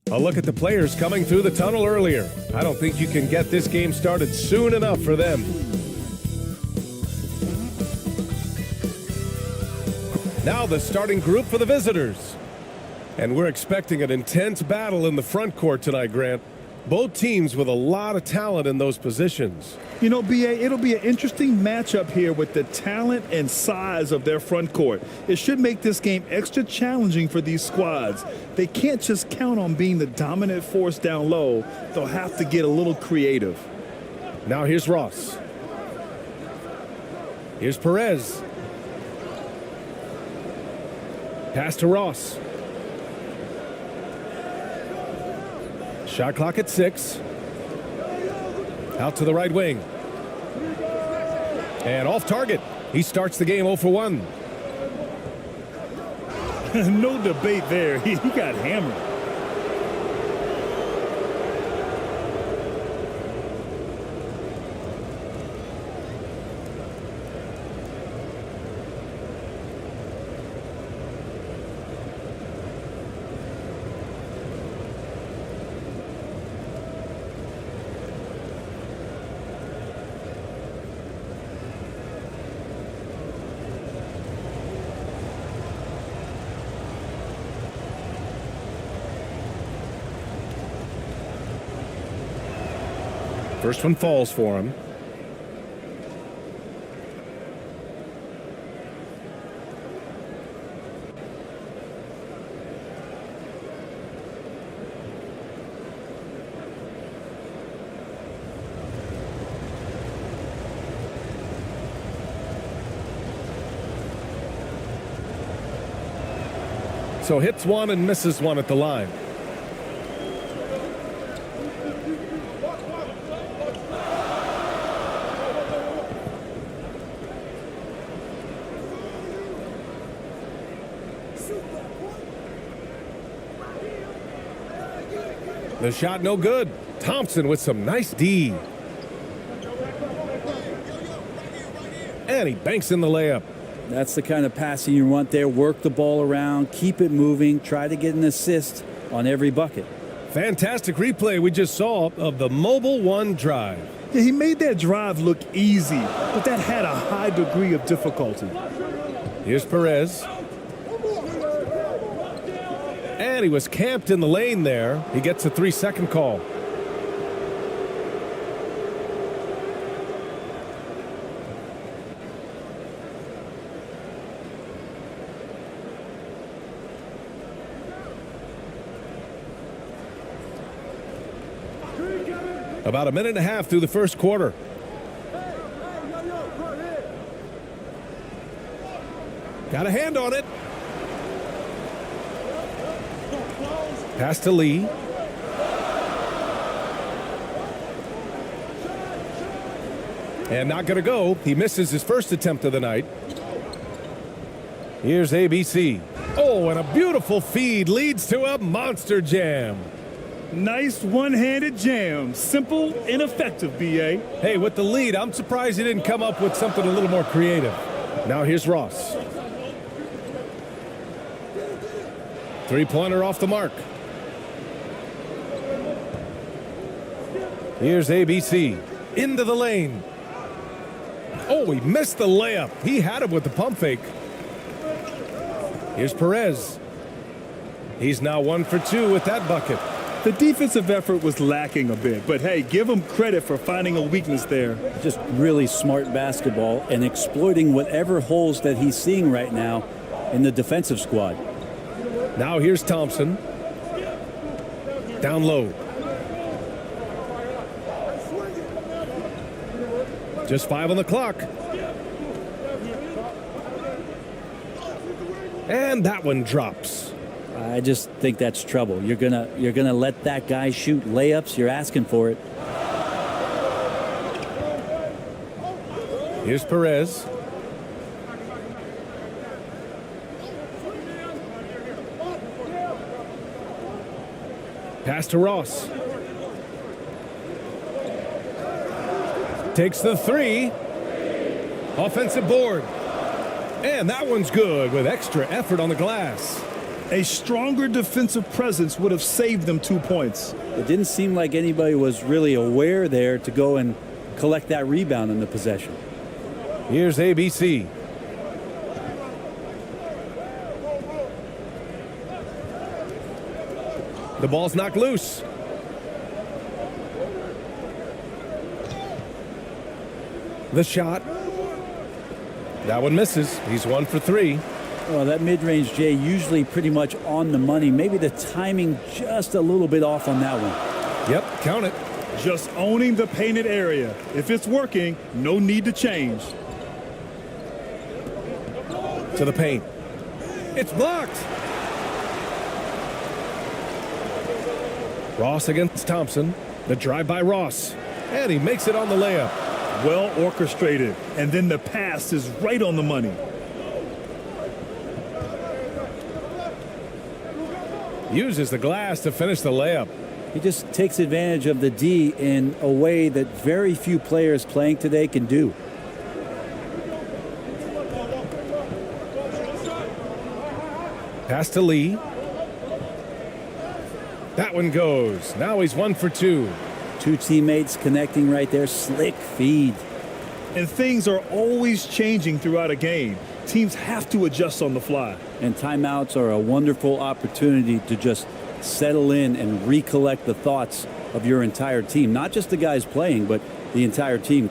A look at the players coming through the tunnel earlier. I don't think you can get this game started soon enough for them. Now the starting group for the visitors. And we're expecting an intense battle in the front court tonight, Grant. Both teams with a lot of talent in those positions. You know, BA, it'll be an interesting matchup here with the talent and size of their front court. It should make this game extra challenging for these squads. They can't just count on being the dominant force down low. They'll have to get a little creative. Now here's Ross. Here's Perez. Pass to Ross. Shot clock at 6. Out to the right wing. And off target. He starts the game 0 for 1. No debate there. He got hammered. First one falls for him. So hits one and misses one at the line. The shot no good. Thompson with some nice D. And he banks in the layup. That's the kind of passing you want there. Work the ball around, keep it moving, try to get an assist on every bucket. Fantastic replay we just saw of the Mobile One drive. Yeah, he made that drive look easy, but that had a high degree of difficulty. Here's Perez. And he was camped in the lane there. He gets a 3-second call. About a minute and a half through the first quarter. Got a hand on it. Pass to Lee. And not going to go. He misses his first attempt of the night. Here's ABC. Oh, and a beautiful feed leads to a monster jam. Nice one-handed jam. Simple and effective, BA. Hey, with the lead, I'm surprised he didn't come up with something a little more creative. Now here's Ross. Three-pointer off the mark. Here's ABC. Into the lane. Oh, he missed the layup. He had him with the pump fake. Here's Perez. He's now 1 for 2 with that bucket. The defensive effort was lacking a bit, but hey, give him credit for finding a weakness there. Just really smart basketball and exploiting whatever holes that he's seeing right now in the defensive squad. Now here's Thompson. Down low. Just 5 on the clock. And that one drops. I just think that's trouble. You're gonna let that guy shoot layups. You're asking for it. Here's Perez. Pass to Ross. Takes the 3. Offensive board. And that one's good with extra effort on the glass. A stronger defensive presence would have saved them 2 points. It didn't seem like anybody was really aware there to go and collect that rebound in the possession. Here's ABC. The ball's knocked loose. The shot. That one misses. He's 1 for 3. Well, that mid-range J usually pretty much on the money. Maybe the timing just a little bit off on that one. Yep, count it. Just owning the painted area. If it's working, no need to change. To the paint. It's blocked. Ross against Thompson. The drive by Ross. And he makes it on the layup. Well orchestrated. And then the pass is right on the money. Uses the glass to finish the layup. He just takes advantage of the D in a way that very few players playing today can do. Pass to Lee. That one goes. Now he's 1 for 2. Two teammates connecting right there. Slick feed. And things are always changing throughout a game. Teams have to adjust on the fly. And timeouts are a wonderful opportunity to just settle in and recollect the thoughts of your entire team. Not just the guys playing, but the entire team.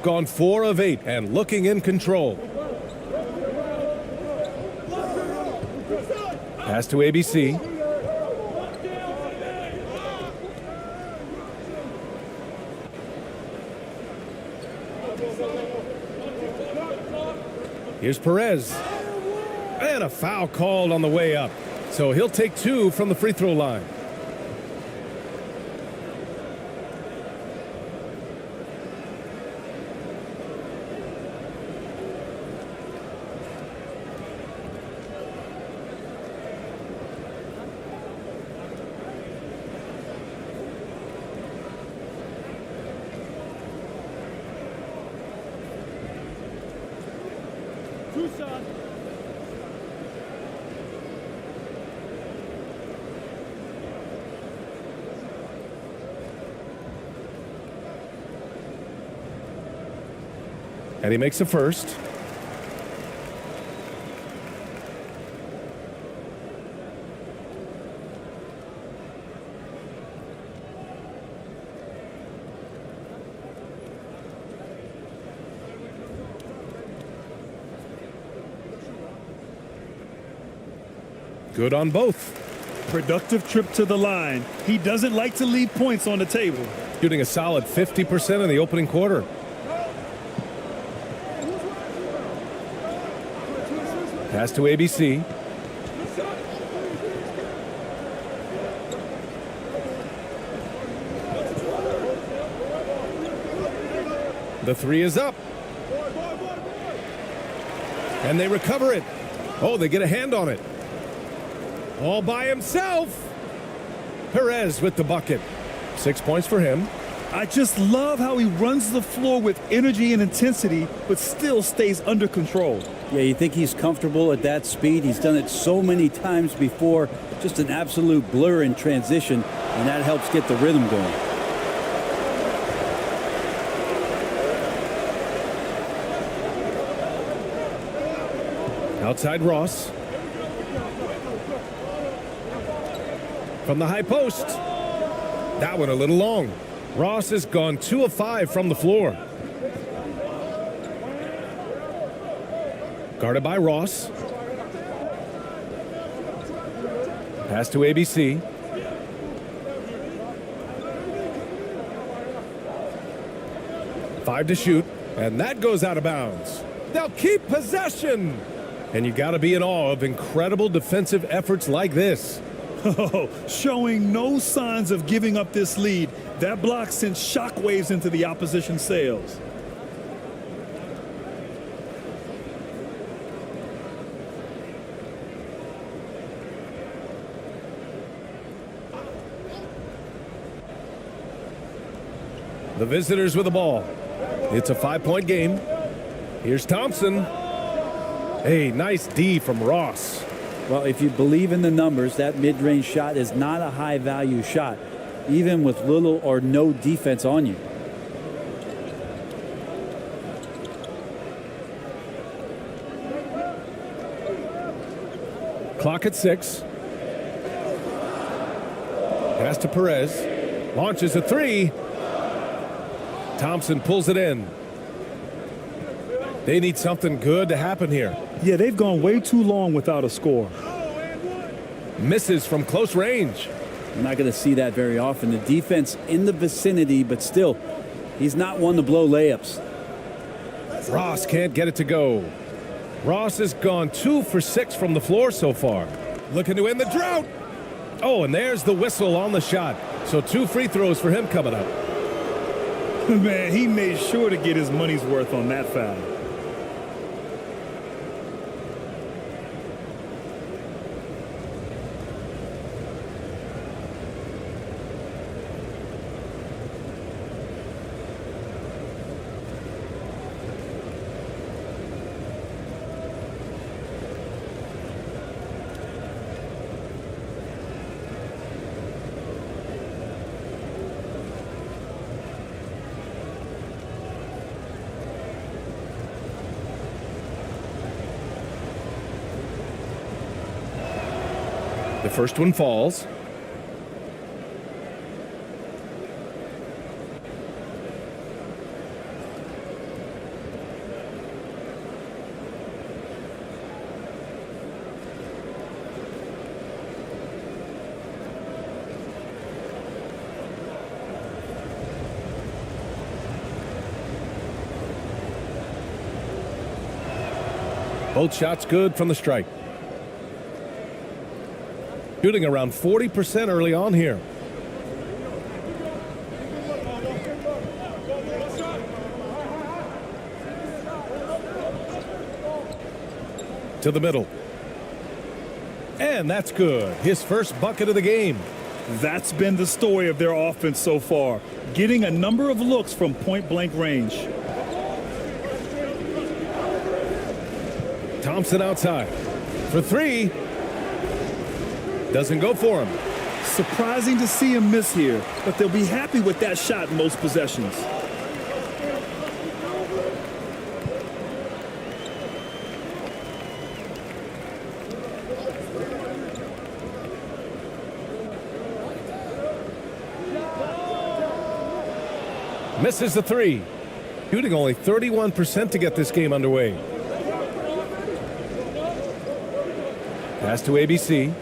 Gone 4 of 8 and looking in control. Pass to ABC. Here's Perez. And a foul called on the way up. So he'll take 2 from the free throw line. And he makes a first. Good on both. Productive trip to the line. He doesn't like to leave points on the table. Shooting a solid 50% in the opening quarter. Pass to ABC. The 3 is up. And they recover it. Oh, they get a hand on it. All by himself. Perez with the bucket. 6 points for him. I just love how he runs the floor with energy and intensity, but still stays under control. Yeah, you think he's comfortable at that speed? He's done it so many times before. Just an absolute blur in transition, and that helps get the rhythm going. Outside Ross. From the high post. That one a little long. Ross has gone 2 of 5 from the floor. Guarded by Ross. Pass to ABC. Five to shoot, and that goes out of bounds. They'll keep possession. And you got to be in awe of incredible defensive efforts like this. Oh, showing no signs of giving up this lead. That block sent shockwaves into the opposition sails. The visitors with the ball. It's a 5-point game. Here's Thompson. Hey, nice D from Ross. Well, if you believe in the numbers, that mid-range shot is not a high-value shot, even with little or no defense on you. Clock at 6. Pass to Perez. Launches a 3. Thompson pulls it in. They need something good to happen here. Yeah, they've gone way too long without a score. Misses from close range. I'm not going to see that very often. The defense in the vicinity, but still, he's not one to blow layups. Ross can't get it to go. Ross has gone 2 for 6 from the floor so far. Looking to end the drought. Oh, and there's the whistle on the shot. So 2 free throws for him coming up. Man, he made sure to get his money's worth on that foul. The first one falls. Both shots good from the strike. Shooting around 40% early on here. To the middle. And that's good. His first bucket of the game. That's been the story of their offense so far, getting a number of looks from point-blank range. Thompson outside. For 3. Doesn't go for him. Surprising to see him miss here, but they'll be happy with that shot in most possessions. Misses the 3. Shooting only 31% to get this game underway. Pass to ABC.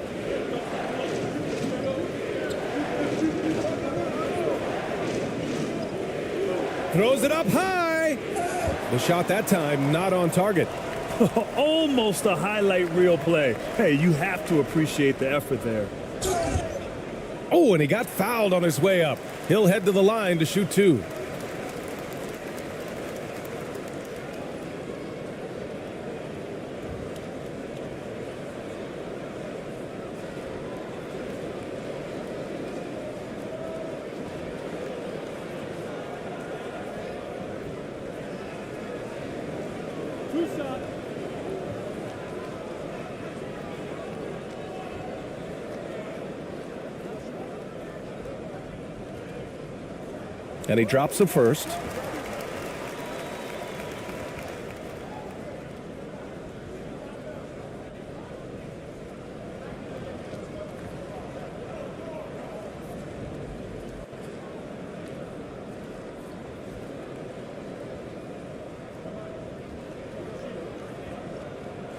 Throws it up high. The shot that time not on target. Almost a highlight reel play. Hey, you have to appreciate the effort there. Oh, and he got fouled on his way up. He'll head to the line to shoot 2. And he drops the first.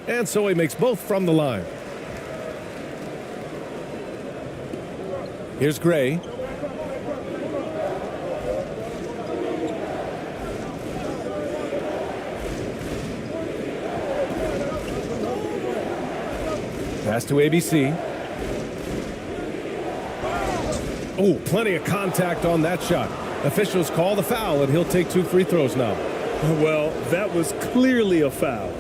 And so he makes both from the line. Here's Gray. Pass to ABC. Oh, plenty of contact on that shot. Officials call the foul, and he'll take 2 free throws now. Well, that was clearly a foul.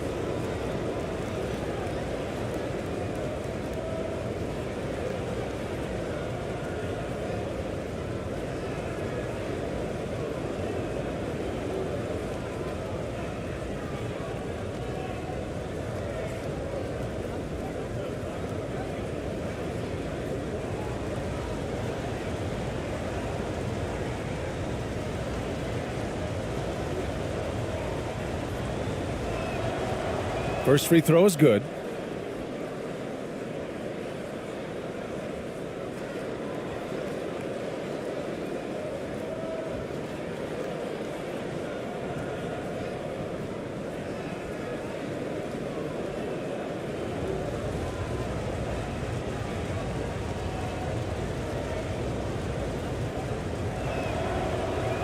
First free throw is good.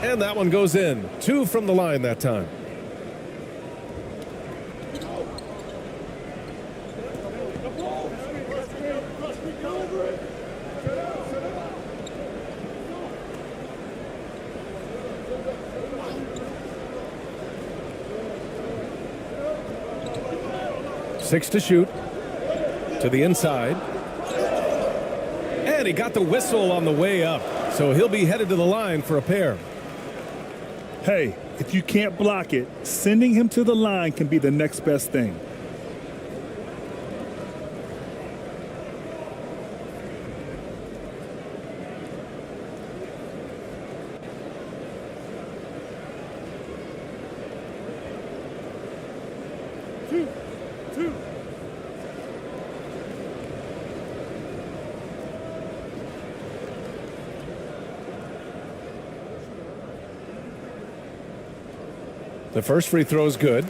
And that one goes in. 2 from the line that time. Six to shoot. To the inside. And he got the whistle on the way up. So he'll be headed to the line for a pair. Hey, if you can't block it, sending him to the line can be the next best thing. Two. The first free throw is good.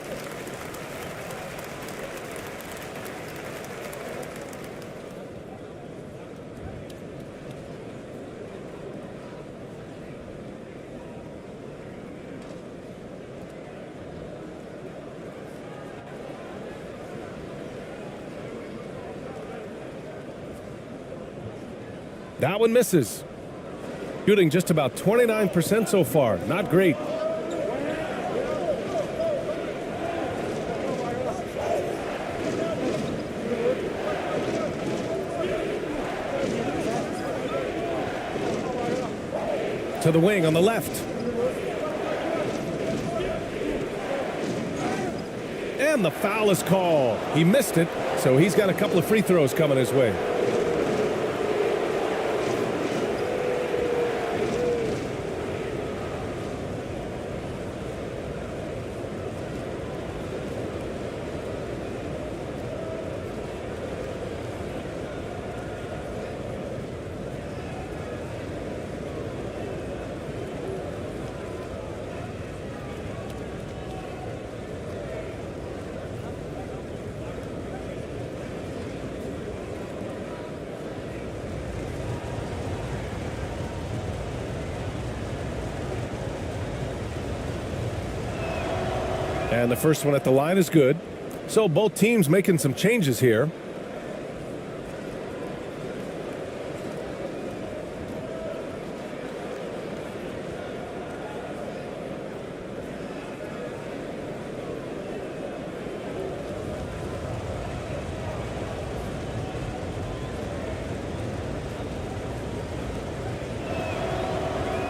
That one misses. Shooting just about 29% so far. Not great. To the wing on the left. And the foul is called. He missed it, so he's got a couple of free throws coming his way. And the first one at the line is good. So both teams making some changes here.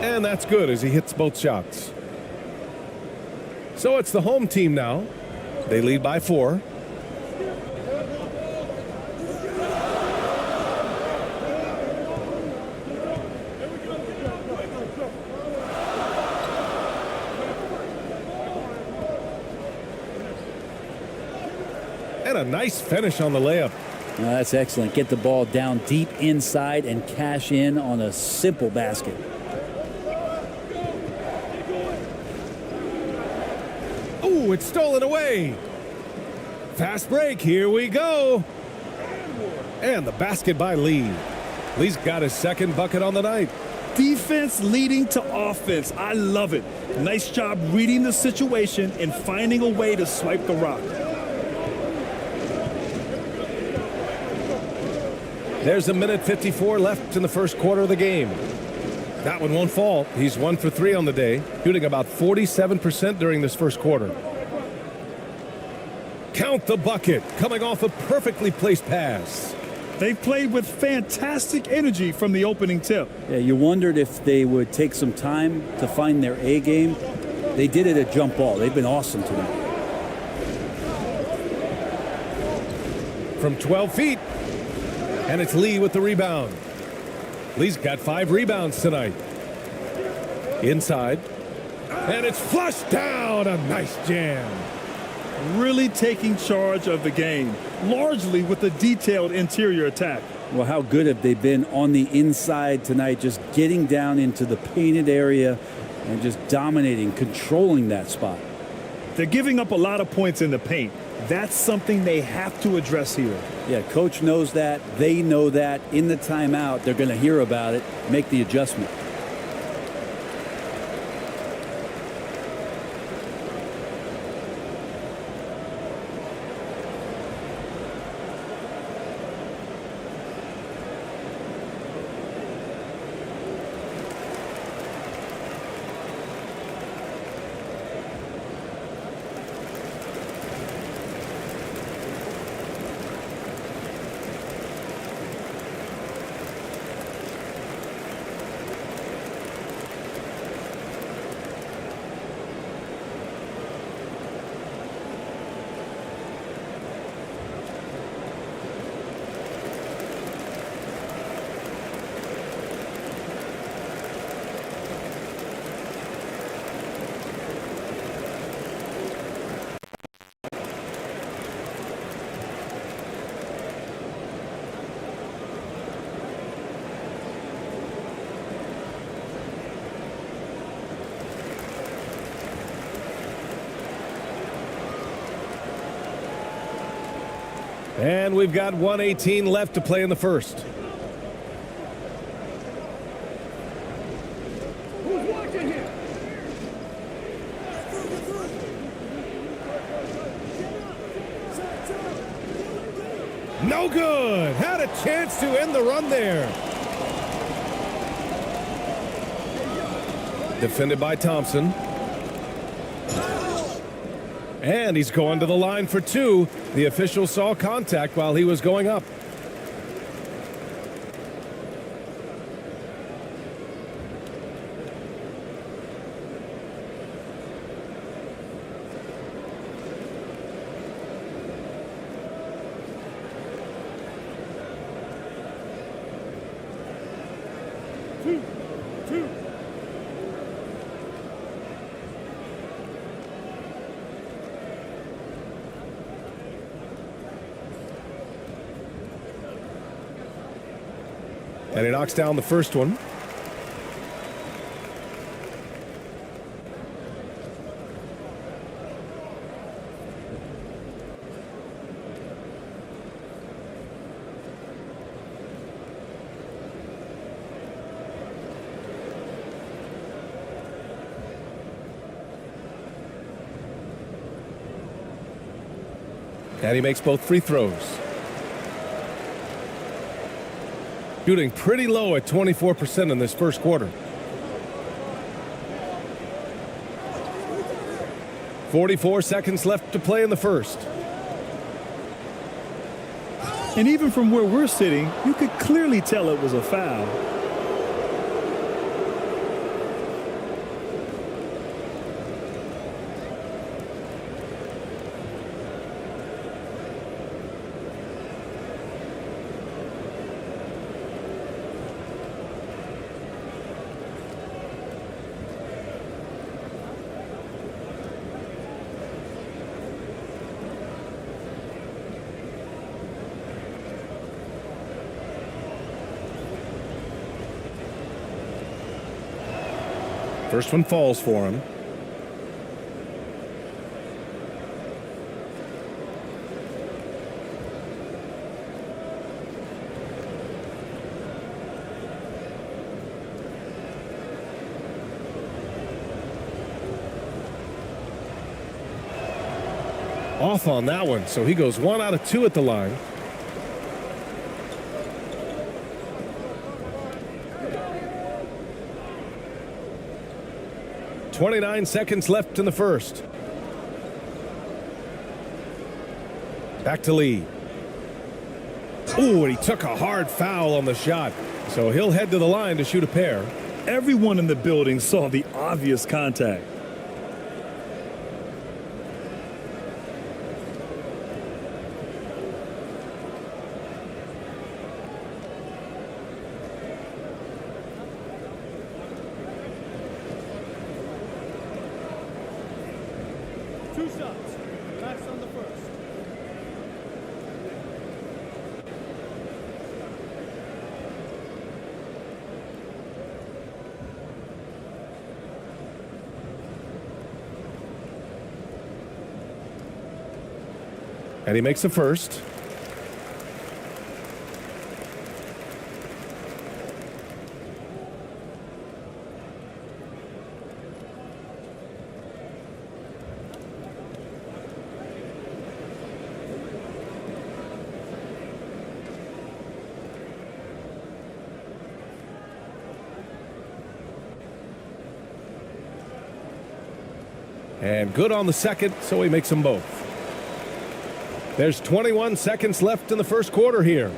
And that's good as he hits both shots. So it's the home team now. They lead by 4. And a nice finish on the layup. That's excellent. Get the ball down deep inside and cash in on a simple basket. Ooh, it's stolen away. Fast break. Here we go. And the basket by Lee. Lee's got his second bucket on the night. Defense leading to offense. I love it. Nice job reading the situation and finding a way to swipe the rock. There's a minute 54 left in the first quarter of the game. That one won't fall. He's 1 for 3 on the day, shooting about 47% during this first quarter. Count the bucket, coming off a perfectly placed pass. They've played with fantastic energy from the opening tip. Yeah, you wondered if they would take some time to find their A game. They did it at jump ball. They've been awesome tonight. From 12 feet. And it's Lee with the rebound. Lee's got 5 rebounds tonight. Inside. And it's flushed down. A nice jam. Really taking charge of the game, largely with a detailed interior attack. Well, how good have they been on the inside tonight, just getting down into the painted area and just dominating, controlling that spot. They're giving up a lot of points in the paint. That's something they have to address here. Yeah, coach knows that. They know that. In the timeout, they're going to hear about it, make the adjustment. And we've got 1:18 left to play in the first. Who's watching here? No good. Had a chance to end the run there. Defended by Thompson. And he's going to the line for 2. The official saw contact while he was going up. Two. And he knocks down the first one. And he makes both free throws. Shooting pretty low at 24% in this first quarter. 44 seconds left to play in the first. And even from where we're sitting, you could clearly tell it was a foul. First one falls for him. Off on that one, so he goes 1 out of 2 at the line. .29 seconds left in the first. Back to Lee. Ooh, and he took a hard foul on the shot, so he'll head to the line to shoot a pair. Everyone in the building saw the obvious contact. And he makes the first. And good on the second, so he makes them both. There's 21 seconds left in the first quarter here.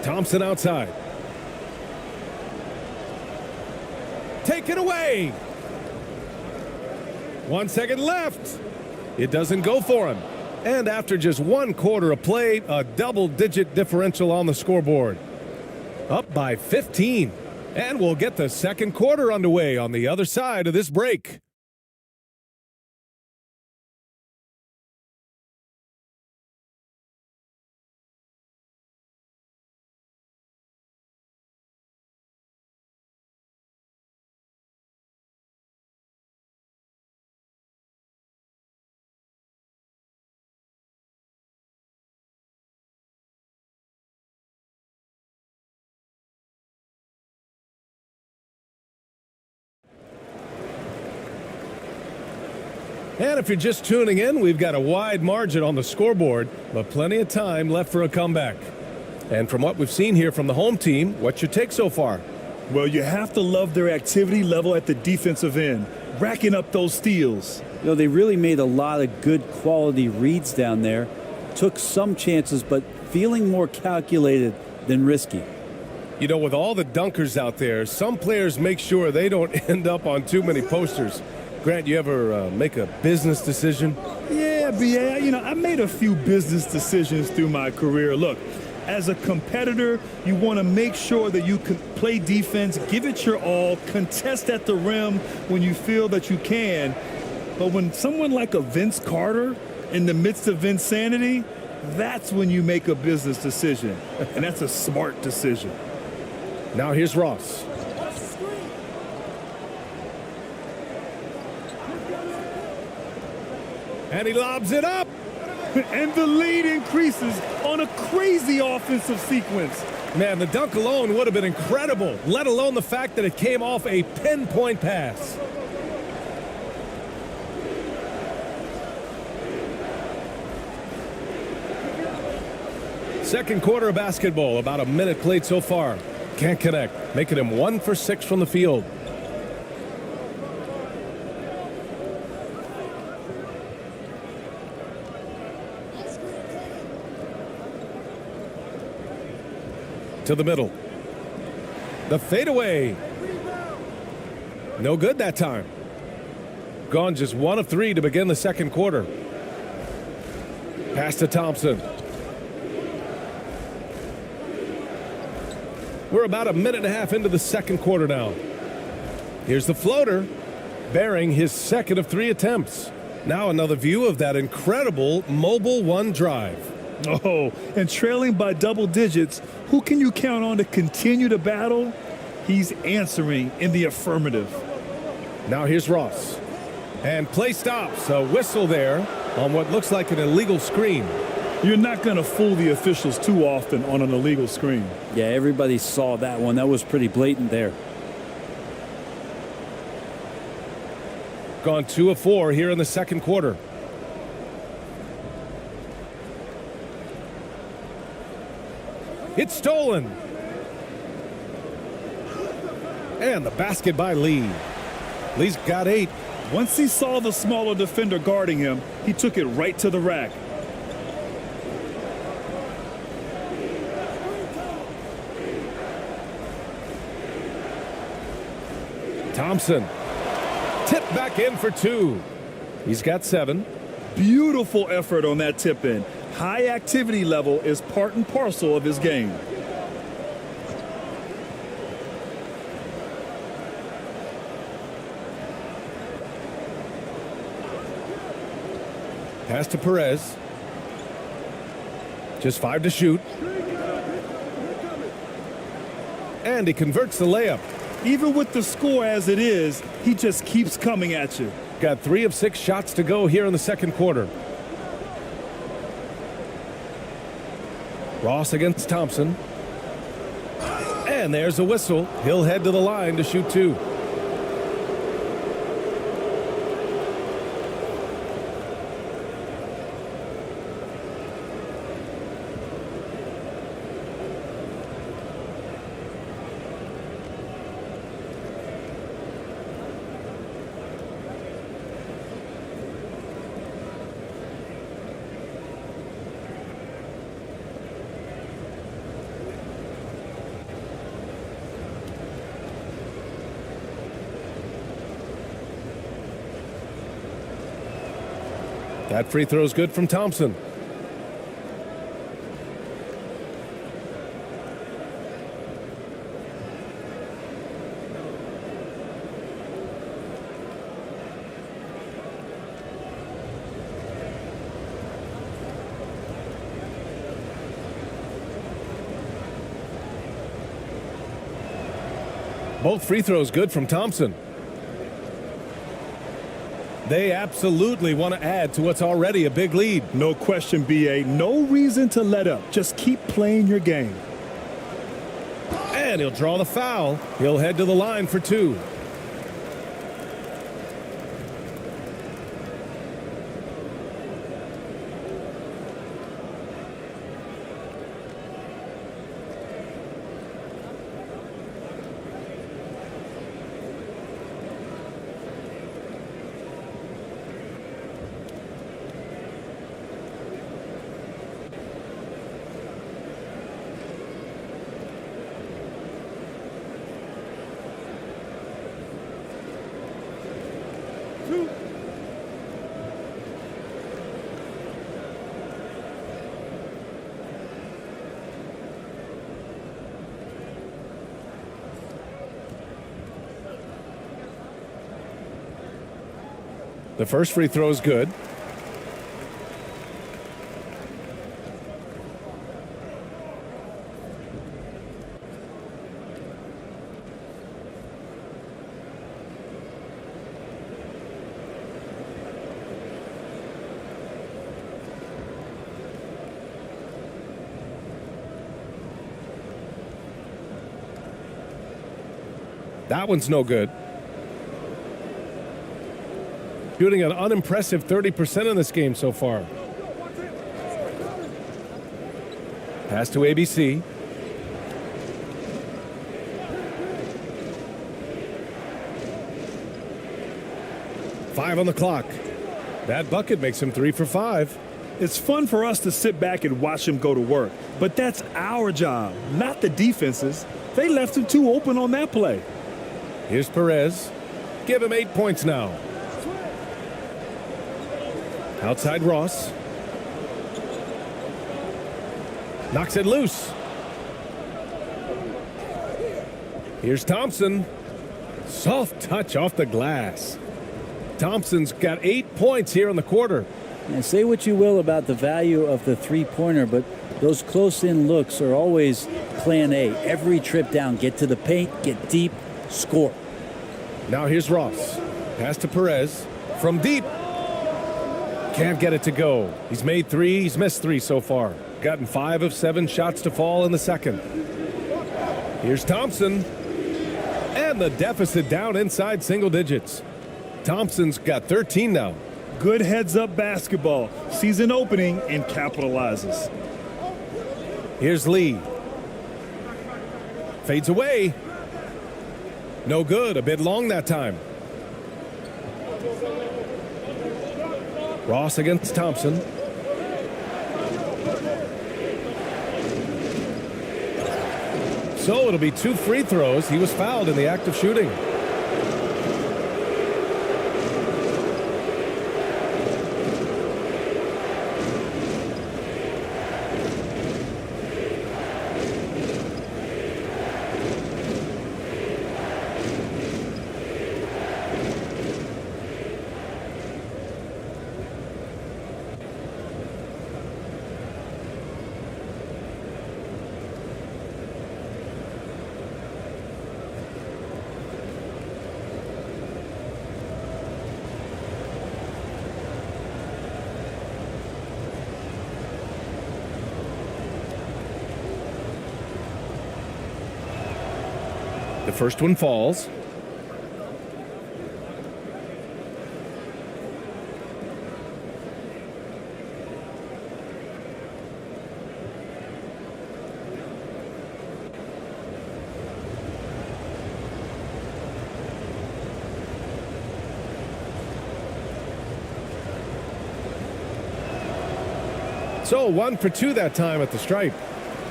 Thompson outside. Take it away. 1 second left. It doesn't go for him. And after just 1 quarter of play, a double-digit differential on the scoreboard. Up by 15. And we'll get the second quarter underway on the other side of this break. And if you're just tuning in, we've got a wide margin on the scoreboard, but plenty of time left for a comeback. And from what we've seen here from the home team, what's your take so far? Well, you have to love their activity level at the defensive end, racking up those steals. You know, they really made a lot of good quality reads down there, took some chances, but feeling more calculated than risky. You know, with all the dunkers out there, some players make sure they don't end up on too many posters. Grant, you ever make a business decision? Yeah, BA, you know, I made a few business decisions through my career. Look, as a competitor, you want to make sure that you can play defense, give it your all, contest at the rim when you feel that you can. But when someone like a Vince Carter in the midst of insanity, that's when you make a business decision. And that's a smart decision. Now here's Ross. And he lobs it up. And the lead increases on a crazy offensive sequence. Man, the dunk alone would have been incredible, let alone the fact that it came off a pinpoint pass. Second quarter of basketball, about a minute played so far. Can't connect, making him 1 for 6 from the field. To the middle. The fadeaway. No good that time. Gone just 1 of 3 to begin the second quarter. Pass to Thompson. We're about a minute and a half into the second quarter now. Here's the floater, bearing his second of 3 attempts. Now another view of that incredible mobile one drive. Oh, and trailing by double digits, who can you count on to continue the battle? He's answering in the affirmative. Now here's Ross. And play stops. A whistle there on what looks like an illegal screen. You're not going to fool the officials too often on an illegal screen. Yeah, everybody saw that one. That was pretty blatant there. Gone 2 of 4 here in the second quarter. It's stolen. And the basket by Lee. Lee's got 8. Once he saw the smaller defender guarding him, he took it right to the rack. Thompson. Tip back in for 2. He's got 7. Beautiful effort on that tip in. High activity level is part and parcel of his game. Pass to Perez. Just 5 to shoot. And he converts the layup. Even with the score as it is, he just keeps coming at you. Got 3 of 6 shots to go here in the second quarter. Ross against Thompson. And there's a whistle. He'll head to the line to shoot 2. That free throw is good from Thompson. Both free throws good from Thompson. They absolutely want to add to what's already a big lead. No question, BA. No reason to let up. Just keep playing your game. And he'll draw the foul. He'll head to the line for 2. The first free throw is good. That one's no good. Shooting an unimpressive 30% in this game so far. Pass to ABC. Five on the clock. That bucket makes him 3 for 5. It's fun for us to sit back and watch him go to work, but that's our job, not the defense's. They left him too open on that play. Here's Perez. Give him 8 points now. Outside Ross. Knocks it loose. Here's Thompson. Soft touch off the glass. Thompson's got 8 points here in the quarter. And say what you will about the value of the three-pointer, but those close-in looks are always plan A. Every trip down, get to the paint, get deep, score. Now here's Ross. Pass to Perez from deep. Can't get it to go. He's made 3. He's missed 3 so far. Gotten 5 of 7 shots to fall in the second. Here's Thompson. And the deficit down inside single digits. Thompson's got 13 now. Good heads-up basketball. Sees an opening and capitalizes. Here's Lee. Fades away. No good. A bit long that time. Ross against Thompson. So it'll be 2 free throws. He was fouled in the act of shooting. The first one falls. So 1 for 2 that time at the stripe.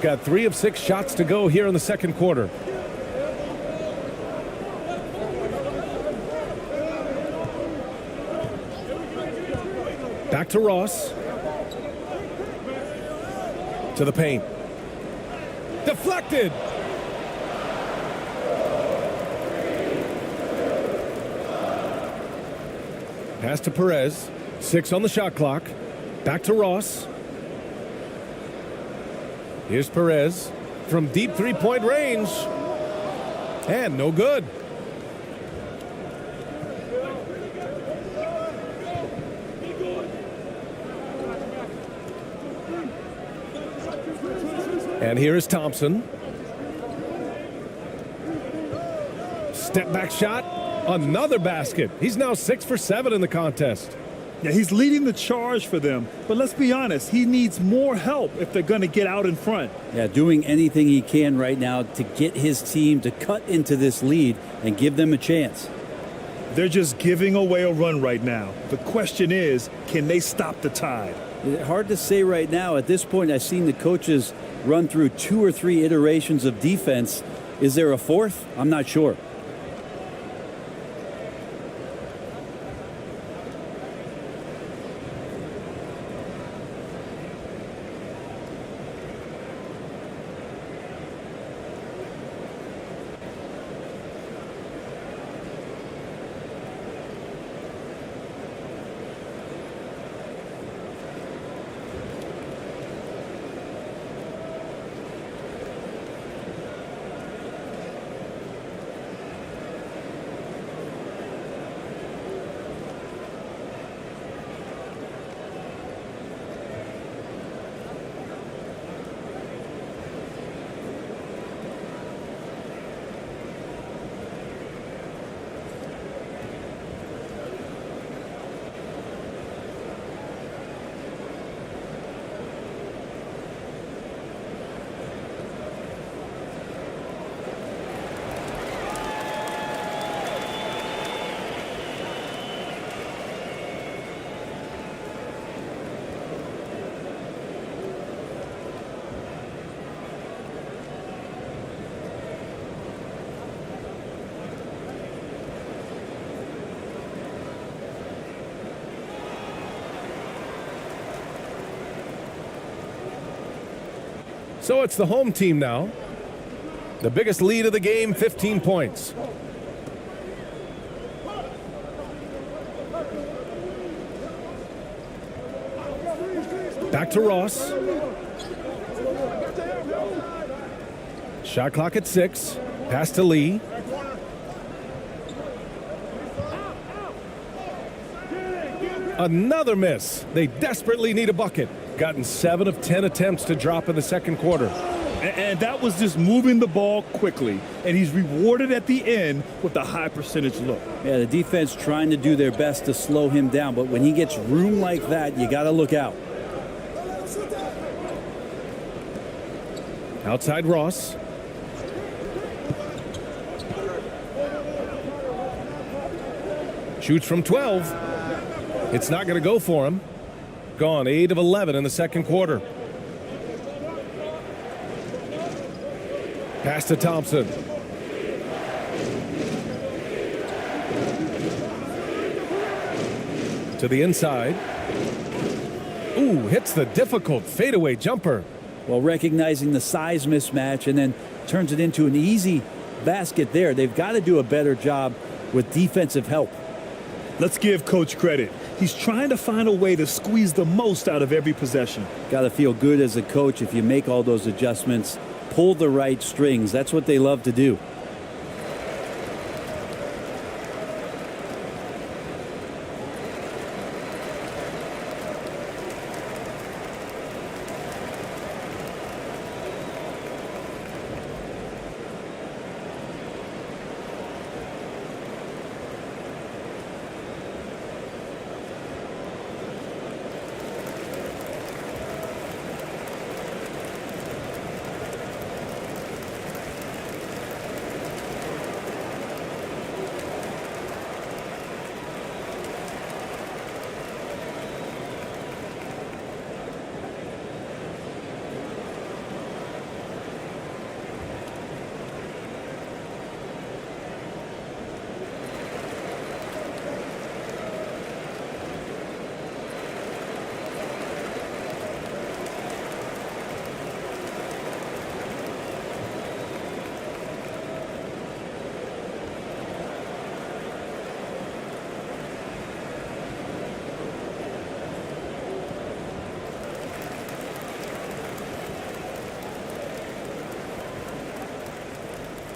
Got 3 of 6 shots to go here in the second quarter. Back to Ross. To the paint. Deflected. Pass to Perez. 6 on the shot clock. Back to Ross. Here's Perez from deep three-point range. And no good. And here is Thompson. Step back shot. Another basket. He's now 6 for 7 in the contest. Yeah, he's leading the charge for them. But let's be honest, he needs more help if they're going to get out in front. Yeah, doing anything he can right now to get his team to cut into this lead and give them a chance. They're just giving away a run right now. The question is, can they stop the tide? Hard to say right now. At this point, I've seen the coaches run through 2 or 3 iterations of defense. Is there a fourth? I'm not sure. So it's the home team now. The biggest lead of the game, 15 points. Back to Ross. Shot clock at 6. Pass to Lee. Another miss. They desperately need a bucket. Gotten 7 of 10 attempts to drop in the second quarter. And that was just moving the ball quickly. And he's rewarded at the end with a high percentage look. Yeah, the defense trying to do their best to slow him down. But when he gets room like that, you got to look out. Outside Ross. Shoots from 12. It's not going to go for him. Gone 8 of 11 in the second quarter. Pass to Thompson. To the inside. Ooh, hits the difficult fadeaway jumper. Well, recognizing the size mismatch and then turns it into an easy basket there. They've got to do a better job with defensive help. Let's give Coach credit. He's trying to find a way to squeeze the most out of every possession. Got to feel good as a coach if you make all those adjustments, pull the right strings. That's what they love to do.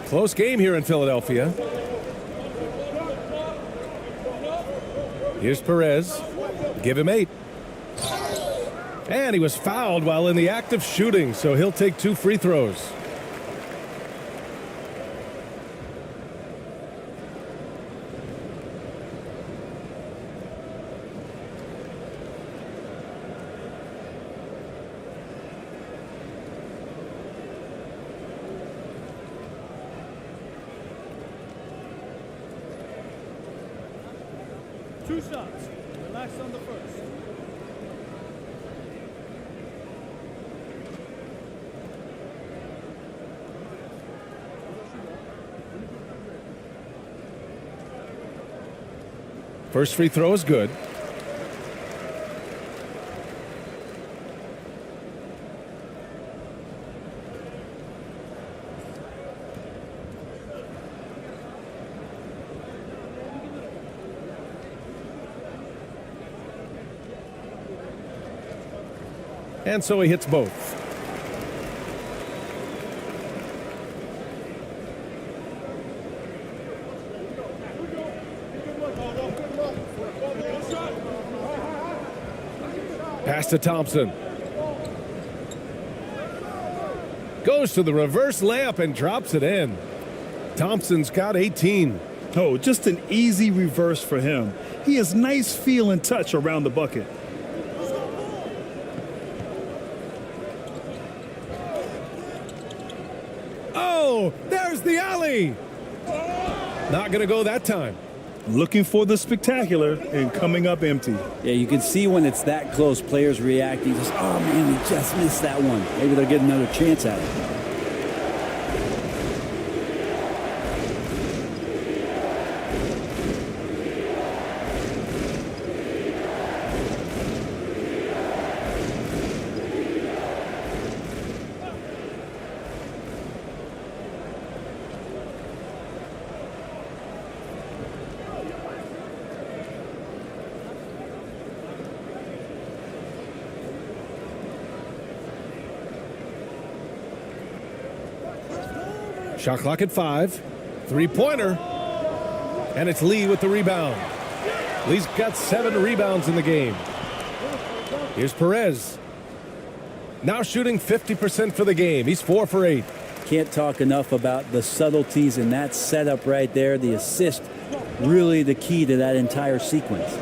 Close game here in Philadelphia. Here's Perez. Give him 8. And he was fouled while in the act of shooting, so he'll take 2 free throws. Two shots. Relax on the first. First free throw is good. And so he hits both. Pass to Thompson. Goes to the reverse layup and drops it in. Thompson's got 18. Oh, just an easy reverse for him. He has nice feel and touch around the bucket. Oh, there's the alley. Not going to go that time. Looking for the spectacular and coming up empty. Yeah, you can see when it's that close, players reacting. Just, oh, man, we just missed that one. Maybe they'll get another chance at it. Shot clock at 5. Three-pointer. And it's Lee with the rebound. Lee's got 7 rebounds in the game. Here's Perez. Now shooting 50% for the game. He's 4 for 8. Can't talk enough about the subtleties in that setup right there. The assist, really the key to that entire sequence.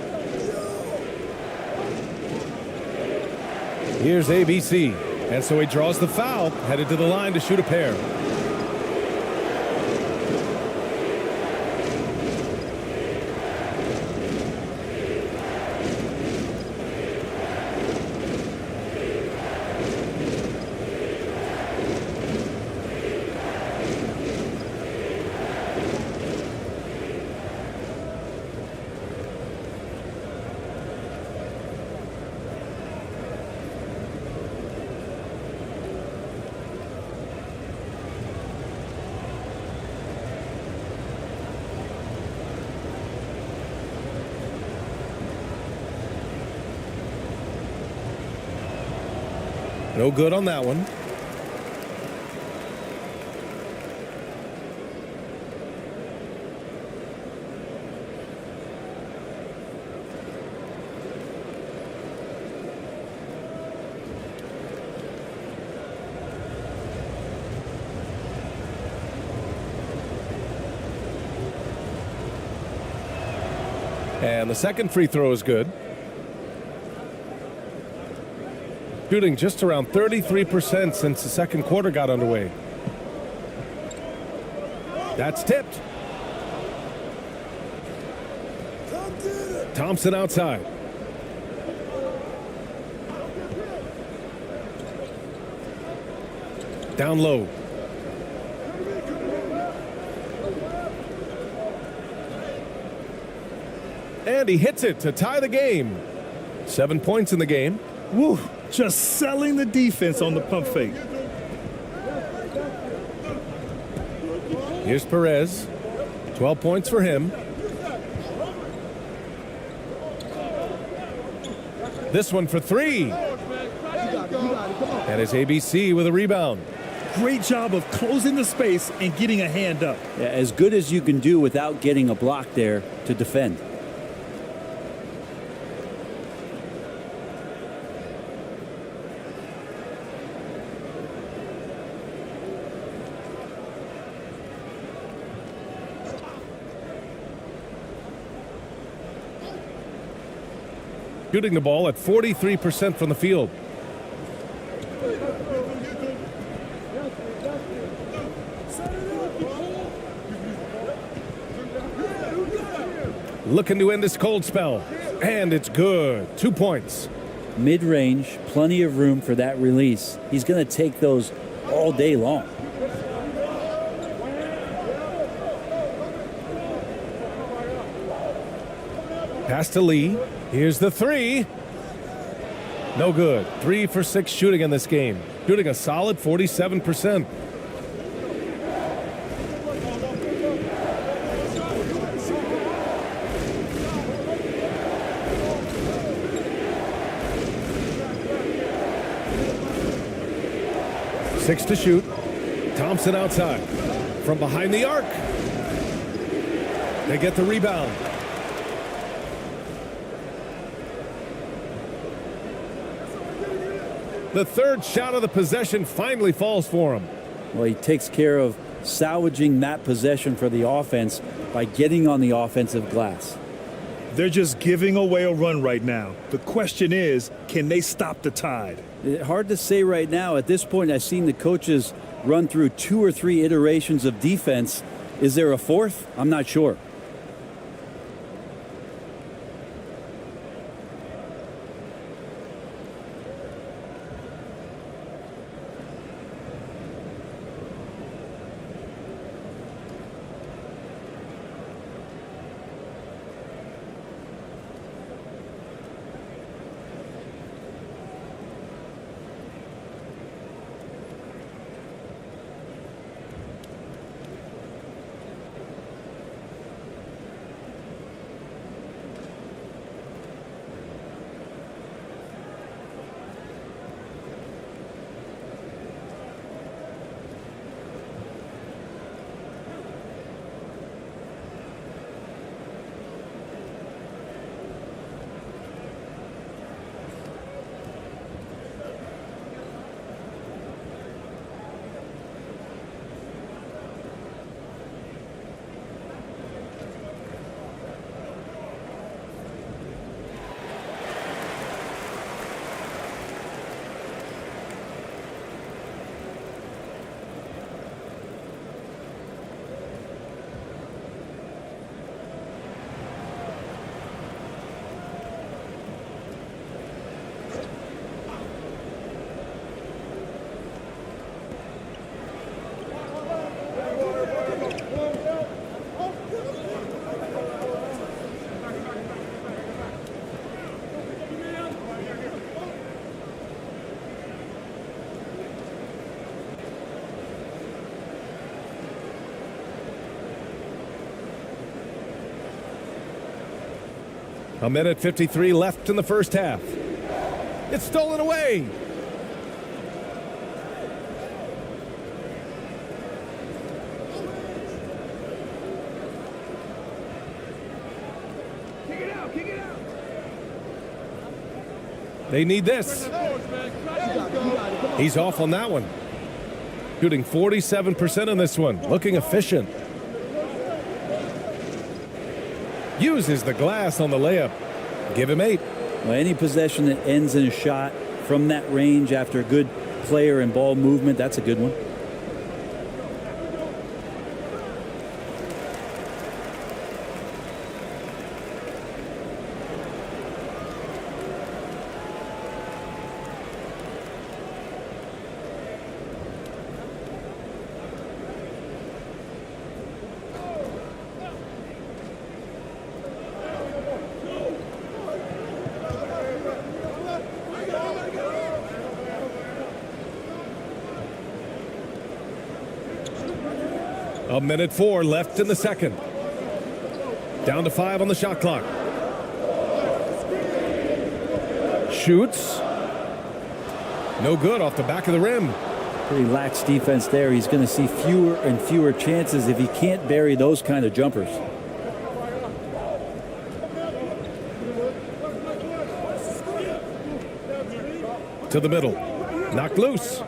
Here's ABC. And so he draws the foul, headed to the line to shoot a pair. No good on that one. And the second free throw is good. Shooting just around 33% since the second quarter got underway. That's tipped. Thompson outside. Down low. And he hits it to tie the game. 7 points in the game. Woo, just selling the defense on the pump fake. Here's Perez. 12 points for him. This one for 3. And it's ABC with a rebound. Great job of closing the space and getting a hand up. Yeah, as good as you can do without getting a block there to defend. Shooting the ball at 43% from the field. Looking to end this cold spell. And it's good. 2 points. Mid-range, plenty of room for that release. He's going to take those all day long. Pass to Lee. Here's the 3. No good. 3 for 6 shooting in this game. Shooting a solid 47%. Six to shoot. Thompson outside. From behind the arc. They get the rebound. The third shot of the possession finally falls for him. Well, he takes care of salvaging that possession for the offense by getting on the offensive glass. They're just giving away a run right now. The question is, can they stop the tide? Hard to say right now. At this point, I've seen the coaches run through 2 or 3 iterations of defense. Is there a fourth? I'm not sure. A minute 53 left in the first half. It's stolen away. They need this. He's off on that one. Shooting 47% on this one. Looking efficient. Uses the glass on the layup. Give him 8. Well, any possession that ends in a shot from that range after a good player and ball movement, that's a good one. A minute 4 left in the second. Down to 5 on the shot clock. Shoots. No good off the back of the rim. Pretty lax defense there. He's going to see fewer and fewer chances if he can't bury those kind of jumpers. To the middle. Knocked loose.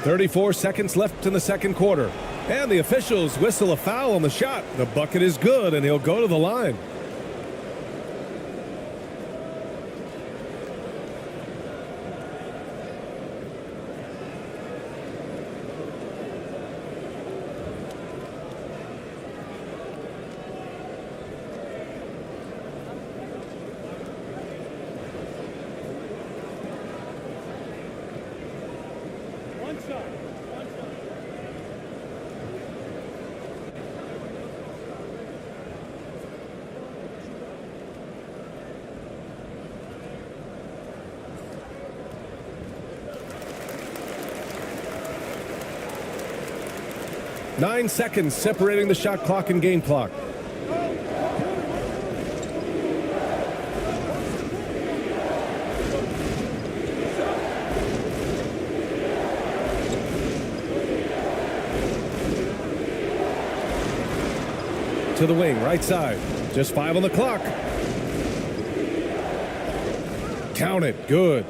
34 seconds left in the second quarter. And the officials whistle a foul on the shot. The bucket is good, and he'll go to the line. Nine seconds separating the shot clock and game clock. To the wing, right side. Just 5 on the clock. Count it. Good.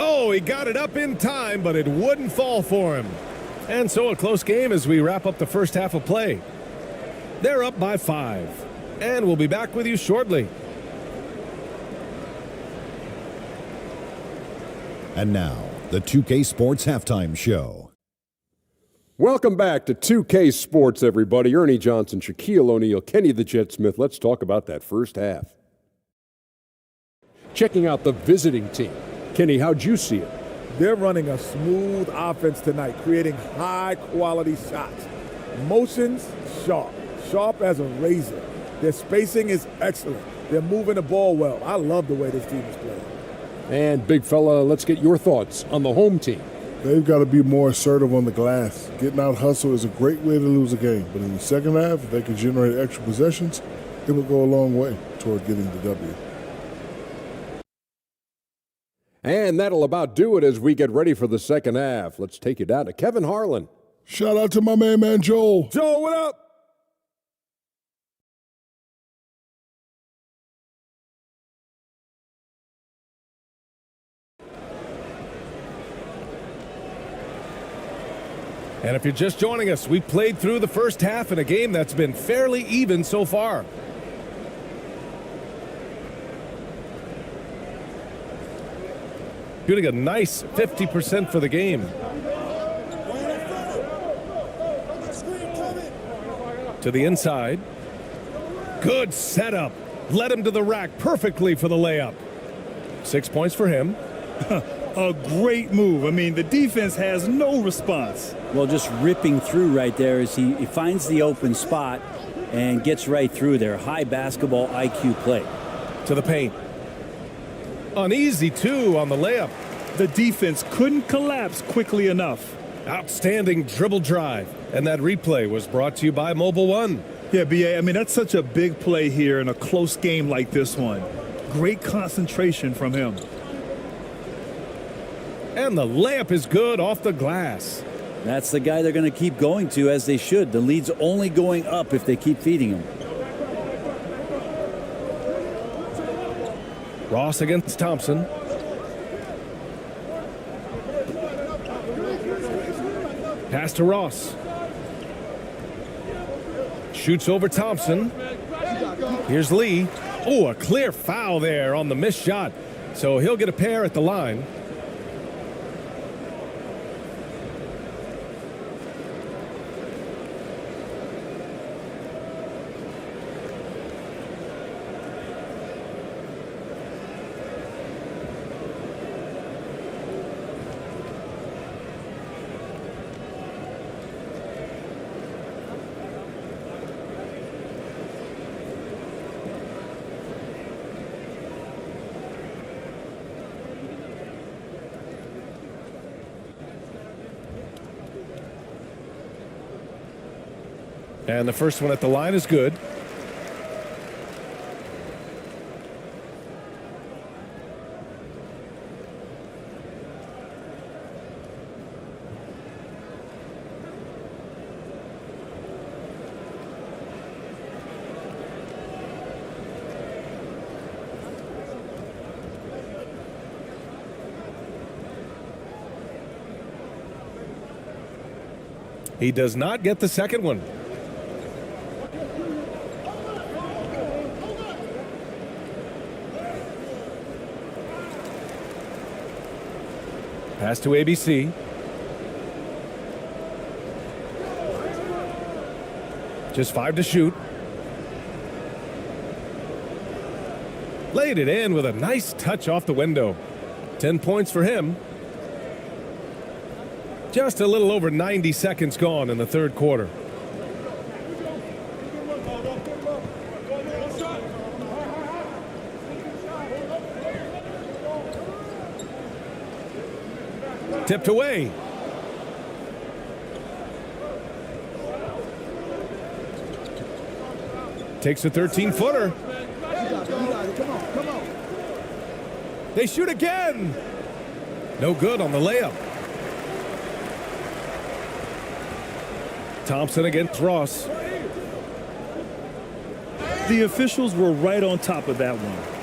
Oh, he got it up in time, but it wouldn't fall for him. And so a close game as we wrap up the first half of play. They're up by 5. And we'll be back with you shortly. And now, the 2K Sports Halftime Show. Welcome back to 2K Sports, everybody. Ernie Johnson, Shaquille O'Neal, Kenny the Jet Smith. Let's talk about that first half. Checking out the visiting team. Kenny, how'd you see it? They're running a smooth offense tonight, creating high-quality shots. Motions, sharp. Sharp as a razor. Their spacing is excellent. They're moving the ball well. I love the way this team is playing. And, big fella, let's get your thoughts on the home team. They've got to be more assertive on the glass. Getting out hustle is a great way to lose a game. But in the second half, if they can generate extra possessions, it will go a long way toward getting the W. And that'll about do it as we get ready for the second half. Let's take you down to Kevin Harlan. Shout out to my man Joel. Joel, what up? And if you're just joining us, we played through the first half in a game that's been fairly even so far. Shooting a nice 50% for the game. To the inside. Good setup. Led him to the rack perfectly for the layup. 6 points for him. A great move. I mean, the defense has no response. Well, just ripping through right there as he finds the open spot, and gets right through there. High basketball IQ play. To the paint. Uneasy, too, on the layup. The defense couldn't collapse quickly enough. Outstanding dribble drive. And that replay was brought to you by Mobile One. Yeah, BA, I mean, that's such a big play here in a close game like this one. Great concentration from him. And the layup is good off the glass. That's the guy they're going to keep going to, as they should. The lead's only going up if they keep feeding him. Ross against Thompson. Pass to Ross. Shoots over Thompson. Here's Lee. Oh, a clear foul there on the missed shot. So he'll get a pair at the line. And the first one at the line is good. He does not get the second one. Pass to ABC. Just 5 to shoot. Laid it in with a nice touch off the window. 10 points for him. Just a little over 90 seconds gone in the third quarter. Tipped away. Takes a 13-footer. They shoot again. No good on the layup. Thompson against Ross. The officials were right on top of that one.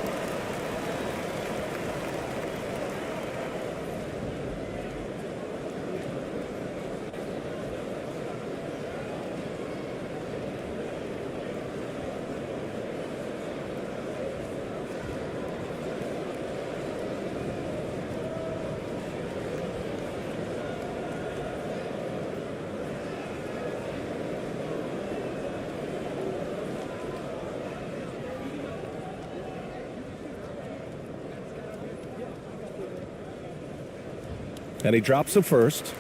And he drops the first.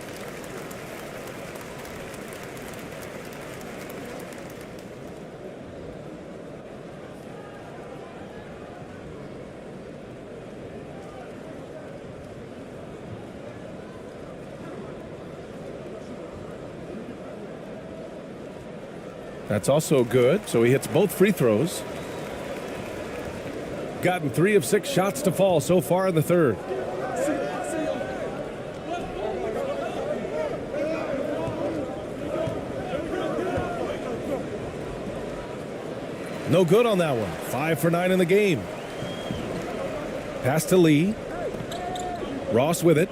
That's also good. So he hits both free throws. Gotten 3 of 6 shots to fall so far in the third. No good on that one. 5 for 9 in the game. Pass to Lee. Ross with it.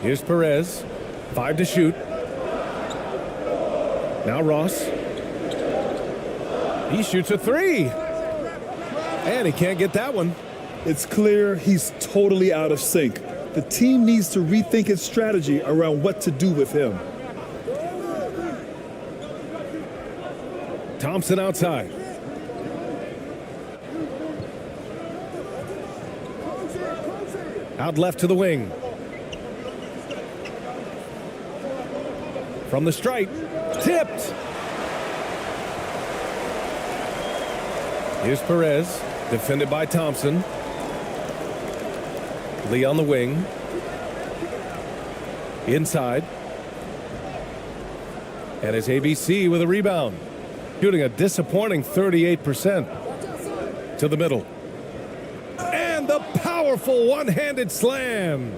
Here's Perez. 5 to shoot. Now Ross. He shoots a 3. And he can't get that one. It's clear he's totally out of sync. The team needs to rethink its strategy around what to do with him. Thompson outside. Out left to the wing. From the stripe. Tipped. Here's Perez. Defended by Thompson. Lee on the wing. Inside. And it's ABC with a rebound. Shooting a disappointing 38%. To the middle. And the powerful one-handed slam.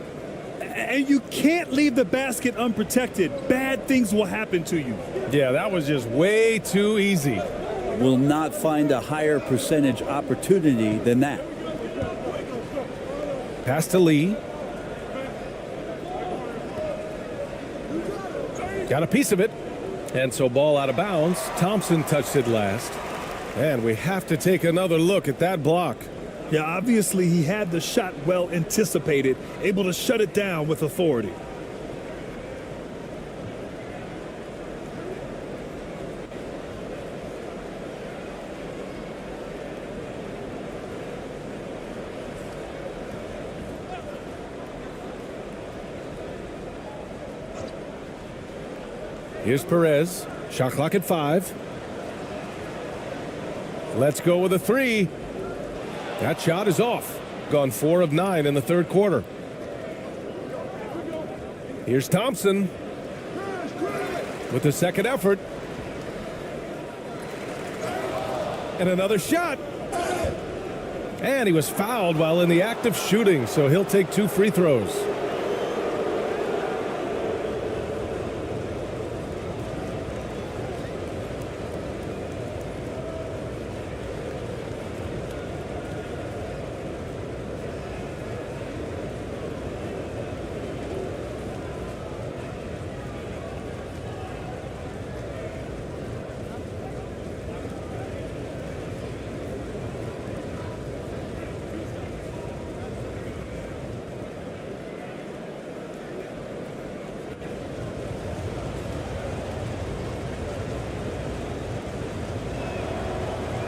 And you can't leave the basket unprotected. Bad things will happen to you. Yeah, that was just way too easy. Will not find a higher percentage opportunity than that. Pass to Lee. Got a piece of it. And so ball out of bounds. Thompson touched it last. And we have to take another look at that block. Yeah, obviously he had the shot well anticipated, able to shut it down with authority. Here's Perez. Shot clock at 5. Let's go with a 3. That shot is off. Gone 4 of 9 in the third quarter. Here's Thompson with the second effort. And another shot. And he was fouled while in the act of shooting, so he'll take 2 free throws.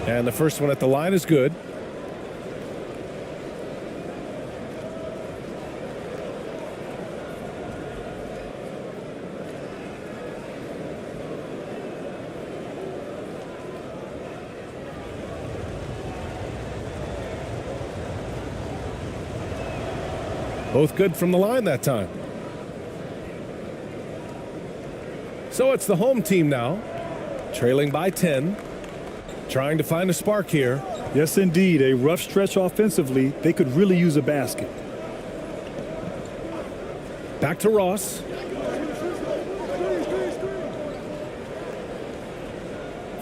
And the first one at the line is good. Both good from the line that time. So it's the home team now, trailing by 10. Trying to find a spark here. Yes, indeed. A rough stretch offensively. They could really use a basket. Back to Ross.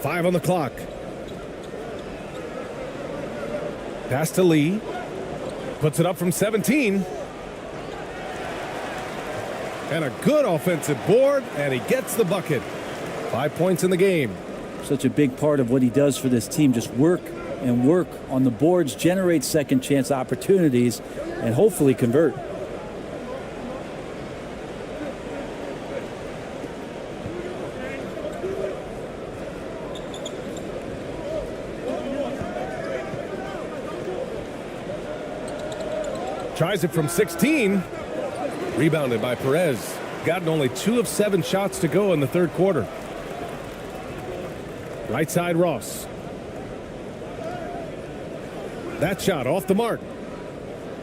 Five on the clock. Pass to Lee. Puts it up from 17. And a good offensive board, and he gets the bucket. 5 points in the game. Such a big part of what he does for this team. Just work and work on the boards, generate second chance opportunities, and hopefully convert. Tries it from 16. Rebounded by Perez. Gotten only 2 of 7 shots to go in the third quarter. Right side Ross. That shot off the mark.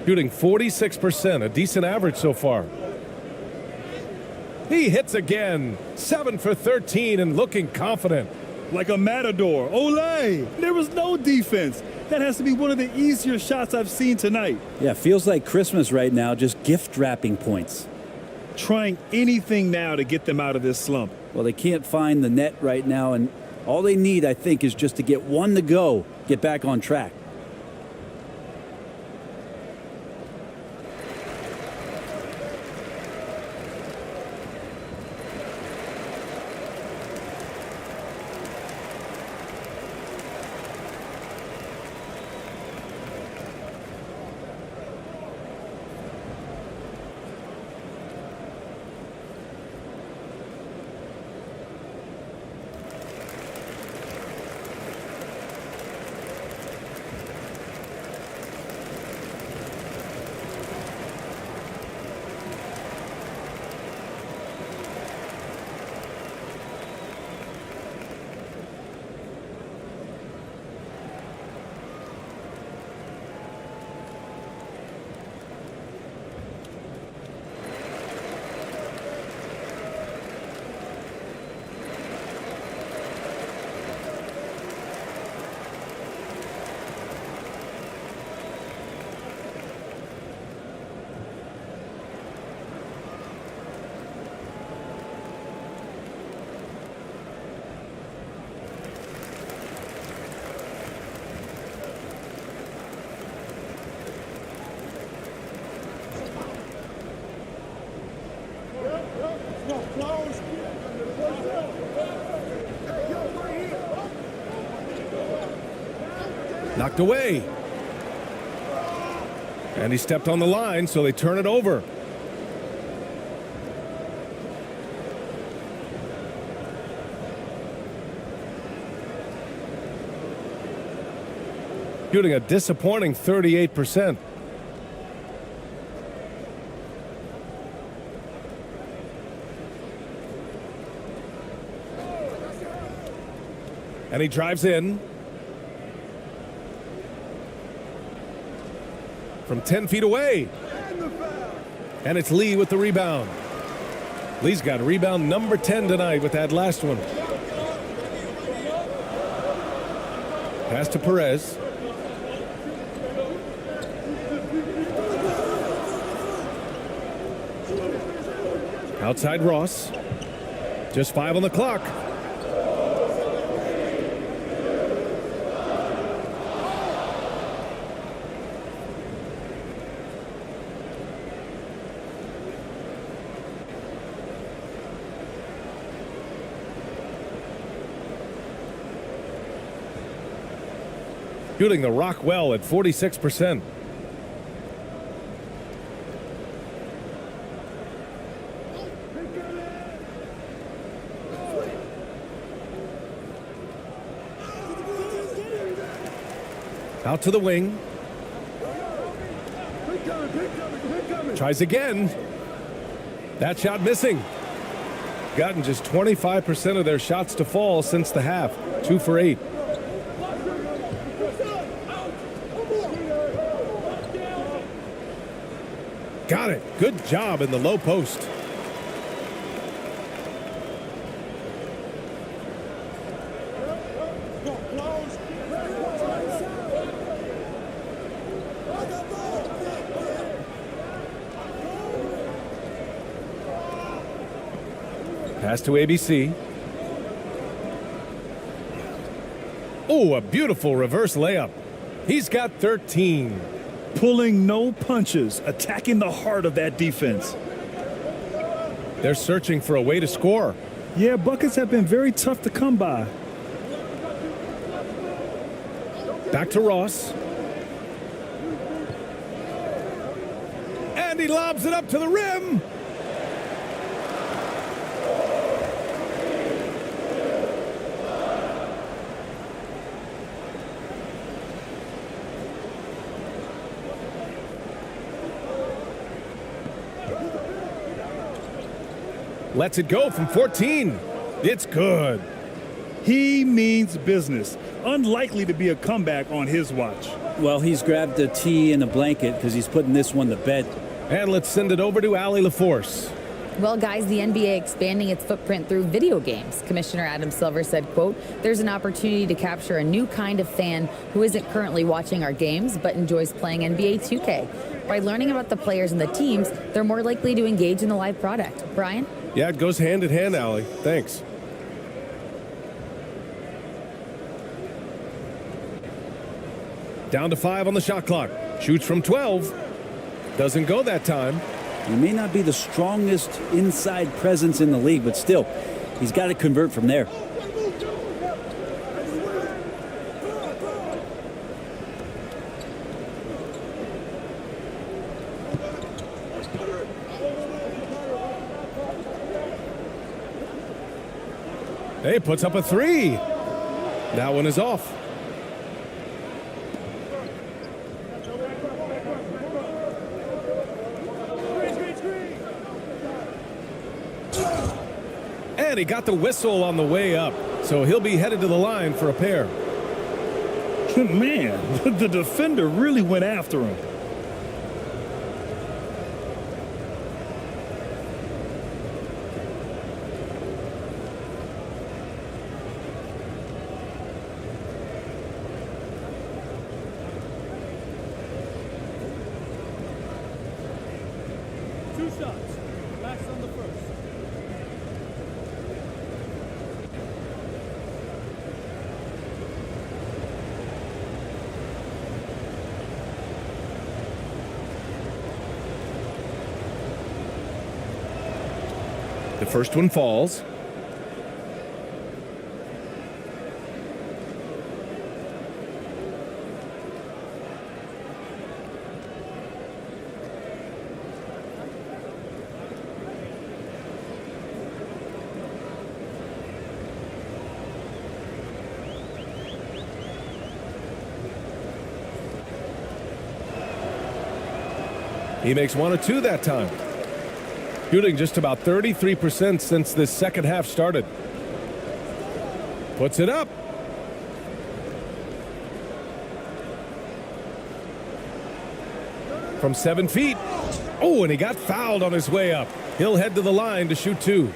Shooting 46%, a decent average so far. He hits again. 7 for 13 and looking confident. Like a matador. Olay! There was no defense. That has to be one of the easier shots I've seen tonight. Yeah, feels like Christmas right now, just gift wrapping points. Trying anything now to get them out of this slump. Well, they can't find the net right now, and all they need, I think, is just to get one to go, get back on track. Knocked away. And he stepped on the line, so they turn it over. Shooting a disappointing 38%. And he drives in. From 10 feet away. And it's Lee with the rebound. Lee's got rebound number 10 tonight with that last one. Pass to Perez. Outside Ross. Just 5 on the clock. Shooting the rock well at 46%. Out to the wing. Tries again. That shot missing. Gotten just 25% of their shots to fall since the half. 2 for 8. Got it. Good job in the low post. Pass to ABC. Oh, a beautiful reverse layup. He's got 13. Pulling no punches, attacking the heart of that defense. They're searching for a way to score. Yeah, buckets have been very tough to come by. Back to Ross. And he lobs it up to the rim. Lets it go from 14. It's good. He means business. Unlikely to be a comeback on his watch. Well, he's grabbed a tee and a blanket because he's putting this one to bed. And let's send it over to Allie LaForce. Well, guys, the NBA expanding its footprint through video games. Commissioner Adam Silver said, quote, "There's an opportunity to capture a new kind of fan who isn't currently watching our games but enjoys playing NBA 2K. By learning about the players and the teams, they're more likely to engage in the live product." Brian? Yeah, it goes hand in hand, Allie. Thanks. Down to 5 on the shot clock. Shoots from 12. Doesn't go that time. He may not be the strongest inside presence in the league, but still, he's got to convert from there. Hey, puts up a 3. That one is off. And he got the whistle on the way up, so he'll be headed to the line for a pair. Man, the defender really went after him. The first one falls. He makes 1 of 2 that time. Shooting just about 33% since this second half started. Puts it up. From 7 feet. Oh, and he got fouled on his way up. He'll head to the line to shoot 2.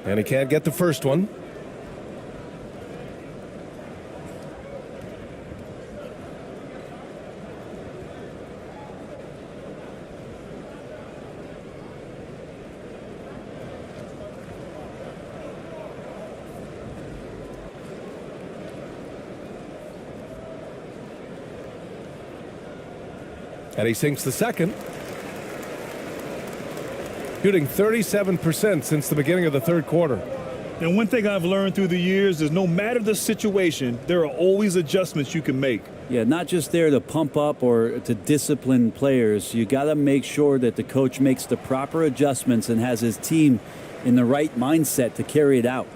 And he can't get the first one. And he sinks the second. Shooting 37% since the beginning of the third quarter. And one thing I've learned through the years is no matter the situation, there are always adjustments you can make. Yeah, not just there to pump up or to discipline players. You got to make sure that the coach makes the proper adjustments and has his team in the right mindset to carry it out.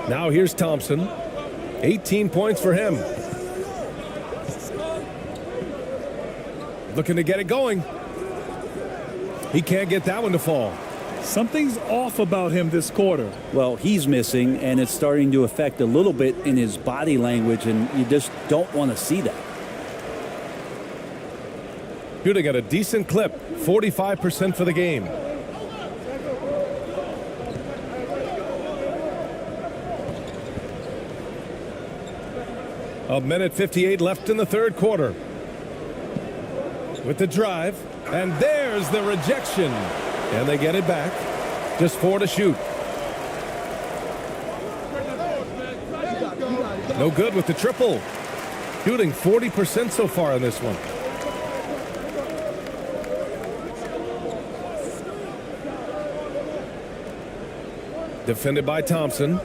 Now here's Thompson. 18 points for him. Looking to get it going. He can't get that one to fall. Something's off about him this quarter. Well, he's missing, and it's starting to affect a little bit in his body language, and you just don't want to see that. Shooting at a decent clip, 45% for the game. A minute 58 left in the third quarter. With the drive, and there's the rejection. And they get it back. Just 4 to shoot. No good with the triple. Shooting 40% so far in this one. Defended by Thompson.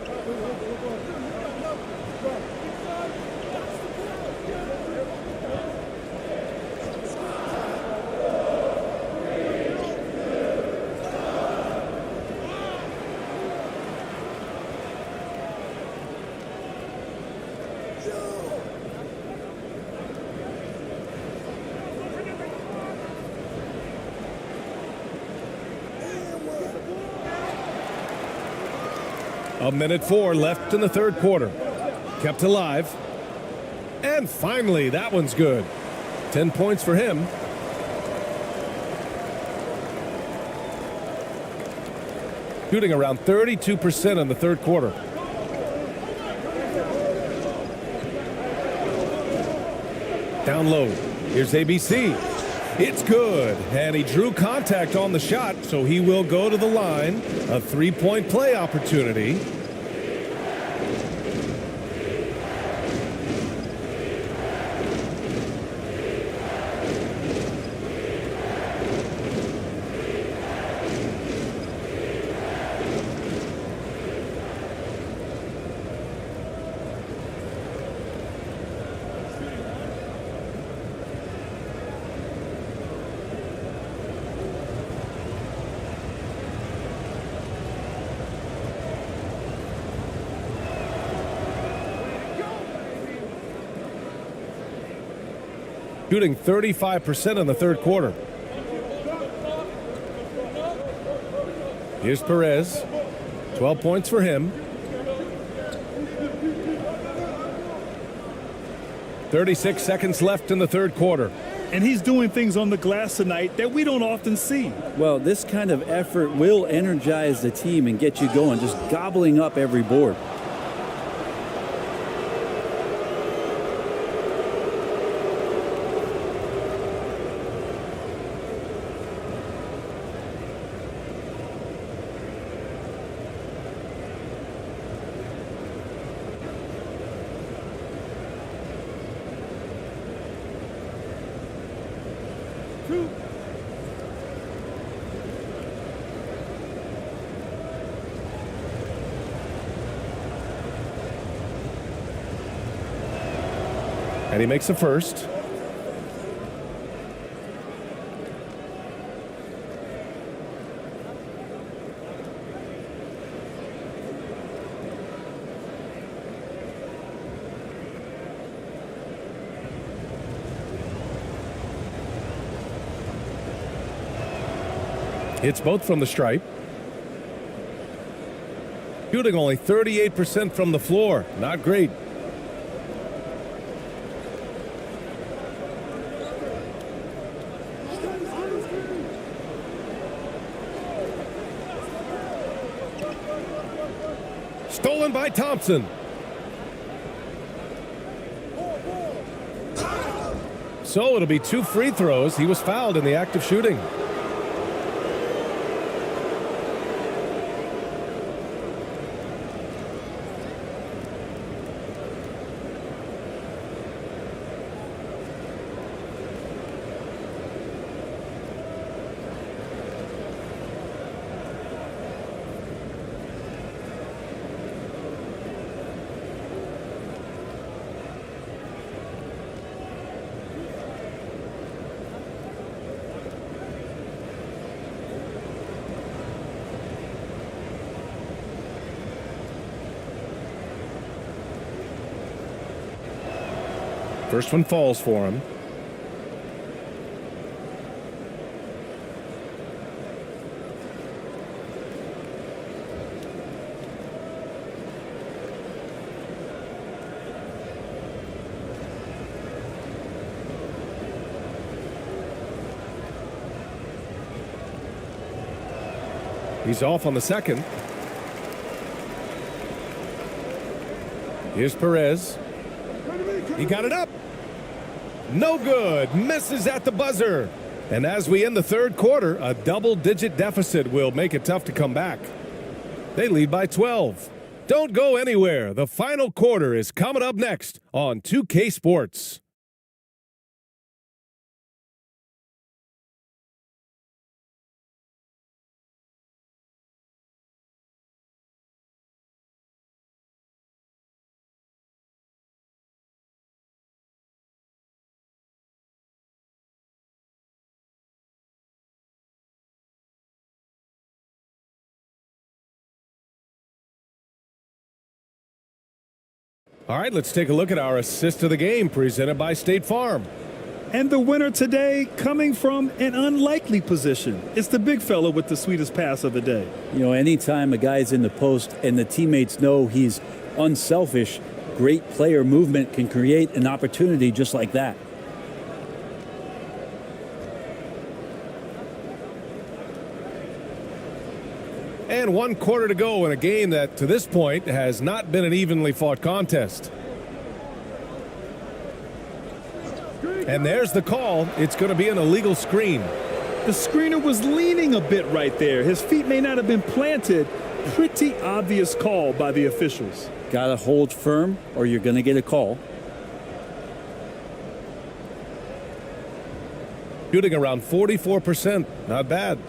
A minute 4 left in the third quarter. Kept alive. And finally, that one's good. 10 points for him. Shooting around 32% in the third quarter. Down low. Here's ABC. It's good. And he drew contact on the shot, so he will go to the line. A three-point play opportunity. Shooting 35% in the third quarter. Here's Perez. 12 points for him. 36 seconds left in the third quarter. And he's doing things on the glass tonight that we don't often see. Well, this kind of effort will energize the team and get you going, just gobbling up every board. And he makes the first. Hits both from the stripe. Shooting only 38% from the floor. Not great. Stolen by Thompson. So it'll be 2 free throws. He was fouled in the act of shooting. First one falls for him. He's off on the second. Here's Perez. He got it up. No good. Misses at the buzzer. And as we end the third quarter, a double-digit deficit will make it tough to come back. They lead by 12. Don't go anywhere. The final quarter is coming up next on 2K Sports. All right, let's take a look at our assist of the game presented by State Farm. And the winner today coming from an unlikely position. It's the big fella with the sweetest pass of the day. You know, anytime a guy's in the post and the teammates know he's unselfish, great player movement can create an opportunity just like that. And 1 quarter to go in a game that, to this point, has not been an evenly fought contest. And there's the call. It's going to be an illegal screen. The screener was leaning a bit right there. His feet may not have been planted. Pretty obvious call by the officials. Got to hold firm or you're going to get a call. Shooting around 44%. Not bad.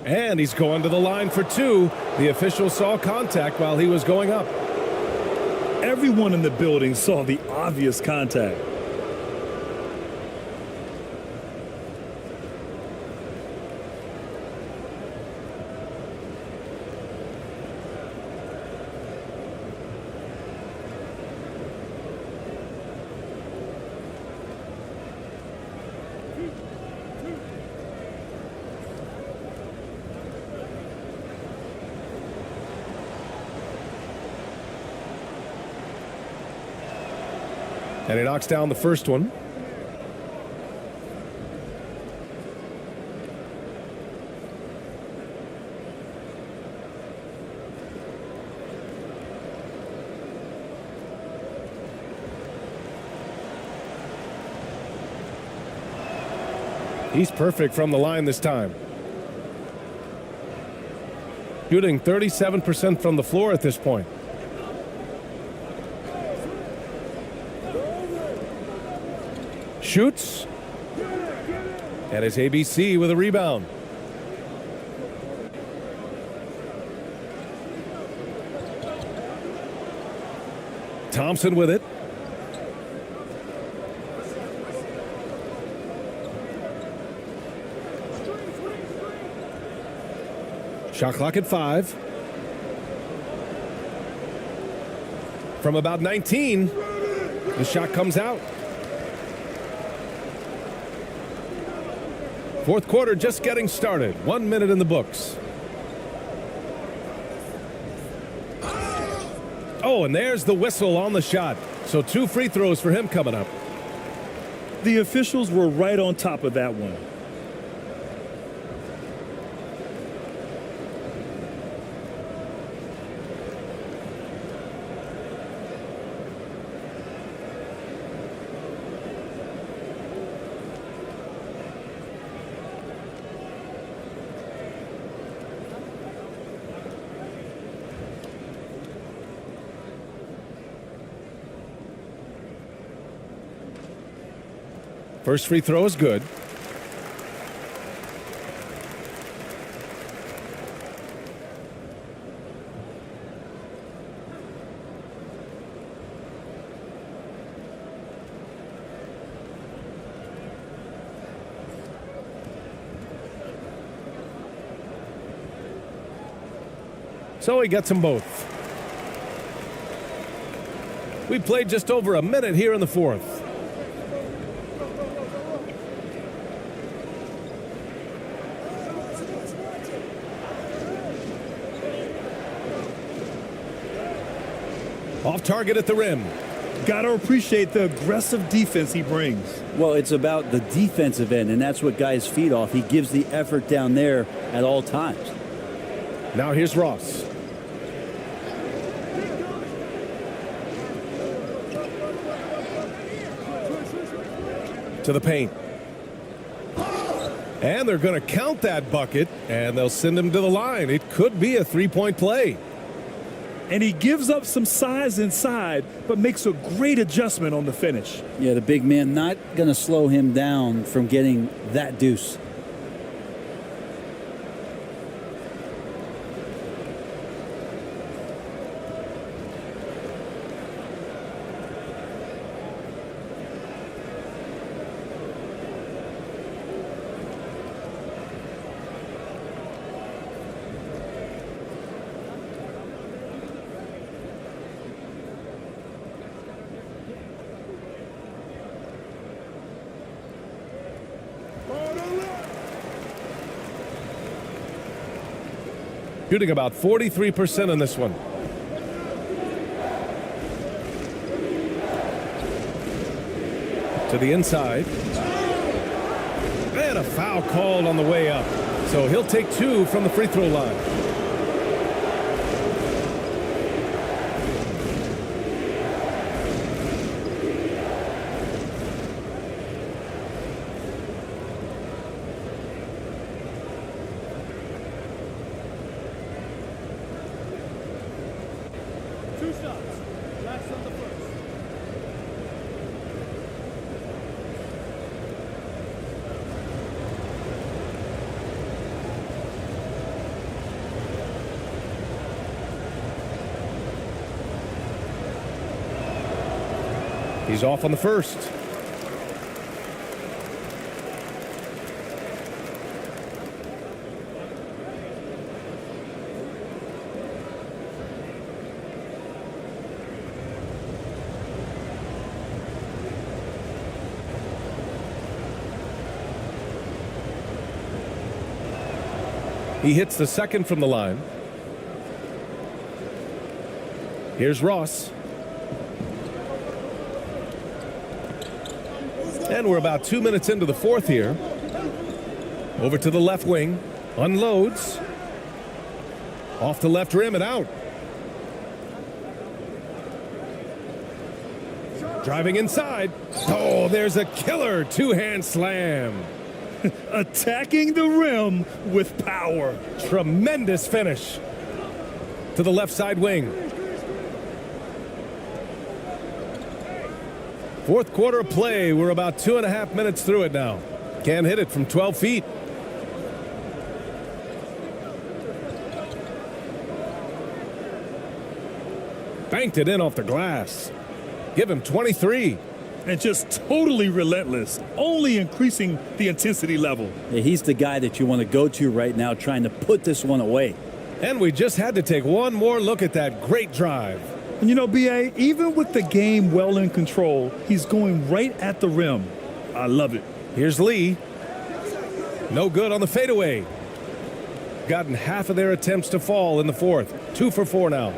And he's going to the line for two. The official saw contact while he was going up. Everyone in the building saw the obvious contact. And he knocks down the first one. He's perfect from the line this time. Shooting 37% from the floor at this point. Shoots. And it's ABC with a rebound. Thompson with it. Shot clock at 5. From about 19, the shot comes out. Fourth quarter just getting started. 1 minute in the books. Oh, and there's the whistle on the shot. So 2 free throws for him coming up. The officials were right on top of that one. First free throw is good. So he gets them both. We played just over a minute here in the fourth. Off target at the rim. Got to appreciate the aggressive defense he brings. Well, it's about the defensive end, and that's what guys feed off. He gives the effort down there at all times. Now here's Ross. To the paint. And they're going to count that bucket, and they'll send him to the line. It could be a three-point play. And he gives up some size inside, but makes a great adjustment on the finish. Yeah, the big man not going to slow him down from getting that deuce. Shooting about 43% on this one. To the inside. And a foul called on the way up. So he'll take 2 from the free throw line. He's off on the first. He hits the second from the line. Here's Ross. And we're about 2 minutes into the fourth here. Over to the left wing. Unloads. Off the left rim and out. Driving inside. Oh, there's a killer two-hand slam. Attacking the rim with power. Tremendous finish. To the left side wing. Fourth quarter of play. We're about 2.5 minutes through it now. Can't hit it from 12 feet. Banked it in off the glass. Give him 23. And just totally relentless, only increasing the intensity level. Yeah, he's the guy that you want to go to right now, trying to put this one away. And we just had to take one more look at that great drive. And you know, BA, even with the game well in control, he's going right at the rim. I love it. Here's Lee. No good on the fadeaway. Gotten half of their attempts to fall in the fourth. 2 for 4 now.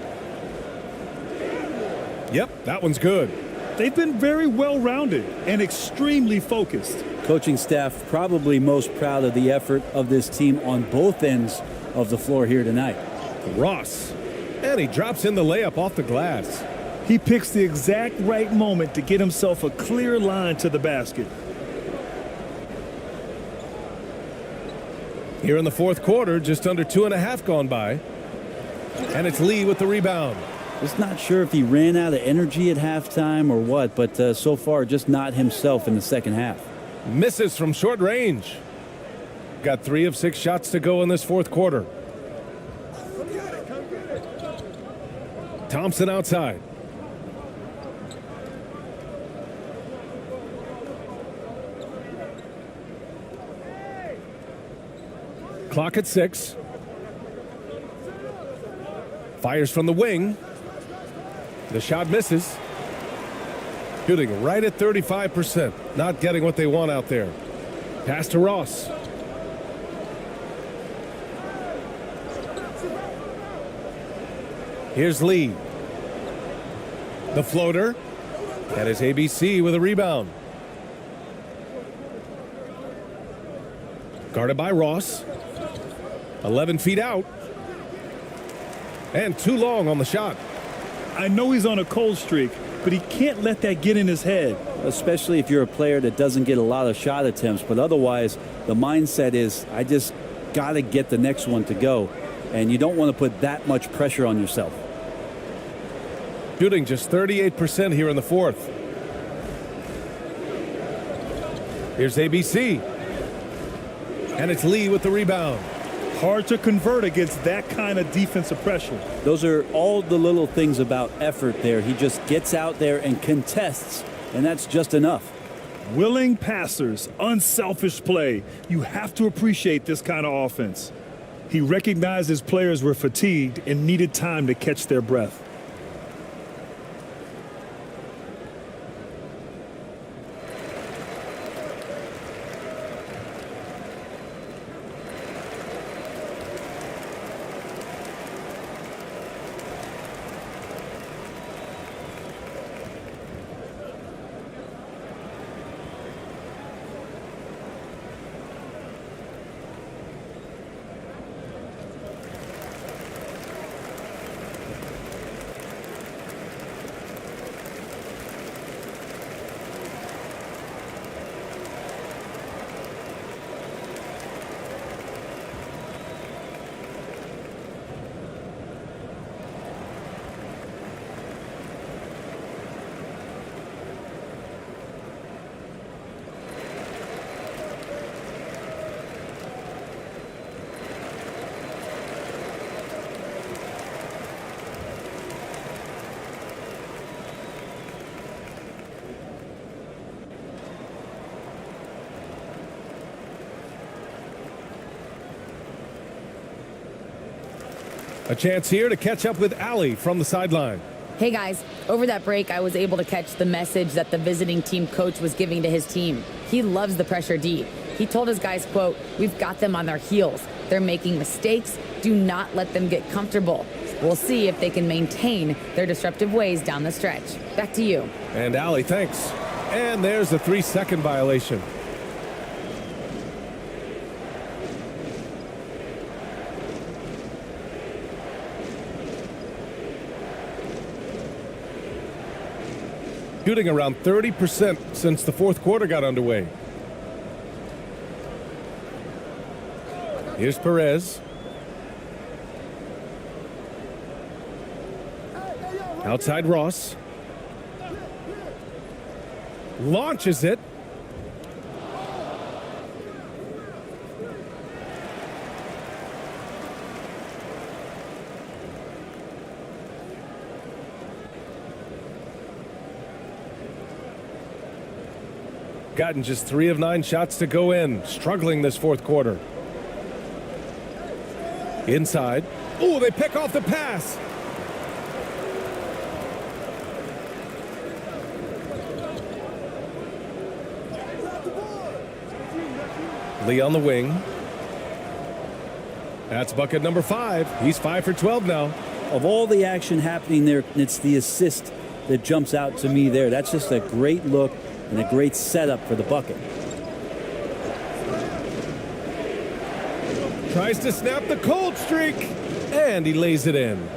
Yep, that one's good. They've been very well-rounded and extremely focused. Coaching staff probably most proud of the effort of this team on both ends of the floor here tonight. Ross. And he drops in the layup off the glass. He picks the exact right moment to get himself a clear line to the basket. Here in the fourth quarter, just under 2.5 gone by. And it's Lee with the rebound. Just not sure if he ran out of energy at halftime or what, but so far just not himself in the second half. Misses from short range. Got 3 of 6 shots to go in this fourth quarter. Thompson outside. Clock at 6. Fires from the wing. The shot misses. Shooting right at 35%. Not getting what they want out there. Pass to Ross. Here's Lee. The floater. That is ABC with a rebound. Guarded by Ross. 11 feet out. And too long on the shot. I know he's on a cold streak, but he can't let that get in his head. Especially if you're a player that doesn't get a lot of shot attempts, but otherwise the mindset is I just got to get the next one to go, and you don't want to put that much pressure on yourself. Shooting just 38% here in the fourth. Here's ABC. And it's Lee with the rebound. Hard to convert against that kind of defensive pressure. Those are all the little things about effort there. He just gets out there and contests, and that's just enough. Willing passers, unselfish play. You have to appreciate this kind of offense. He recognized his players were fatigued and needed time to catch their breath. A chance here to catch up with Allie from the sideline. Hey guys, over that break, I was able to catch the message that the visiting team coach was giving to his team. He loves the pressure deep. He told his guys, quote, "We've got them on their heels. They're making mistakes. Do not let them get comfortable." We'll see if they can maintain their disruptive ways down the stretch. Back to you. And Allie, thanks. And there's a 3-second violation. Shooting around 30% since the fourth quarter got underway. Here's Perez. Outside Ross. Launches it. Gotten just 3 of 9 shots to go in. Struggling this fourth quarter. Inside. Oh, they pick off the pass. Lee on the wing. That's bucket number 5. He's 5 for 12 now. Of all the action happening there, it's the assist that jumps out to me there. That's just a great look and a great setup for the bucket. Tries to snap the cold streak, and he lays it in.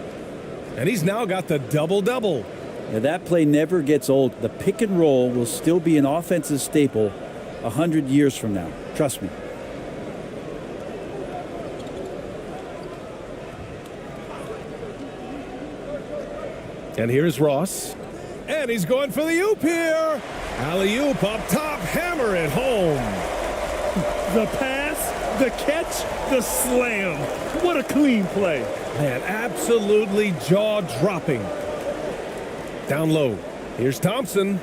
And he's now got the double-double. Yeah, that play never gets old. The pick and roll will still be an offensive staple 100 years from now. Trust me. And here's Ross. And he's going for the oop here. Alley-oop up top, hammer it home. The pass, the catch, the slam. What a clean play. Man, absolutely jaw-dropping. Down low. Here's Thompson.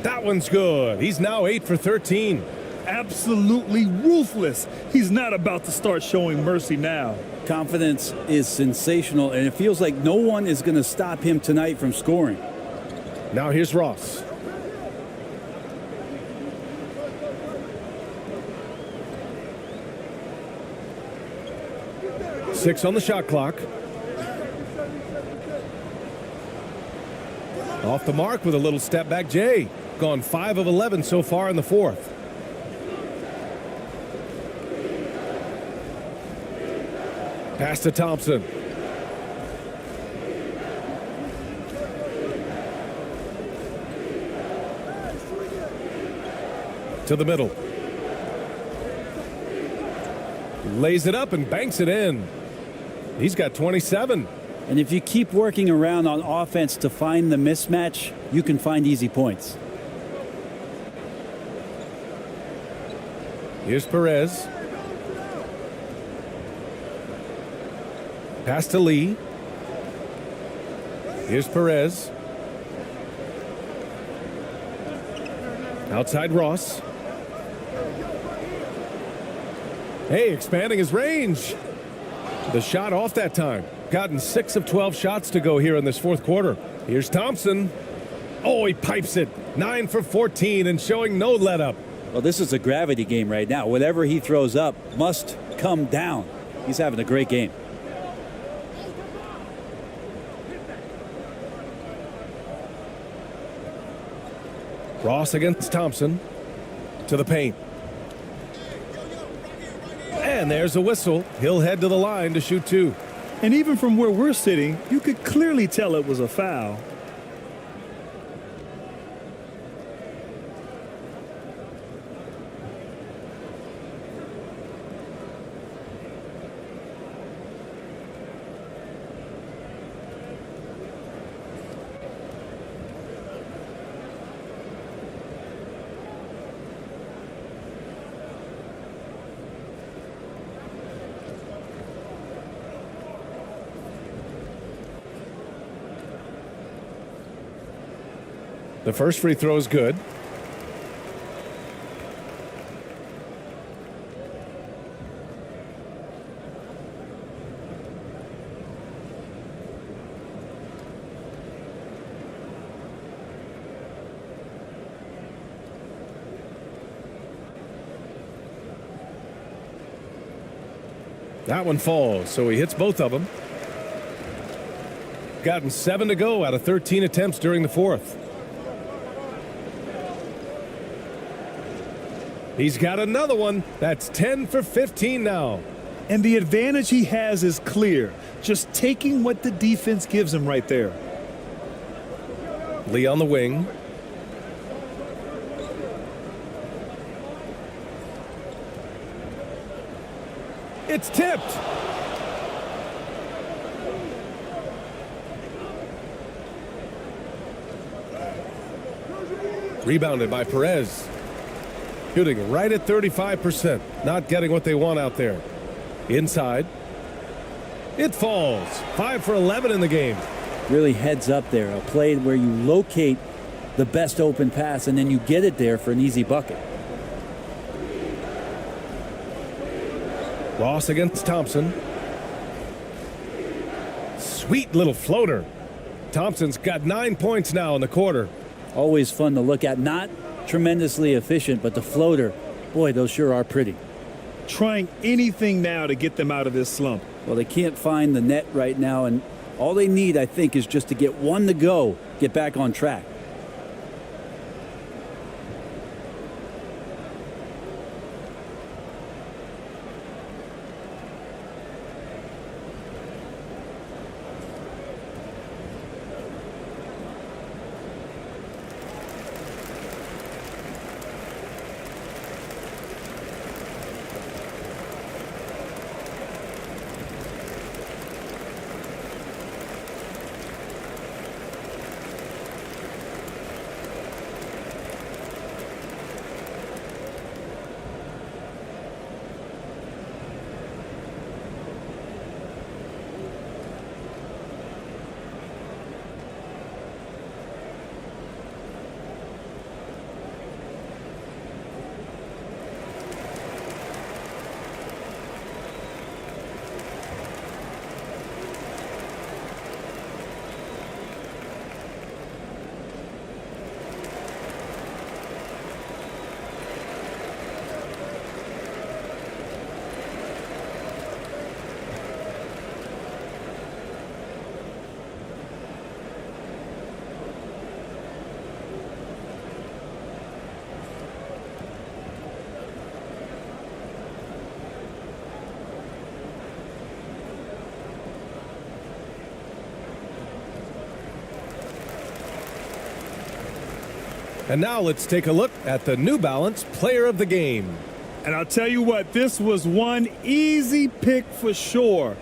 That one's good. He's now 8 for 13. Absolutely ruthless. He's not about to start showing mercy now. Confidence is sensational, and it feels like no one is going to stop him tonight from scoring. Now here's Ross. Six on the shot clock. Off the mark with a little step back, Jay. Gone 5 of 11 so far in the fourth. Pass to Thompson. To the middle. Lays it up and banks it in. He's got 27. And if you keep working around on offense to find the mismatch, you can find easy points. Here's Perez. Pass to Lee. Here's Perez. Outside Ross. Hey, expanding his range. The shot off that time. Gotten 6 of 12 shots to go here in this fourth quarter. Here's Thompson. Oh, he pipes it. 9 for 14 and showing no let up. Well, this is a gravity game right now. Whatever he throws up must come down. He's having a great game. Ross against Thompson. To the paint. And there's a whistle. He'll head to the line to shoot 2. And even from where we're sitting, you could clearly tell it was a foul. The first free throw is good. That one falls, so he hits both of them. Gotten 7 to go out of 13 attempts during the fourth. He's got another one. That's 10 for 15 now. And the advantage he has is clear. Just taking what the defense gives him right there. Lee on the wing. It's tipped. Rebounded by Perez. Shooting right at 35%. Not getting what they want out there. Inside. It falls. 5 for 11 in the game. Really heads up there. A play where you locate the best open pass and then you get it there for an easy bucket. Ross against Thompson. Sweet little floater. Thompson's got 9 points now in the quarter. Always fun to look at. Not tremendously efficient, but the floater, boy, those sure are pretty. Trying anything now to get them out of this slump. Well, they can't find the net right now, and all they need, I think, is just to get one to go, get back on track. And now let's take a look at the New Balance Player of the Game. And I'll tell you what, this was one easy pick for sure.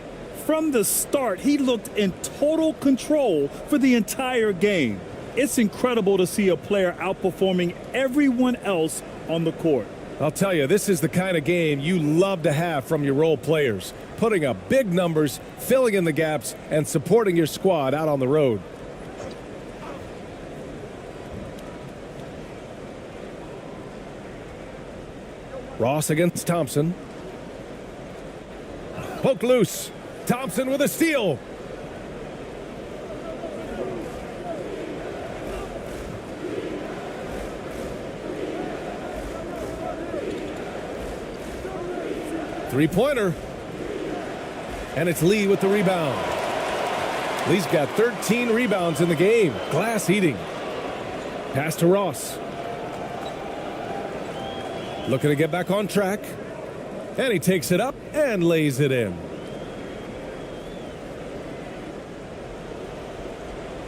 From the start, he looked in total control for the entire game. It's incredible to see a player outperforming everyone else on the court. I'll tell you, this is the kind of game you love to have from your role players. Putting up big numbers, filling in the gaps, and supporting your squad out on the road. Ross against Thompson. Poked loose. Thompson with a steal. Three-pointer. And it's Lee with the rebound. Lee's got 13 rebounds in the game. Glass eating. Pass to Ross. Looking to get back on track. And he takes it up and lays it in.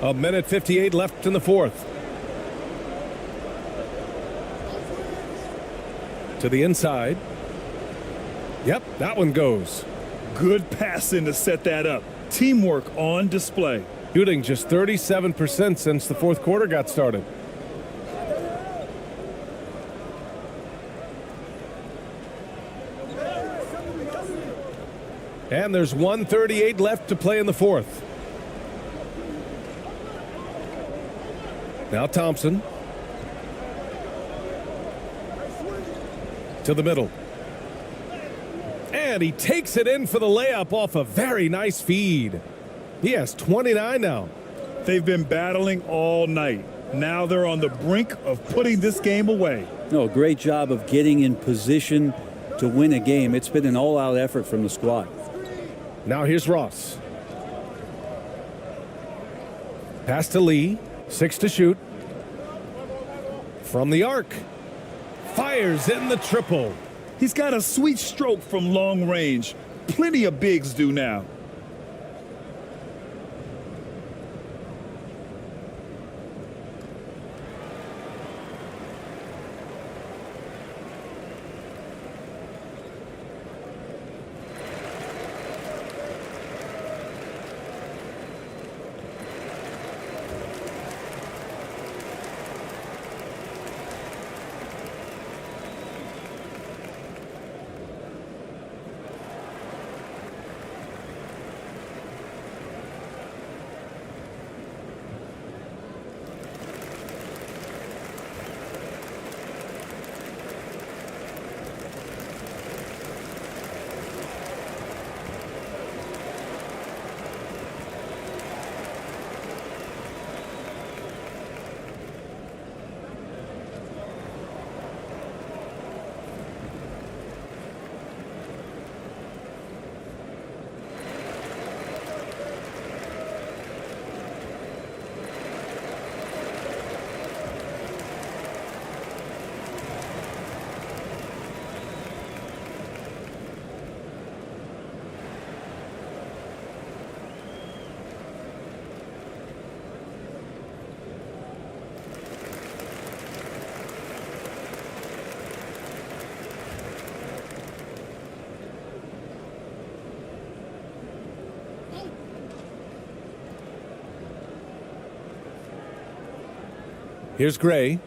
A minute 58 left in the fourth. To the inside. Yep, that one goes. Good passing to set that up. Teamwork on display. Shooting just 37% since the fourth quarter got started. And there's 1:38 left to play in the fourth. Now Thompson. To the middle. And he takes it in for the layup off a very nice feed. He has 29 now. They've been battling all night. Now they're on the brink of putting this game away. No, great job of getting in position to win a game. It's been an all-out effort from the squad. Now here's Ross. Pass to Lee. 6 to shoot. From the arc. Fires in the triple. He's got a sweet stroke from long range. Plenty of bigs do now. Here's Gray.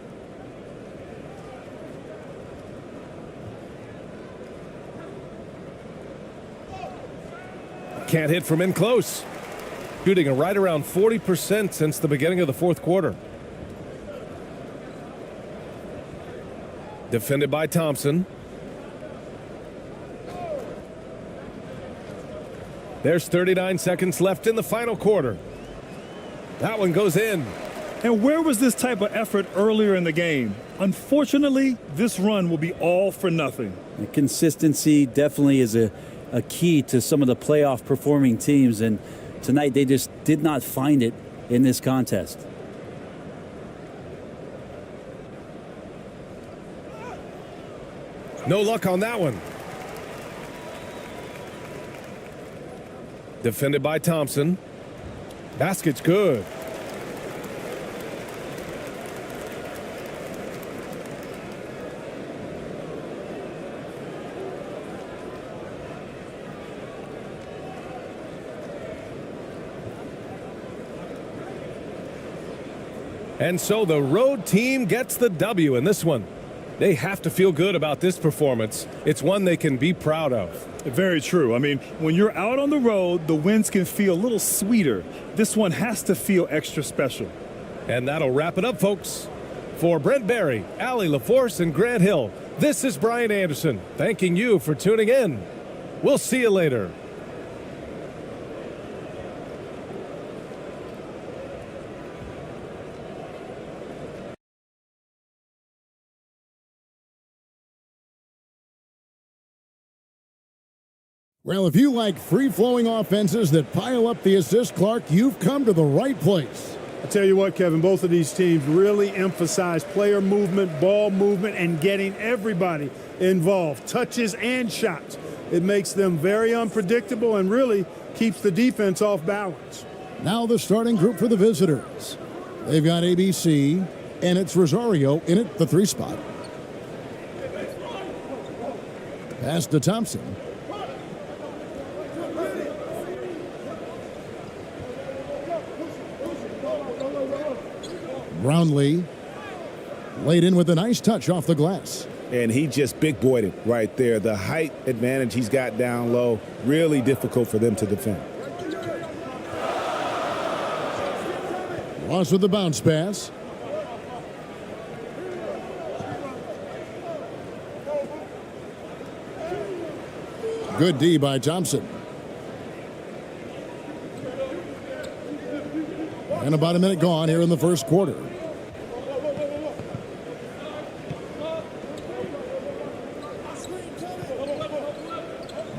Can't hit from in close. Shooting a right around 40% since the beginning of the fourth quarter. Defended by Thompson. There's 39 seconds left in the final quarter. That one goes in. And where was this type of effort earlier in the game? Unfortunately, this run will be all for nothing. The consistency definitely is a key to some of the playoff performing teams, and tonight they just did not find it in this contest. No luck on that one. Defended by Thompson. Basket's good. And so the road team gets the W in this one. They have to feel good about this performance. It's one they can be proud of. Very true. I mean, when you're out on the road, the wins can feel a little sweeter. This one has to feel extra special. And that'll wrap it up, folks. For Brent Barry, Allie LaForce, and Grant Hill, this is Brian Anderson, thanking you for tuning in. We'll see you later. Well, if you like free-flowing offenses that pile up the assist, Clark, you've come to the right place. I tell you what, Kevin, both of these teams really emphasize player movement, ball movement, and getting everybody involved, touches and shots. It makes them very unpredictable and really keeps the defense off balance. Now the starting group for the visitors. They've got ABC, and it's Rosario in at the 3 spot. Pass to Thompson. Brownlee laid in with a nice touch off the glass. And he just big-boyed it right there. The height advantage he's got down low, really difficult for them to defend. Loss with the bounce pass. Good D by Thompson. And about a minute gone here in the first quarter.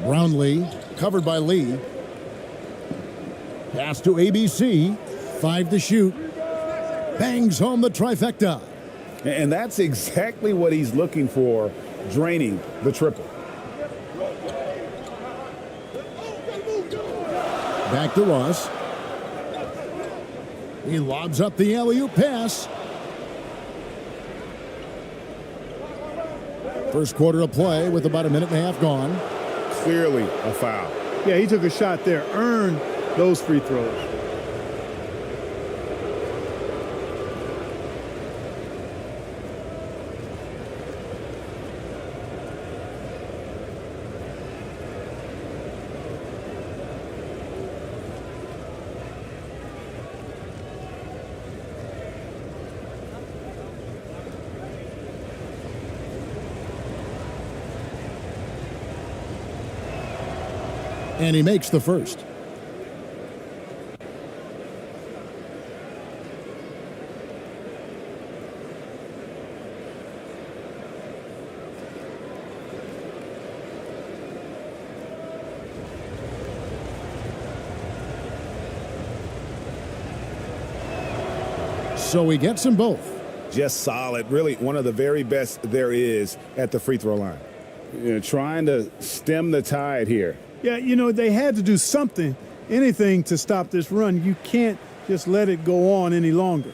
Brownlee covered by Lee. Pass to ABC. 5 to shoot. Bangs home the trifecta. And that's exactly what he's looking for, draining the triple. Back to Ross. He lobs up the alley-oop pass. First quarter of play with about a minute and a half gone. Clearly a foul. Yeah, he took a shot there, earned those free throws. And he makes the first. So he gets them both. Just solid. Really one of the very best there is at the free throw line. You know, trying to stem the tide here. Yeah, you know, they had to do something, anything to stop this run. You can't just let it go on any longer.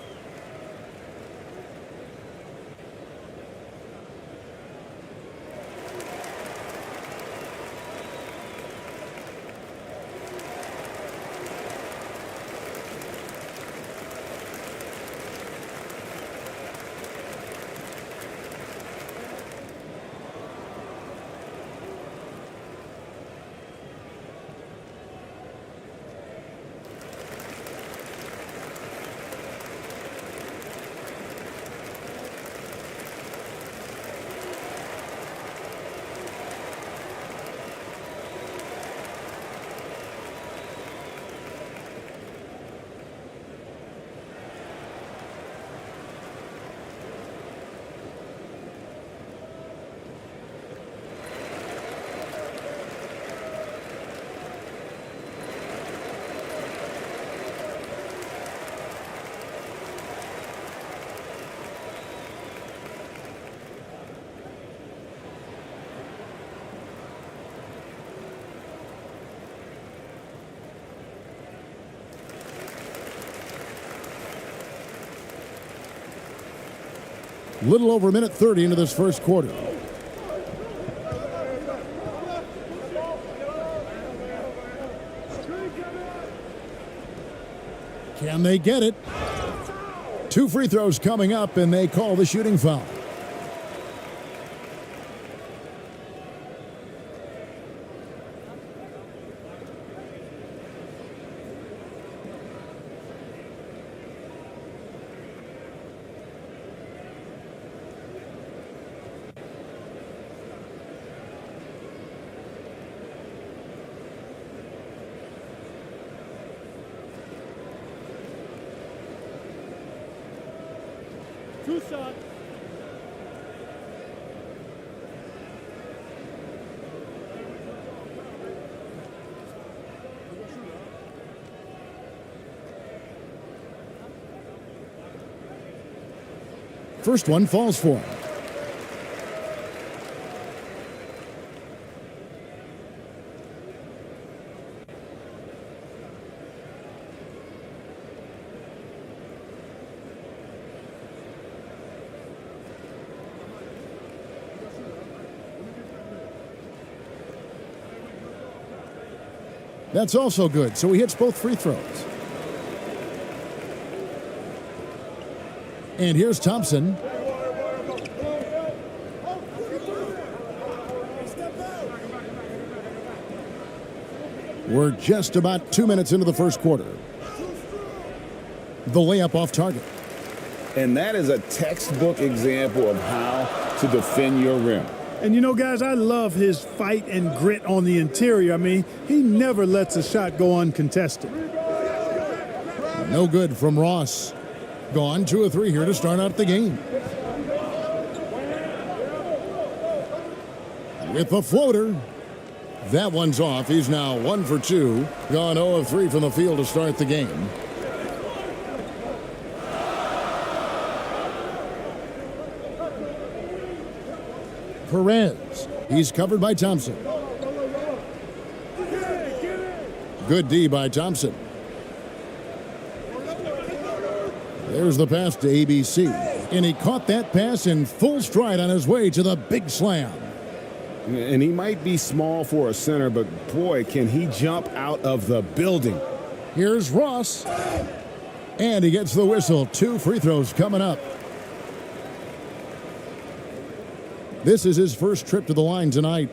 Little over a minute 30 into this first quarter. Can they get it? 2 free throws coming up, and they call the shooting foul. First one falls for him. That's also good, so he hits both free throws. And here's Thompson. We're just about 2 minutes into the first quarter. The layup off target. And that is a textbook example of how to defend your rim. And you know, guys, I love his fight and grit on the interior. I mean, he never lets a shot go uncontested. No good from Ross. Gone 2 of 3 here to start out the game. With a floater. That one's off. He's now 1 for 2. Gone 0 of 3 from the field to start the game. Perez. He's covered by Thompson. Good D by Thompson. There's the pass to ABC. And he caught that pass in full stride on his way to the big slam. And he might be small for a center, but boy, can he jump out of the building. Here's Ross. And he gets the whistle. 2 free throws coming up. This is his first trip to the line tonight.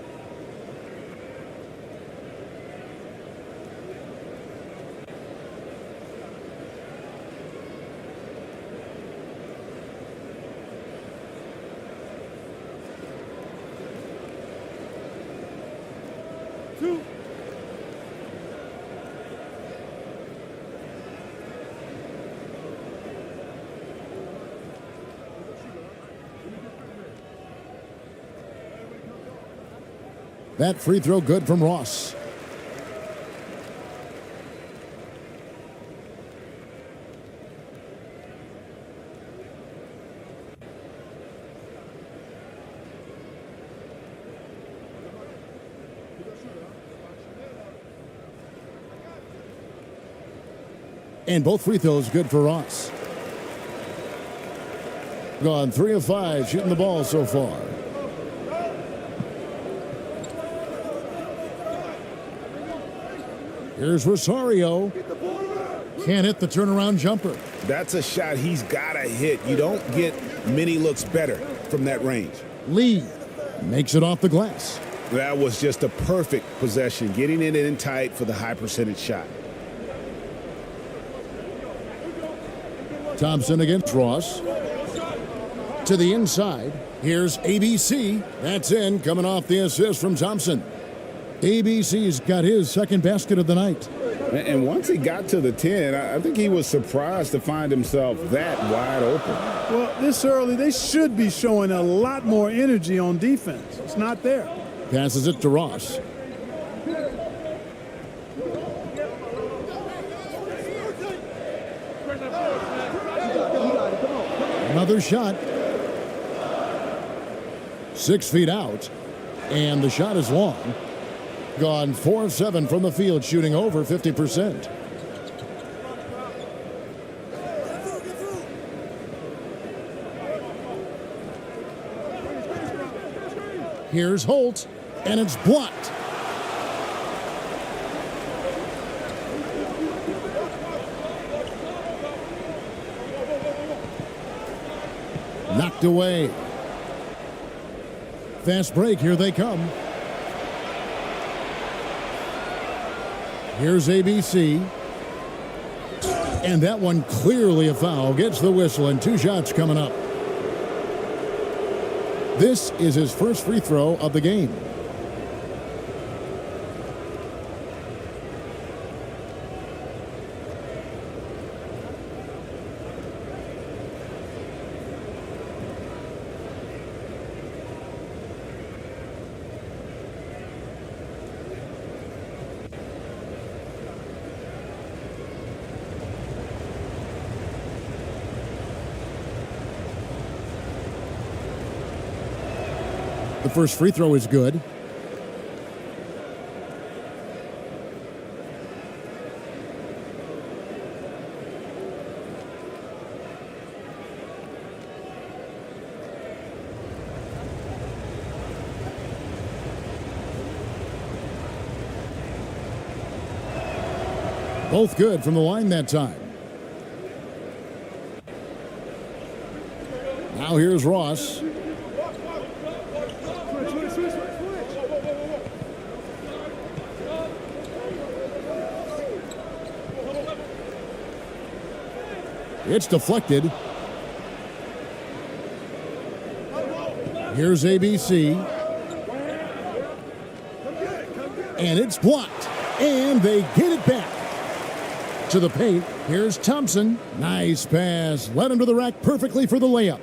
That free throw good from Ross. And both free throws good for Ross. Gone 3 of 5 shooting the ball so far. Here's Rosario. Can't hit the turnaround jumper. That's a shot he's got to hit. You don't get many looks better from that range. Lee makes it off the glass. That was just a perfect possession, getting it in tight for the high percentage shot. Thompson against Ross. To the inside. Here's ABC. That's in, coming off the assist from Thompson. ABC's got his second basket of the night. And once he got to the 10, I think he was surprised to find himself that wide open. Well, this early, they should be showing a lot more energy on defense. It's not there. Passes it to Ross. Another shot. 6 feet out. And the shot is long. Gone 4 of 7 from the field, shooting over 50%. Here's Holt, and it's blocked. Knocked away. Fast break, here they come. Here's ABC. And that one clearly a foul. Gets the whistle and 2 shots coming up. This is his first free throw of the game. The first free throw is good. Both good from the line that time. Now here's Ross. It's deflected. Here's ABC. And it's blocked. And they get it back to the paint. Here's Thompson. Nice pass. Led him to the rack perfectly for the layup.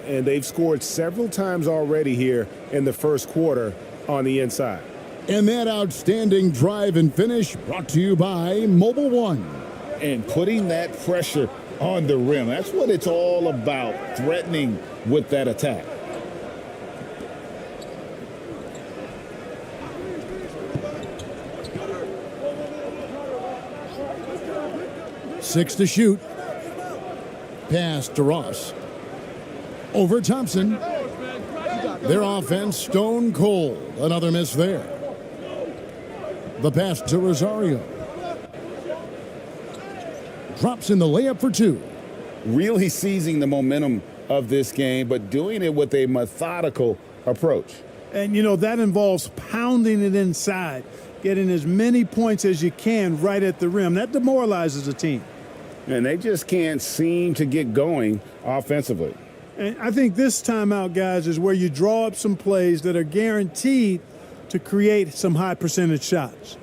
And they've scored several times already here in the first quarter on the inside. And that outstanding drive and finish brought to you by Mobile One. And putting that pressure on the rim. That's what it's all about, threatening with that attack. Six to shoot. Pass to Ross. Over Thompson. Their offense stone cold. Another miss there. The pass to Rosario. Drops in the layup for two. Really seizing the momentum of this game, but doing it with a methodical approach. And, you know, that involves pounding it inside, getting as many points as you can right at the rim. That demoralizes a team. And they just can't seem to get going offensively. And I think this timeout, guys, is where you draw up some plays that are guaranteed to create some high percentage shots.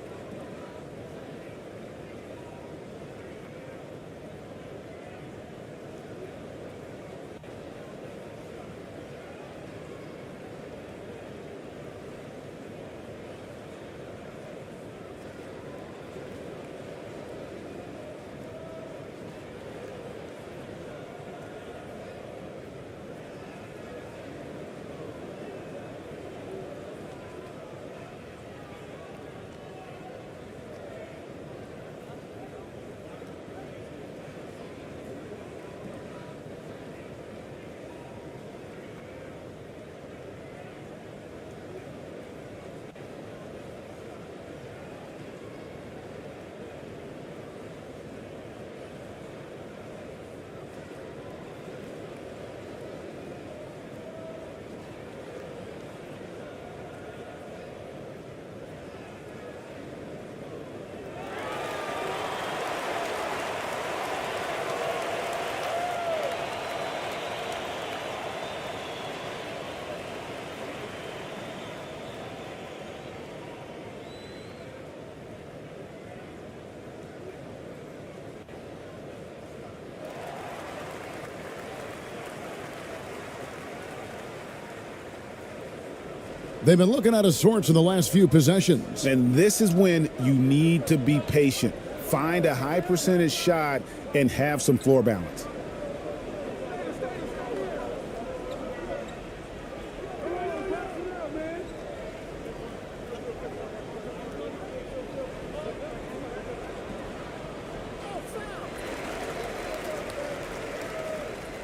They've been looking out of sorts in the last few possessions. And this is when you need to be patient. Find a high percentage shot and have some floor balance.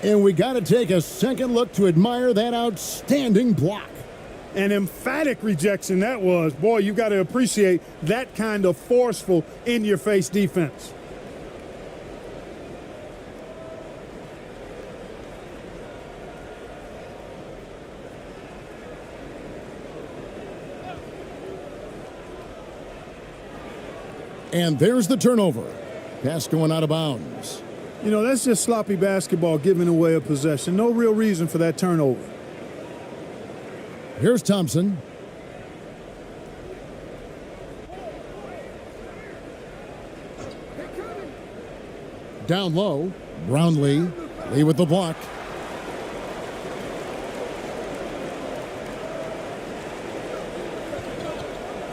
And we got to take a second look to admire that outstanding block. An emphatic rejection that was. Boy, you got to appreciate that kind of forceful, in-your-face defense. And there's the turnover. Pass going out of bounds. You know, that's just sloppy basketball, giving away a possession. No real reason for that turnover. Here's Thompson. Down low. Brownlee. Lee with the block.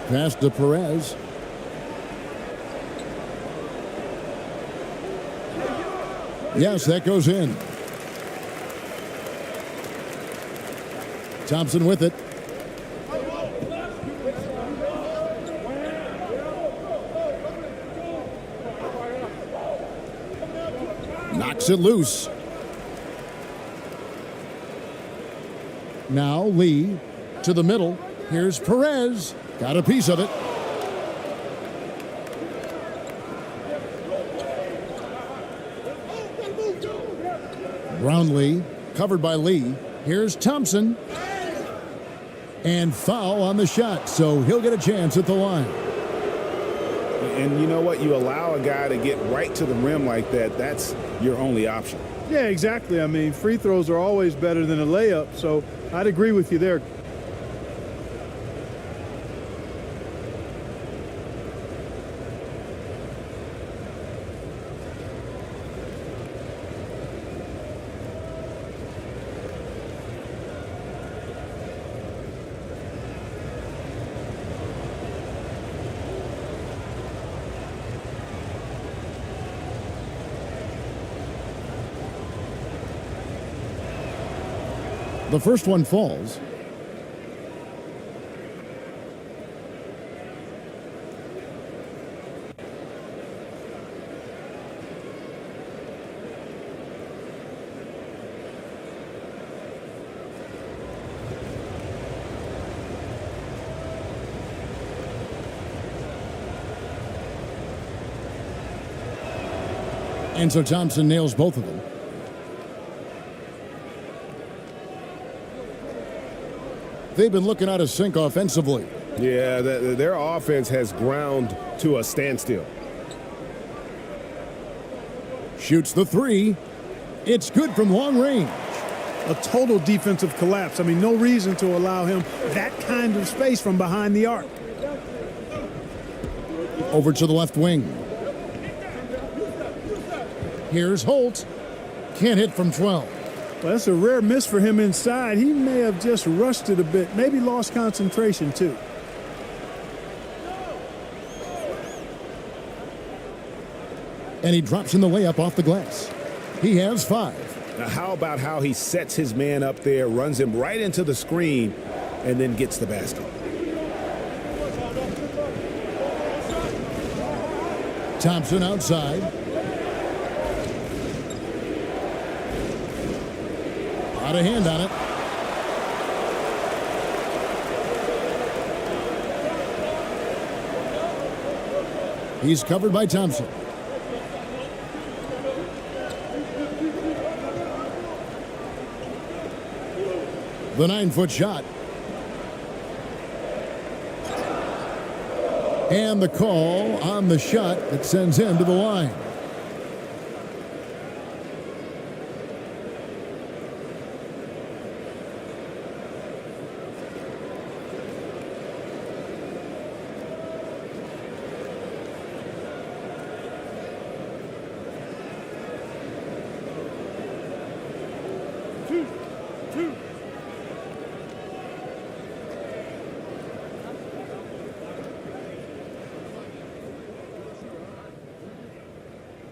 Pass to Perez. Yes, that goes in. Thompson with it. Knocks it loose. Now Lee to the middle. Here's Perez. Got a piece of it. Brownlee covered by Lee. Here's Thompson. And foul on the shot, so he'll get a chance at the line. And you know what? You allow a guy to get right to the rim like that, that's your only option. Yeah, exactly. I mean, free throws are always better than a layup, so I'd agree with you there. The first one falls. And so Thompson nails both of them. They've been looking out of sync offensively. Yeah, their offense has ground to a standstill. Shoots the three. It's good from long range. A total defensive collapse. I mean, no reason to allow him that kind of space from behind the arc. Over to the left wing. Here's Holt. Can't hit from 12. Well, that's a rare miss for him inside. He may have just rushed it a bit, maybe lost concentration too. And he drops in the layup off the glass. He has 5. Now, how about how he sets his man up there, runs him right into the screen, and then gets the basket? Thompson outside. Out of hand on it. He's covered by Thompson. The 9-foot shot. And the call on the shot that sends him to the line.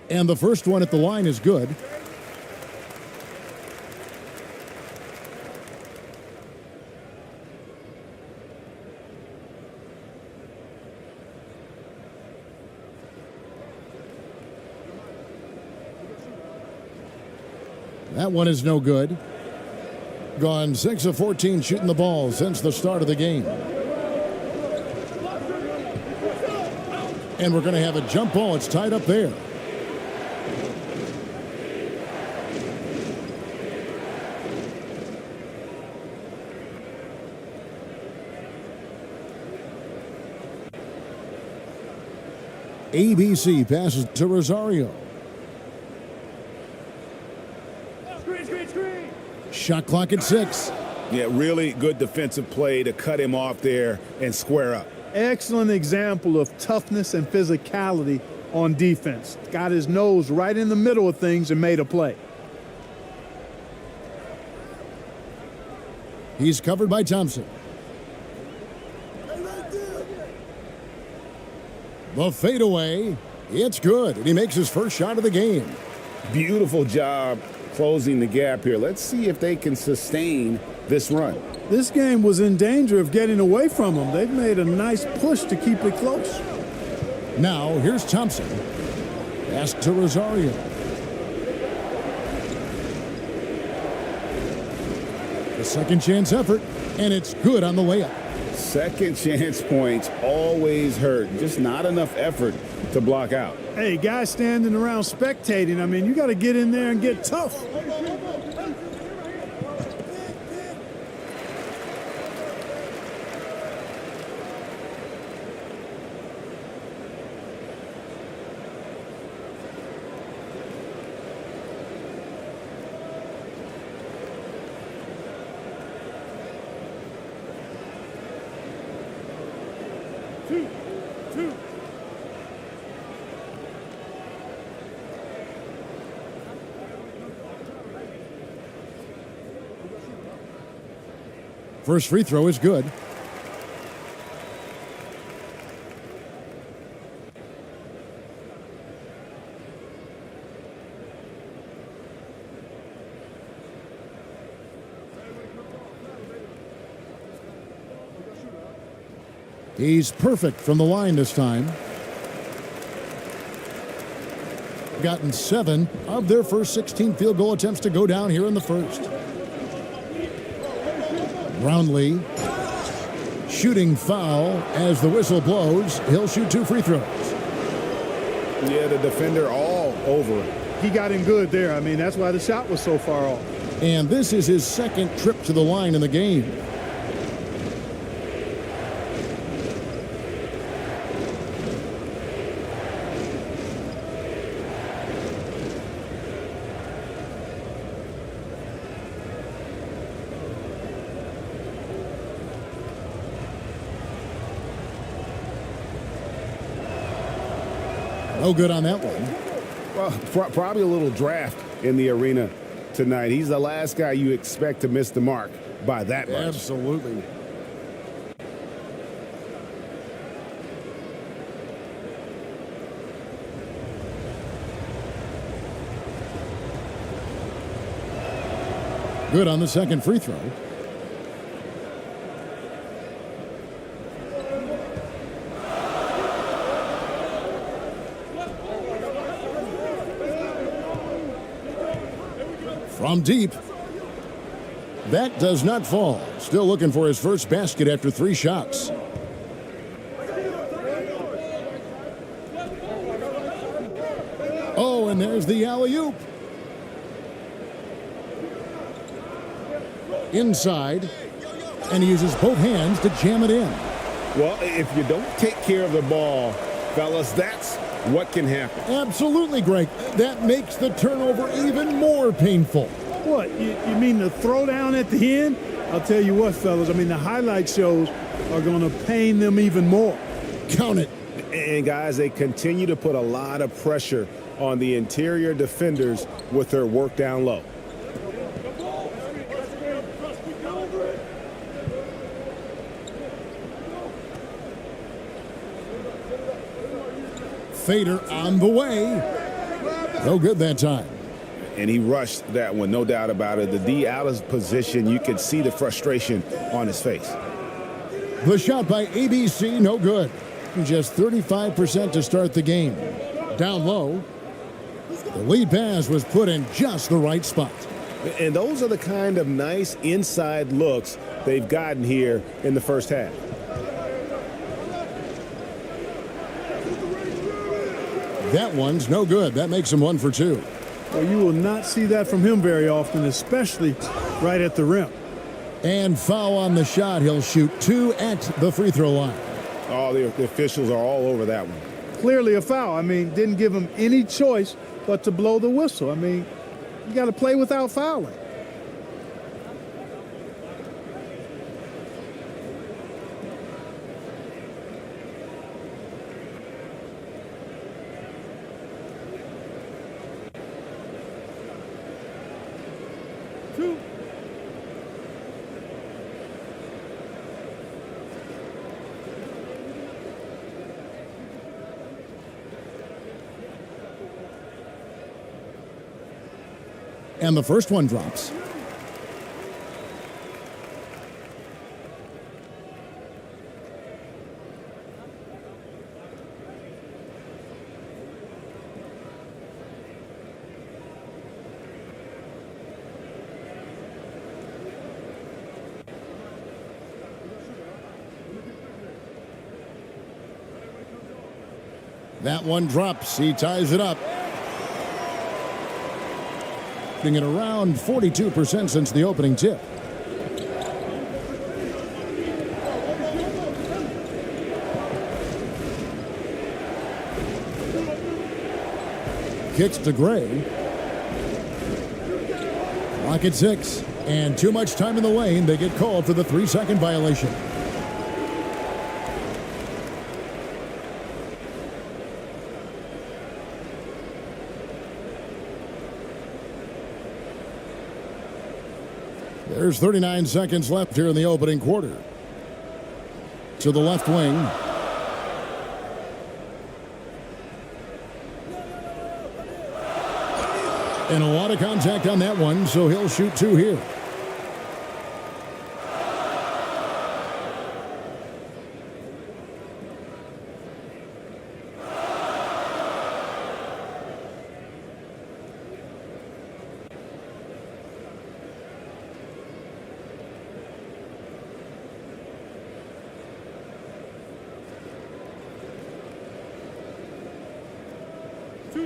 And the first one at the line is good. That one is no good. Gone 6 of 14 shooting the ball since the start of the game. And we're going to have a jump ball. It's tied up there. ABC passes to Rosario. Shot clock at 6. Yeah, really good defensive play to cut him off there and square up. Excellent example of toughness and physicality on defense. Got his nose right in the middle of things and made a play. He's covered by Thompson. The fadeaway, it's good, and he makes his first shot of the game. Beautiful job closing the gap here. Let's see if they can sustain this run. This game was in danger of getting away from them. They've made a nice push to keep it close. Now, here's Thompson. Pass to Rosario. The second chance effort, and it's good on the layup. Second chance points always hurt. Just not enough effort to block out. Hey, guys standing around spectating, I mean, you got to get in there and get tough. First free throw is good. He's perfect from the line this time. Gotten 7 of their first 16 field goal attempts to go down here in the first. Brownlee, shooting foul as the whistle blows. He'll shoot 2 free throws. Yeah, the defender all over it. He got in good there. I mean, that's why the shot was so far off. And this is his second trip to the line in the game. No good on that one. Well, probably a little draft in the arena tonight. He's the last guy you expect to miss the mark by that much. Absolutely. Good on the second free throw. From deep. That does not fall. Still looking for his first basket after 3 shots. Oh, and there's the alley-oop. Inside. And he uses both hands to jam it in. Well, if you don't take care of the ball, fellas, that's what can happen. Absolutely, Greg. That makes the turnover even more painful. What, you mean the throwdown at the end? I'll tell you what, fellas, I mean, the highlight shows are going to pain them even more. Count it. And, guys, they continue to put a lot of pressure on the interior defenders with their work down low. Fader on the way. No good that time. And he rushed that one, no doubt about it. The D out of position, you could see the frustration on his face. The shot by ABC, no good. Just 35% to start the game. Down low. The lead pass was put in just the right spot. And those are the kind of nice inside looks they've gotten here in the first half. That one's no good. That makes him 1 for 2. Well, you will not see that from him very often, especially right at the rim. And foul on the shot. He'll shoot 2 at the free throw line. Oh, the officials are all over that one. Clearly a foul. I mean, didn't give him any choice but to blow the whistle. I mean, you got to play without fouling. And the first one drops. That one drops. He ties it up. At around 42% since the opening tip. Kicks to Gray. Clock at 6. And too much time in the lane. They get called for the 3-second violation. There's 39 seconds left here in the opening quarter. To the left wing. And a lot of contact on that one, so he'll shoot 2 here.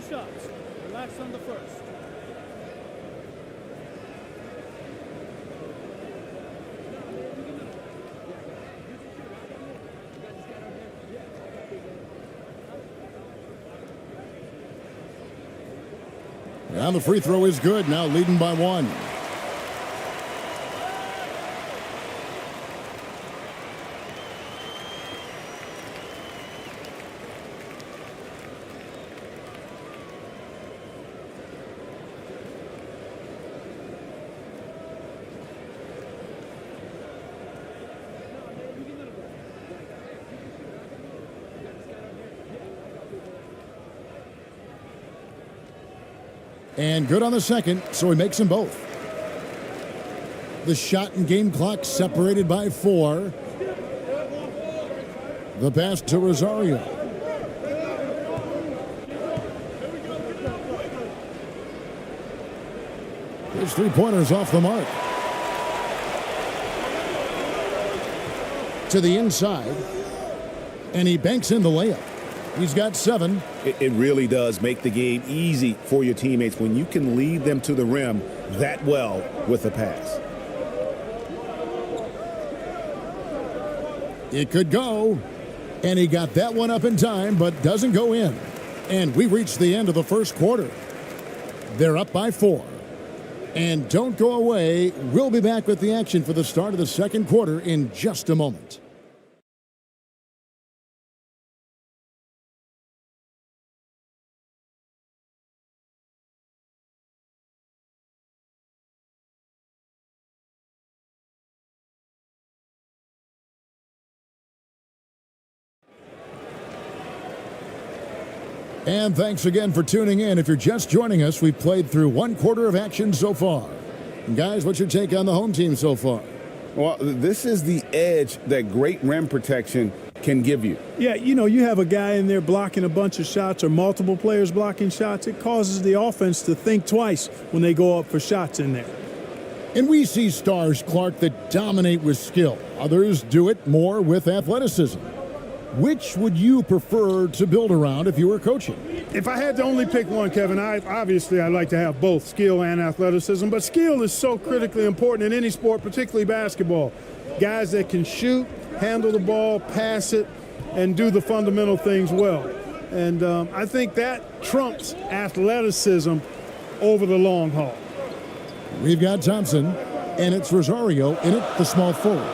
2 shots. Relax on the first. And the free throw is good, now leading by 1. And good on the second, so he makes them both. The shot and game clock separated by 4. The pass to Rosario. His three-pointers off the mark. To the inside. And he banks in the layup. He's got 7. It really does make the game easy for your teammates when you can lead them to the rim that well with a pass. It could go. And he got that one up in time, but doesn't go in. And we reached the end of the first quarter. They're up by 4. And don't go away. We'll be back with the action for the start of the second quarter in just a moment. And thanks again for tuning in. If you're just joining us, we've played through 1 quarter of action so far. And guys, what's your take on the home team so far? Well, this is the edge that great rim protection can give you. Yeah, you have a guy in there blocking a bunch of shots or multiple players blocking shots. It causes the offense to think twice when they go up for shots in there. And we see stars, Clark, that dominate with skill. Others do it more with athleticism. Which would you prefer to build around if you were coaching? If I had to only pick one, Kevin, I'd like to have both skill and athleticism. But skill is so critically important in any sport, particularly basketball. Guys that can shoot, handle the ball, pass it, and do the fundamental things well. And I think that trumps athleticism over the long haul. We've got Thompson, and it's Rosario in it, the small forward.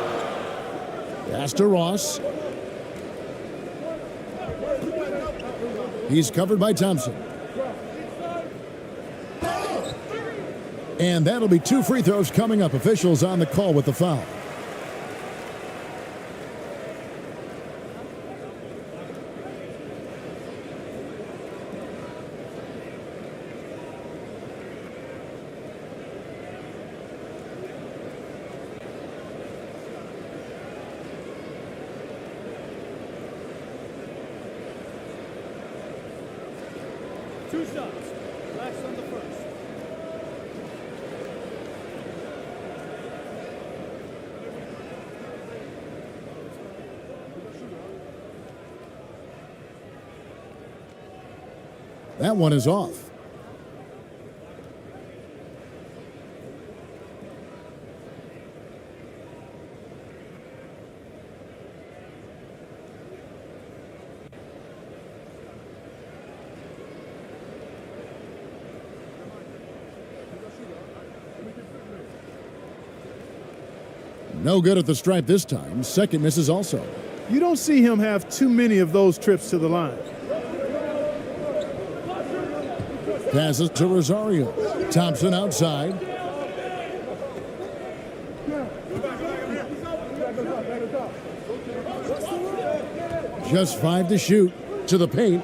Pass to Ross. He's covered by Thompson. And that'll be 2 free throws coming up. Officials on the call with the foul. That one is off. No good at the stripe this time. Second misses also. You don't see him have too many of those trips to the line. Passes to Rosario. Thompson outside. Just 5 to shoot. To the paint.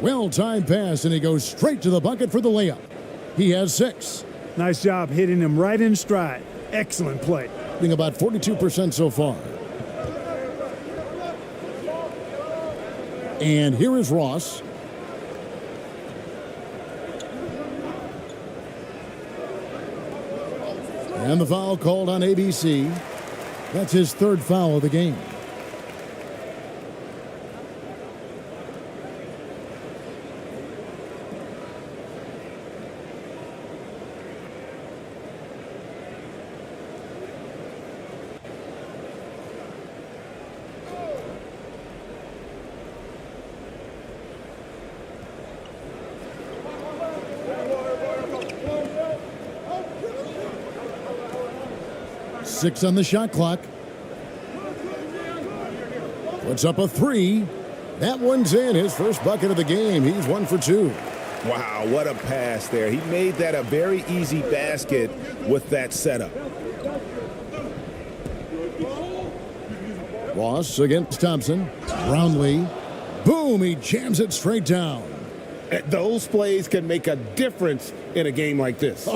Well-timed pass, and he goes straight to the bucket for the layup. He has 6. Nice job hitting him right in stride. Excellent play. Being about 42% so far. And here is Ross. And the foul called on ABC. That's his 3rd foul of the game. 6 on the shot clock. Puts up a 3. That one's in. His first bucket of the game. He's 1 for 2. Wow, what a pass there. He made that a very easy basket with that setup. Ross against Thompson. Brownlee. Boom, he jams it straight down. Those plays can make a difference in a game like this.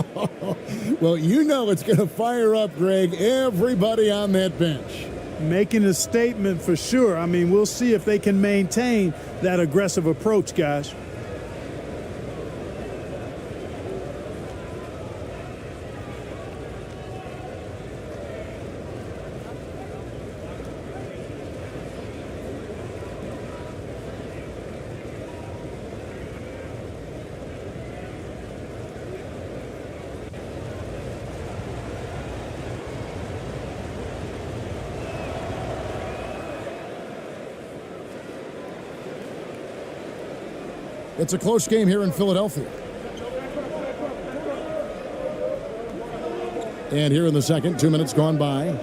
Well, you know it's going to fire up, Greg, everybody on that bench. Making a statement for sure. I mean, we'll see if they can maintain that aggressive approach, guys. It's a close game here in Philadelphia. And here in the second, 2 minutes gone by.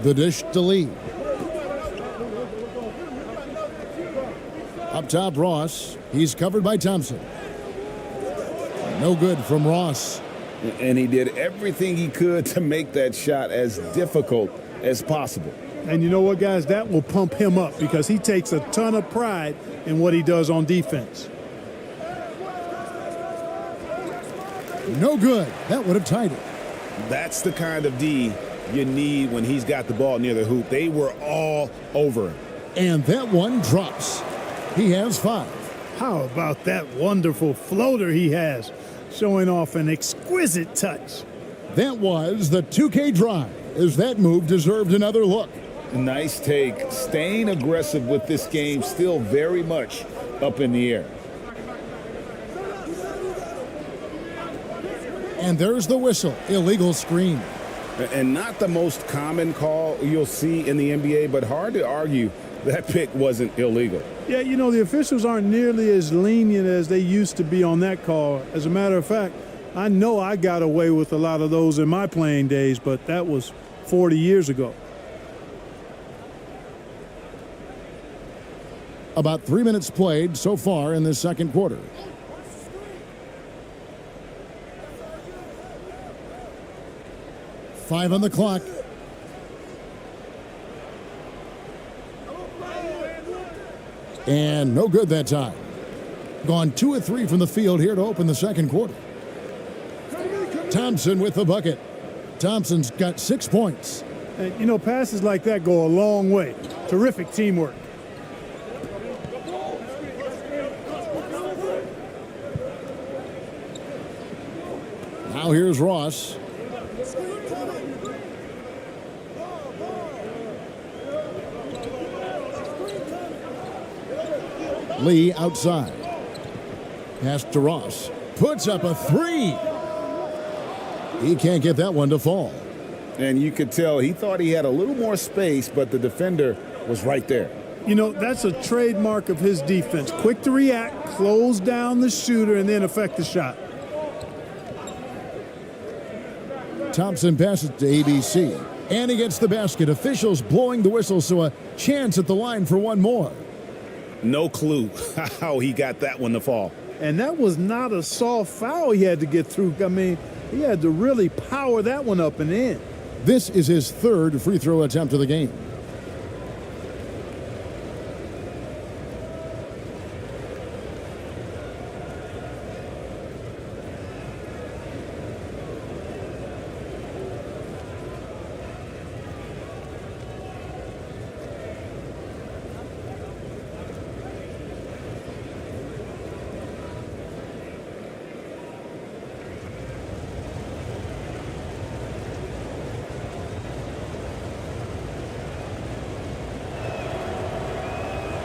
The dish to Lee. Up top, Ross. He's covered by Thompson. No good from Ross. And he did everything he could to make that shot as difficult as possible. And you know what, guys? That will pump him up because he takes a ton of pride in what he does on defense. No good. That would have tied it. That's the kind of D you need when he's got the ball near the hoop. They were all over him. And that one drops. He has 5. How about that wonderful floater he has, showing off an exquisite touch. That was the 2K drive, as that move deserved another look. Nice take. Staying aggressive with this game, still very much up in the air. And there's the whistle. Illegal screen. And not the most common call you'll see in the NBA, but hard to argue that pick wasn't illegal. Yeah, you know, the officials aren't nearly as lenient as they used to be on that call. As a matter of fact, I know I got away with a lot of those in my playing days, but that was 40 years ago. About 3 minutes played so far in this second quarter. Five on the clock. And no good that time. Gone 2 of 3 from the field here to open the second quarter. Thompson with the bucket. Thompson's got 6 points. And, you know, passes like that go a long way. Terrific teamwork. Now here's Ross. Lee outside. Pass to Ross. Puts up a 3. He can't get that one to fall. And you could tell he thought he had a little more space, but the defender was right there. You know, that's a trademark of his defense. Quick to react, close down the shooter, and then affect the shot. Thompson passes to ABC. And he gets the basket. Officials blowing the whistle, so a chance at the line for one more. No clue how he got that one to fall. And that was not a soft foul he had to get through. I mean, he had to really power that one up and in. This is his third free throw attempt of the game.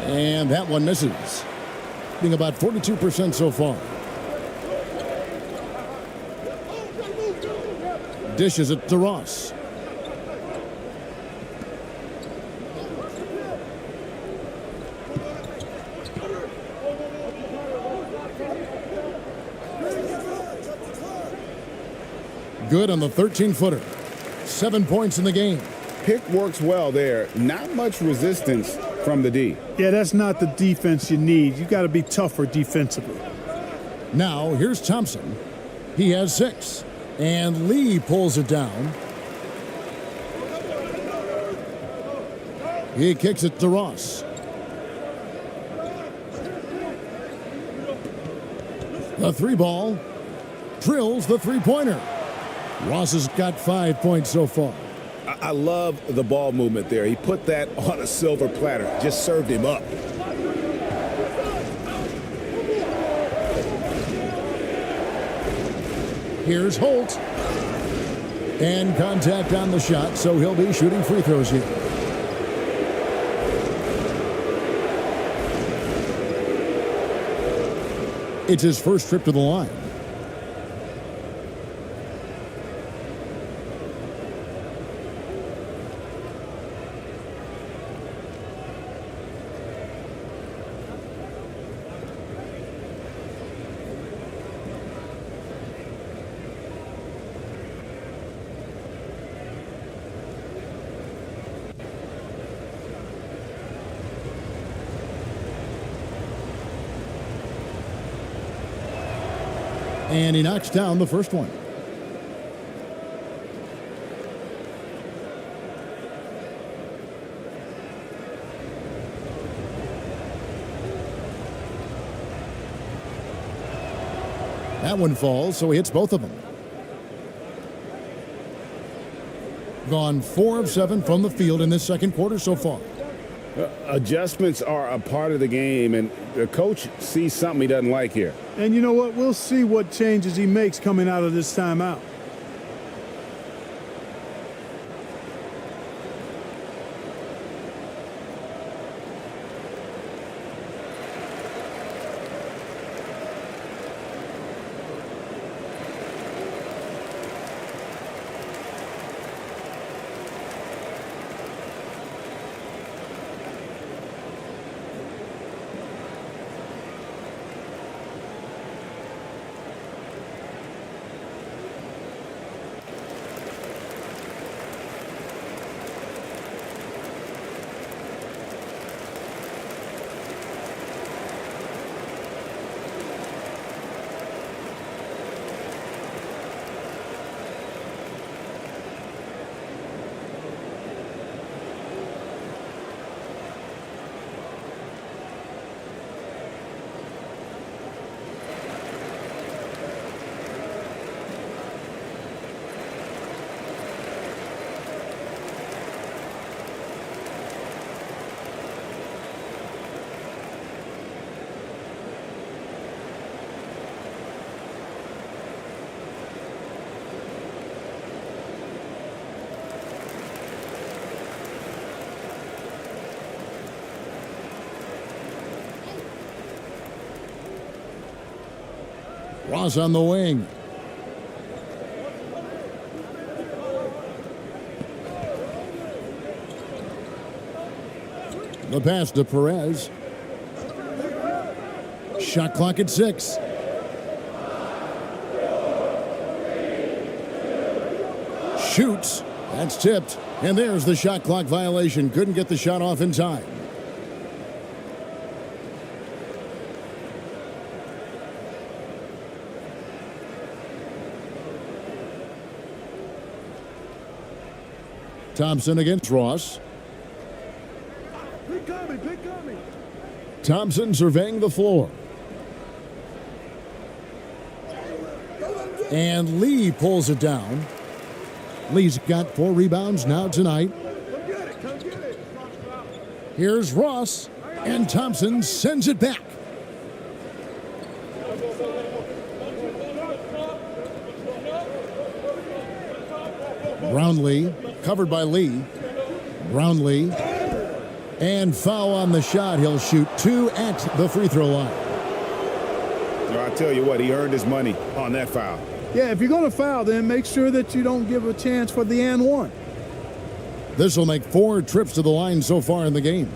And that one misses. Being about 42% so far. Dishes it to Ross. Good on the 13-footer. 7 points in the game. Pick works well there. Not much resistance from the D. Yeah, that's not the defense you need. You got to be tougher defensively. Now, here's Thompson. He has 6. And Lee pulls it down. He kicks it to Ross. The 3-ball drills the 3-pointer. Ross has got 5 points so far. I love the ball movement there. He put that on a silver platter. Just served him up. Here's Holt. And contact on the shot, so he'll be shooting free throws here. It's his first trip to the line. And he knocks down the first one. That one falls, so he hits both of them. Gone 4 of 7 from the field in this second quarter so far. Adjustments are a part of the game, and the coach sees something he doesn't like here. And you know what? We'll see what changes he makes coming out of this timeout. Ross on the wing. The pass to Perez. Shot clock at 6. Shoots. That's tipped. And there's the shot clock violation. Couldn't get the shot off in time. Thompson against Ross. Thompson surveying the floor. And Lee pulls it down. Lee's got 4 rebounds now tonight. Here's Ross. And Thompson sends it back. Brownlee, covered by Lee. Brownlee. And foul on the shot. He'll shoot 2 at the free throw line. I tell you what, he earned his money on that foul. Yeah, if you're going to foul, then make sure that you don't give a chance for the and one. This will make 4 trips to the line so far in the game.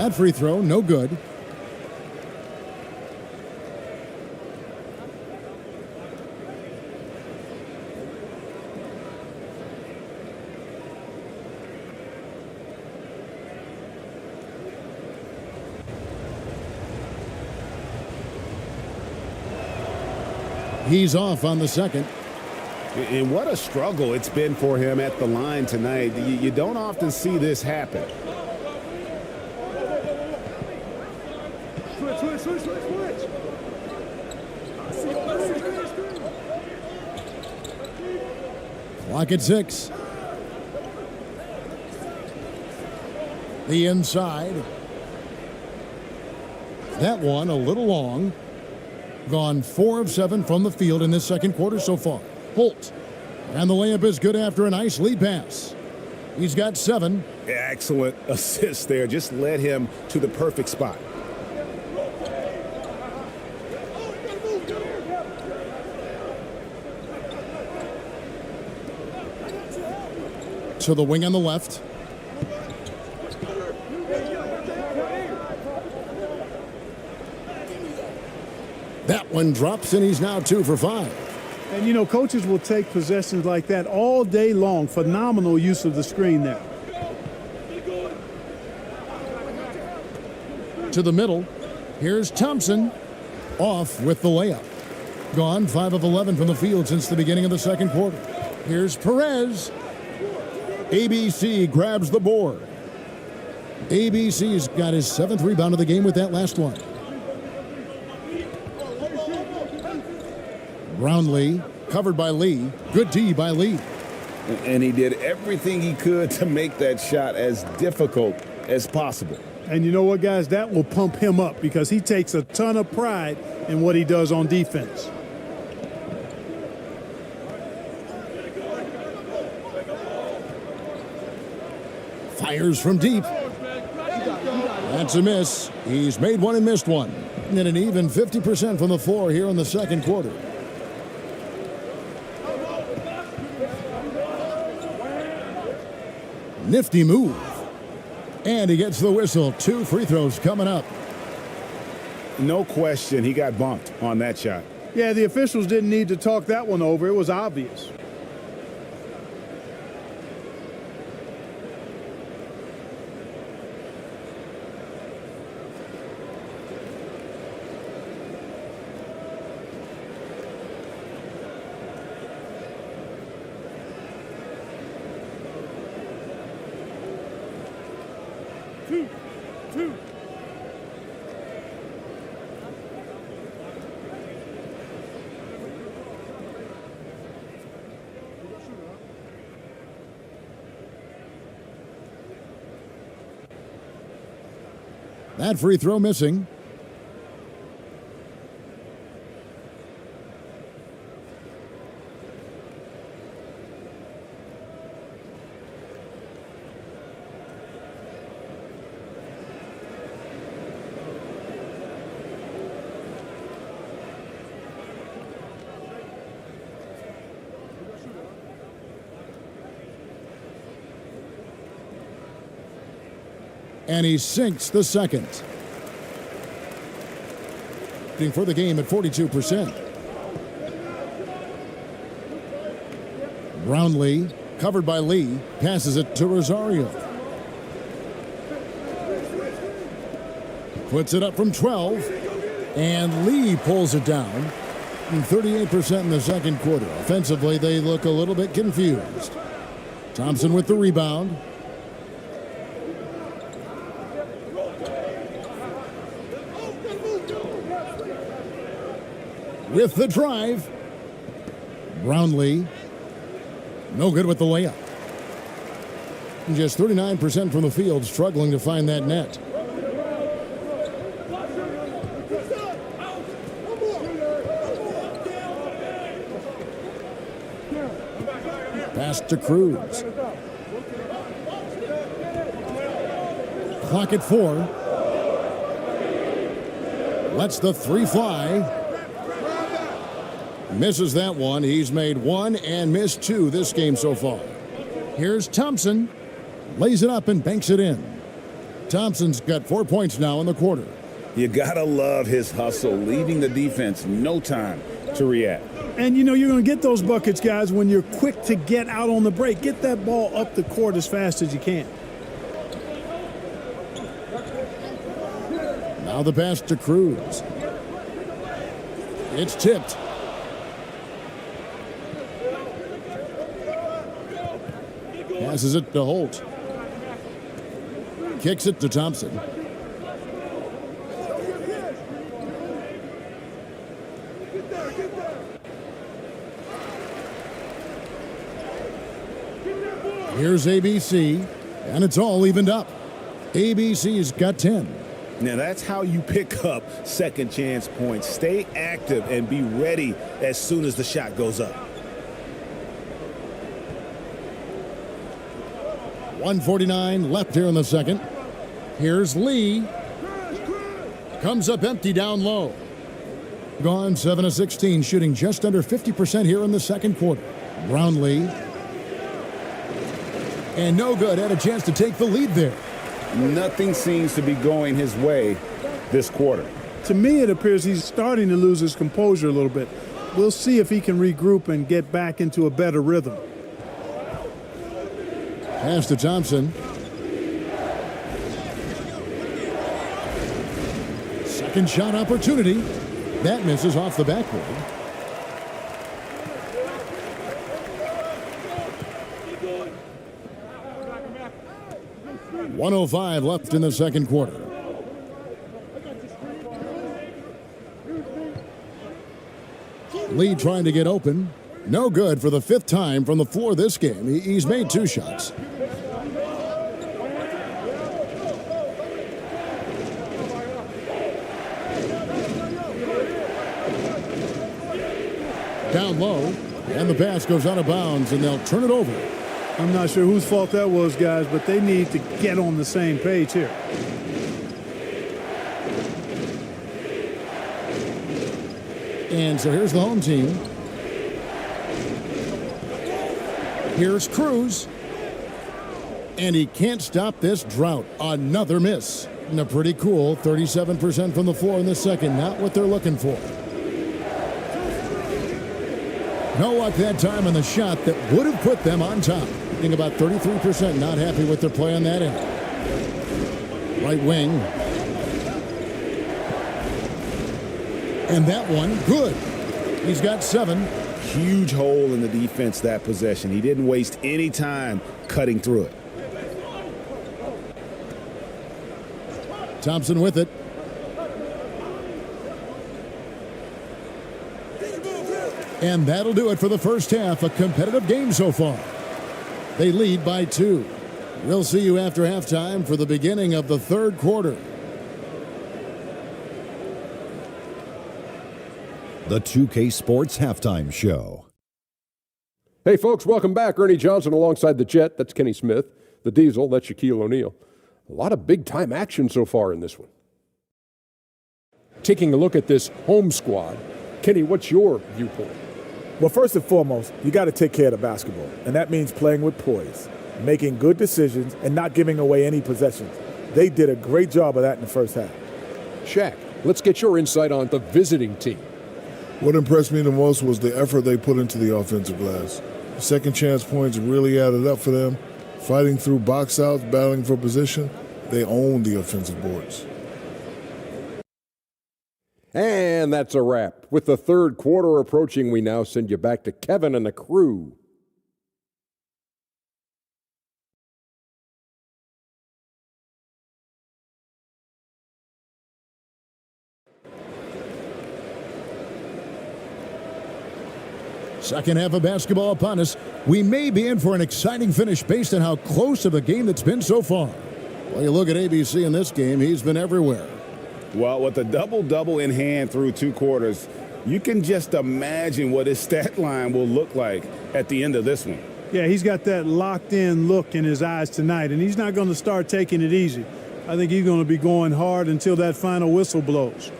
That free throw, no good. He's off on the second. And what a struggle it's been for him at the line tonight. You don't often see this happen. Switch. Clock at 6. The inside. That one a little long. Gone 4 of 7 from the field in this second quarter so far. Holt. And the layup is good after a nice lead pass. He's got 7. Excellent assist there. Just led him to the perfect spot. To the wing on the left. That one drops, and he's now 2 for 5. And, you know, coaches will take possessions like that all day long. Phenomenal use of the screen there. To the middle. Here's Thompson. Off with the layup. Gone 5 of 11 from the field since the beginning of the second quarter. Here's Perez. ABC grabs the board. ABC's got his 7th rebound of the game with that last one. Brownlee, covered by Lee. Good D by Lee. And he did everything he could to make that shot as difficult as possible. And you know what, guys? That will pump him up because he takes a ton of pride in what he does on defense. Fires from deep. That's a miss. He's made one and missed one. And an even 50% from the floor here in the second quarter. Nifty move. And he gets the whistle. 2 free throws coming up. No question, he got bumped on that shot. Yeah, the officials didn't need to talk that one over. It was obvious. Two. That free throw missing. And he sinks the second. For the game at 42%. Brownlee, covered by Lee, passes it to Rosario. Puts it up from 12. And Lee pulls it down. And 38% in the second quarter. Offensively, they look a little bit confused. Thompson with the rebound. With the drive. Brownlee. No good with the layup. Just 39% from the field, struggling to find that net. Pass to Cruz. Clock at 4. Lets the 3 fly. Misses that one. He's made 1 and missed 2 this game so far. Here's Thompson. Lays it up and banks it in. Thompson's got 4 points now in the quarter. You gotta love his hustle, leaving the defense no time to react. And you know you're going to get those buckets, guys, when you're quick to get out on the break. Get that ball up the court as fast as you can. Now the pass to Cruz. It's tipped. Passes it to Holt. Kicks it to Thompson. Here's ABC, and it's all evened up. ABC's got 10. Now that's how you pick up second chance points. Stay active and be ready as soon as the shot goes up. 1:49 left here in the second. Here's Lee. Comes up empty down low. Gone 7 of 16, shooting just under 50% here in the second quarter. Brownlee. And no good. Had a chance to take the lead there. Nothing seems to be going his way this quarter. To me, it appears he's starting to lose his composure a little bit. We'll see if he can regroup and get back into a better rhythm. Pass to Thompson. Second shot opportunity. That misses off the backboard. .105 left in the second quarter. Lee trying to get open. No good for the fifth time from the floor this game. He's made 2 shots. Down low, and the pass goes out of bounds, and they'll turn it over. I'm not sure whose fault that was, guys, but they need to get on the same page here. And so here's the home team. Here's Cruz. And he can't stop this drought. Another miss. And a pretty cool 37% from the floor in the second. Not what they're looking for. No luck that time on the shot that would have put them on top. Hitting about 33%. Not happy with their play on that end. Right wing. And that one, good. He's got 7. Huge hole in the defense that possession. He didn't waste any time cutting through it. Thompson with it. And that'll do it for the first half. A competitive game so far. They lead by 2. We'll see you after halftime for the beginning of the third quarter. The 2K Sports Halftime Show. Hey, folks, welcome back. Ernie Johnson alongside the Jet. That's Kenny Smith. The Diesel, that's Shaquille O'Neal. A lot of big-time action so far in this one. Taking a look at this home squad, Kenny, what's your viewpoint? Well, first and foremost, you got to take care of the basketball, and that means playing with poise, making good decisions, and not giving away any possessions. They did a great job of that in the first half. Shaq, let's get your insight on the visiting team. What impressed me the most was the effort they put into the offensive glass. The second chance points really added up for them. Fighting through box outs, battling for position, they owned the offensive boards. And that's a wrap. With the third quarter approaching, we now send you back to Kevin and the crew. Second half of basketball upon us. We may be in for an exciting finish based on how close of a game that's been so far. Well, you look at ABC in this game, he's been everywhere. Well, with a double-double in hand through 2 quarters, you can just imagine what his stat line will look like at the end of this one. Yeah, he's got that locked-in look in his eyes tonight, and he's not going to start taking it easy. I think he's going to be going hard until that final whistle blows.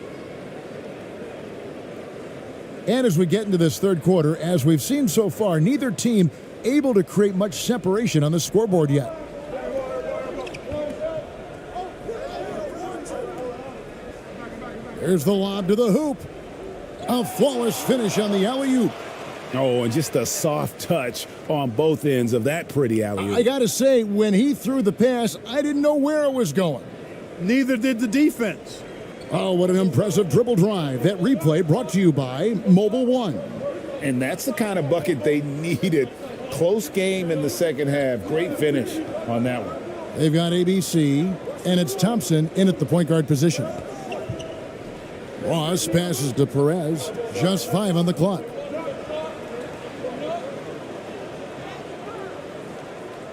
And as we get into this third quarter, as we've seen so far, neither team able to create much separation on the scoreboard yet. There's the lob to the hoop. A flawless finish on the alley-oop. Oh, and just a soft touch on both ends of that pretty alley-oop. I got to say, when he threw the pass, I didn't know where it was going. Neither did the defense. Oh, what an impressive dribble drive. That replay brought to you by Mobile One. And that's the kind of bucket they needed. Close game in the second half. Great finish on that one. They've got ABC, and it's Thompson in at the point guard position. Ross passes to Perez. Just 5 on the clock.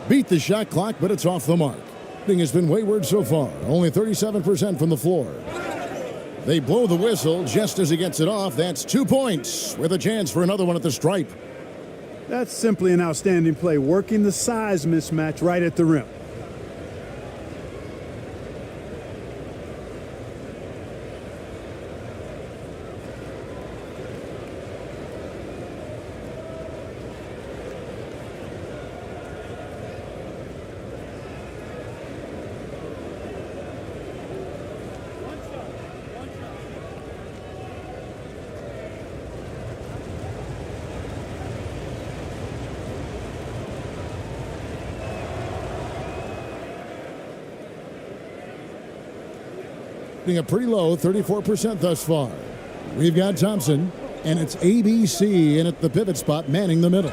Beat the shot clock, but it's off the mark. Thing has been wayward so far. Only 37% from the floor. They blow the whistle just as he gets it off. That's 2 points with a chance for another one at the stripe. That's simply an outstanding play, working the size mismatch right at the rim. A pretty low 34% thus far. We've got Thompson, and it's ABC in at the pivot spot, manning the middle.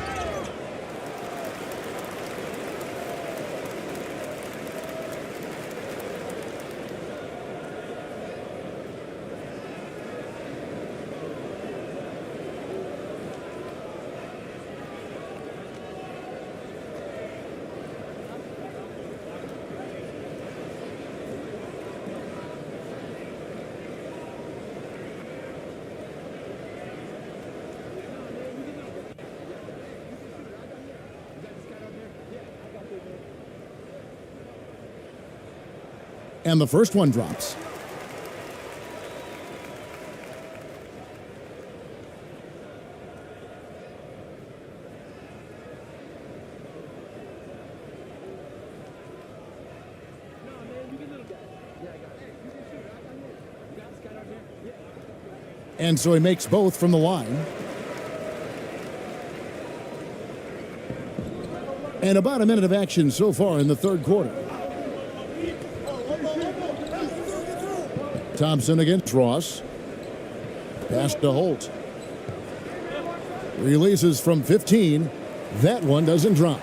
And the first one drops. And so he makes both from the line. And about a minute of action so far in the third quarter. Thompson against Ross. Pass to Holt. Releases from 15. That one doesn't drop.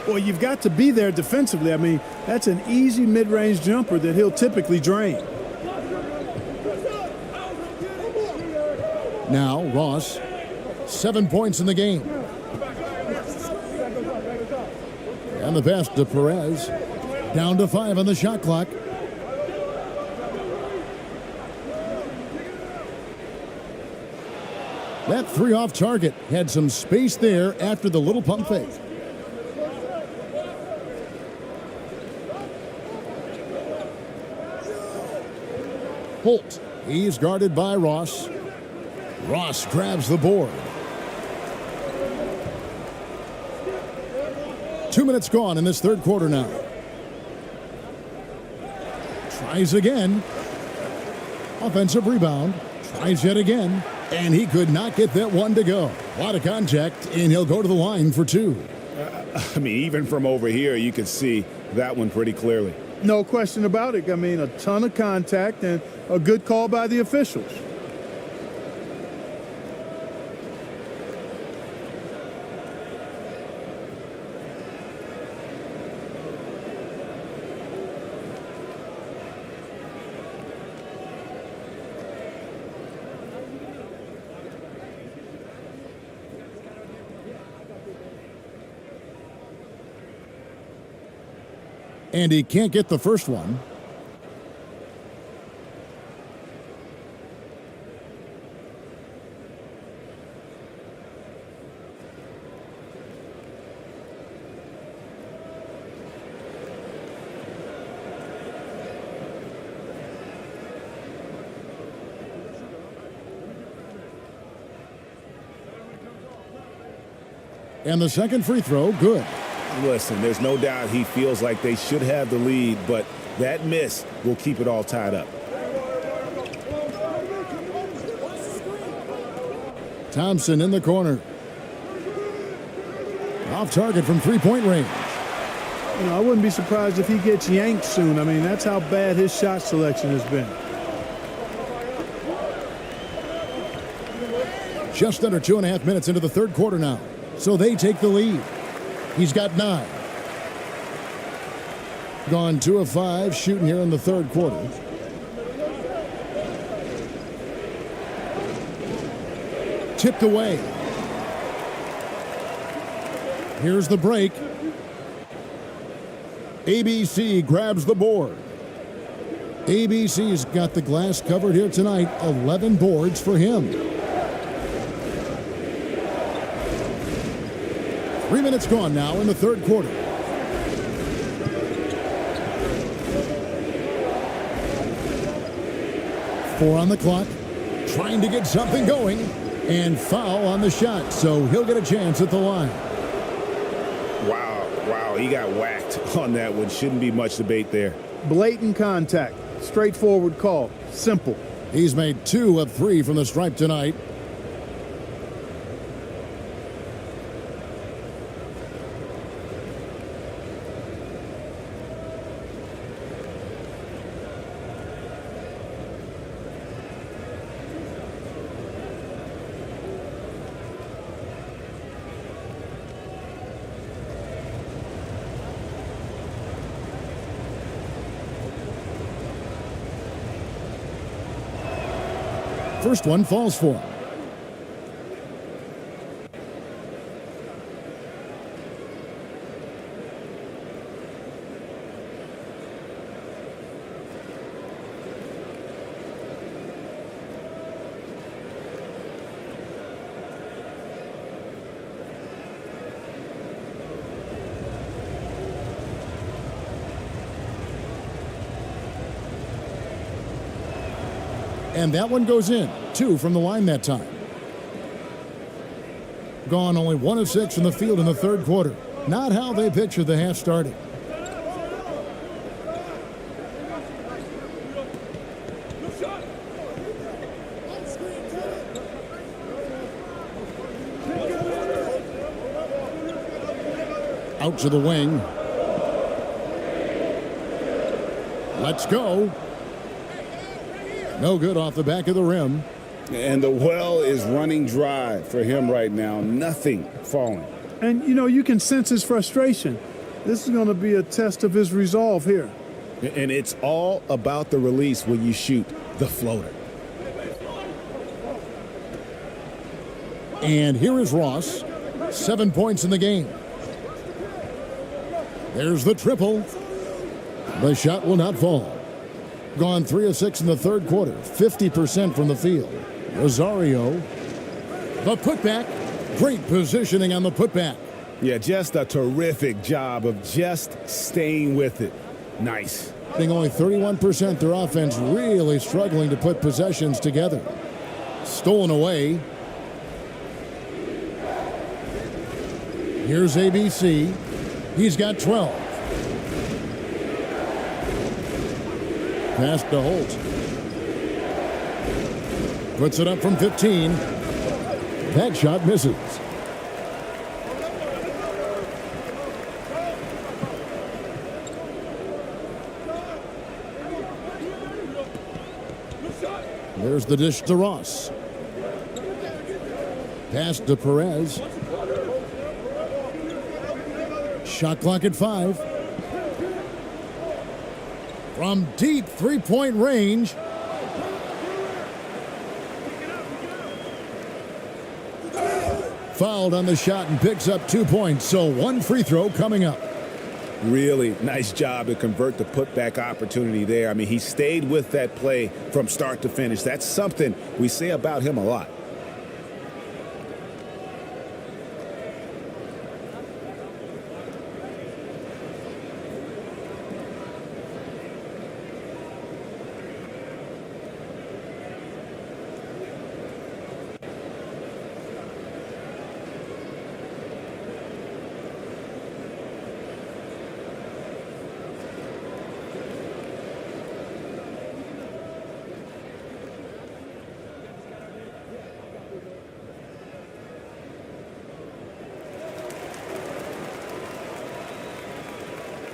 Well, you've got to be there defensively. I mean, that's an easy mid-range jumper that he'll typically drain. Now, Ross, 7 points in the game. And the pass to Perez. Down to 5 on the shot clock. That 3 off target had some space there after the little pump fake. Holt, he's guarded by Ross. Ross grabs the board. 2 minutes gone in this third quarter now. Tries again. Offensive rebound. Tries yet again. And he could not get that one to go. A lot of contact, and he'll go to the line for 2. I mean, even from over here, you could see that one pretty clearly. No question about it. I mean, a ton of contact and a good call by the officials. And he can't get the first one. And the second free throw, good. Listen, there's no doubt he feels like they should have the lead, but that miss will keep it all tied up. Thompson in the corner. Off target from three-point range. You know, I wouldn't be surprised if he gets yanked soon. I mean, that's how bad his shot selection has been. Just under 2.5 minutes into the third quarter now. So they take the lead. He's got 9. Gone 2 of 5 shooting here in the third quarter. Tipped away. Here's the break. ABC grabs the board. ABC's got the glass covered here tonight. 11 boards for him. 3 minutes gone now in the third quarter. Four on the clock. Trying to get something going. And foul on the shot, so he'll get a chance at the line. Wow, he got whacked on that one. Shouldn't be much debate there. Blatant contact. Straightforward call. Simple. He's made 2 of 3 from the stripe tonight. First one falls for him. And that one goes in. 2 from the line that time. Gone only 1 of 6 from the field in the third quarter. Not how they pictured the half starting. Out to the wing. Let's go. No good off the back of the rim. And the well is running dry for him right now. Nothing falling. And, you know, you can sense his frustration. This is going to be a test of his resolve here. And it's all about the release when you shoot the floater. And here is Ross. 7 points in the game. There's the triple. The shot will not fall. Gone 3 of 6 in the third quarter. 50% from the field. Rosario. The putback. Great positioning on the putback. Yeah, just a terrific job of just staying with it. Nice. Being only 31%, their offense really struggling to put possessions together. Stolen away. Here's ABC. He's got 12. Pass to Holt. Puts it up from 15. That shot misses. There's the dish to Ross. Pass to Perez. Shot clock at 5. From deep three-point range. Fouled on the shot and picks up 2 points. So 1 free throw coming up. Really nice job to convert the putback opportunity there. I mean, he stayed with that play from start to finish. That's something we say about him a lot.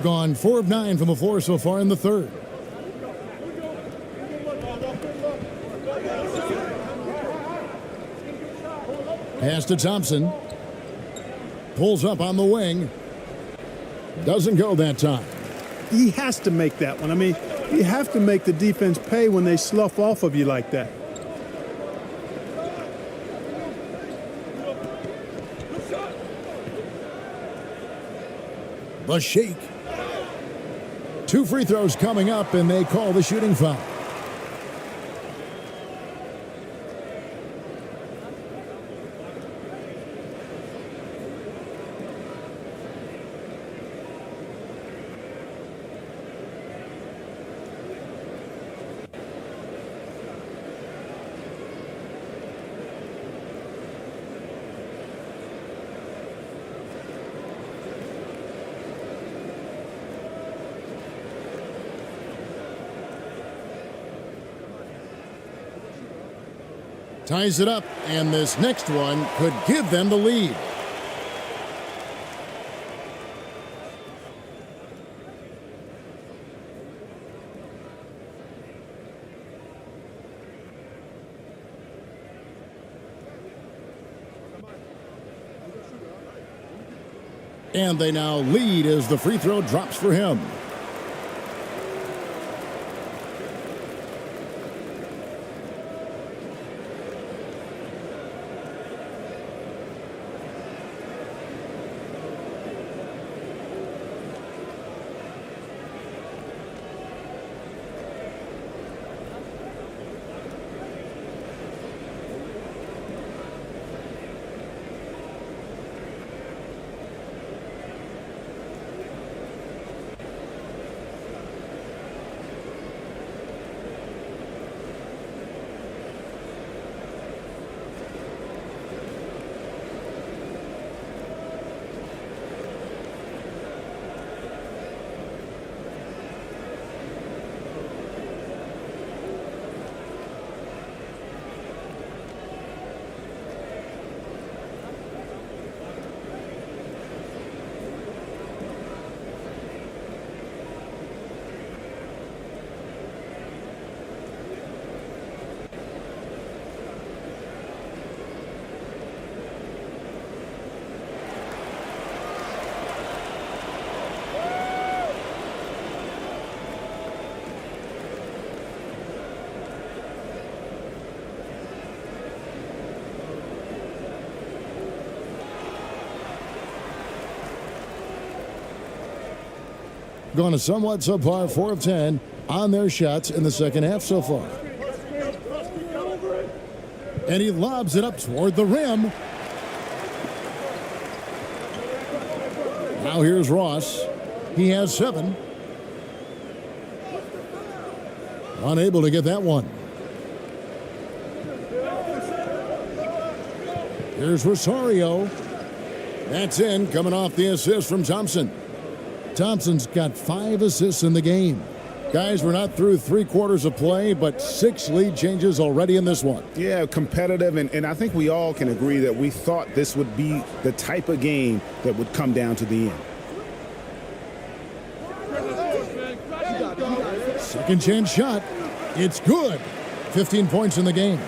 Gone 4 of 9 from the floor so far in the third. Pass to Thompson. Pulls up on the wing. Doesn't go that time. He has to make that one. I mean, you have to make the defense pay when they slough off of you like that. The shake. 2 free throws coming up, and they call the shooting foul. Ties it up, and this next one could give them the lead. And they now lead as the free throw drops for him. Gone a somewhat subpar 4 of 10 on their shots in the second half so far. And he lobs it up toward the rim. Now here's Ross. He has 7. Unable to get that one. Here's Rosario. That's in, coming off the assist from Thompson. Thompson's got 5 assists in the game. Guys, we're not through 3 quarters of play, but 6 lead changes already in this one. Yeah, competitive, and I think we all can agree that we thought this would be the type of game that would come down to the end. Second chance shot. It's good. 15 points in the game.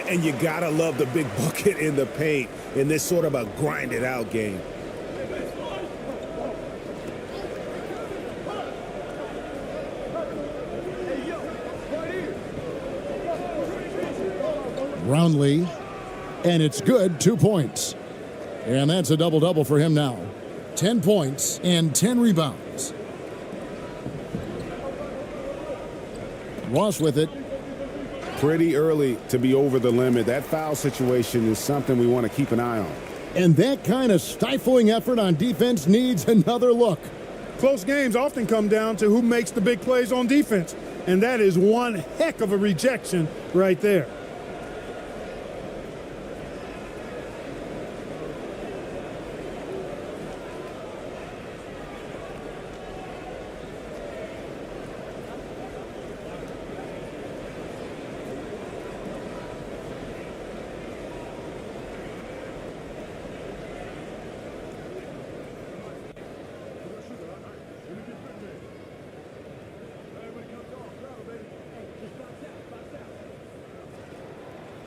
And you gotta love the big bucket in the paint in this sort of a grinded out game. Roundly, and it's good. 2 points. And that's a double-double for him now. 10 points and 10 rebounds. Ross with it. Pretty early to be over the limit. That foul situation is something we want to keep an eye on. And that kind of stifling effort on defense needs another look. Close games often come down to who makes the big plays on defense. And that is one heck of a rejection right there.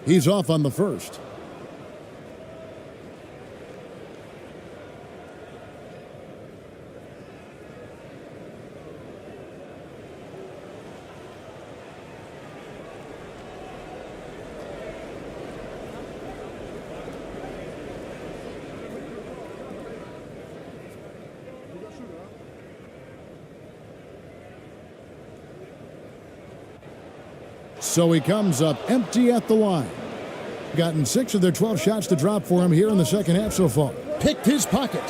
He's off on the first. So he comes up empty at the line. Gotten 6 of their 12 shots to drop for him here in the second half so far. Picked his pocket.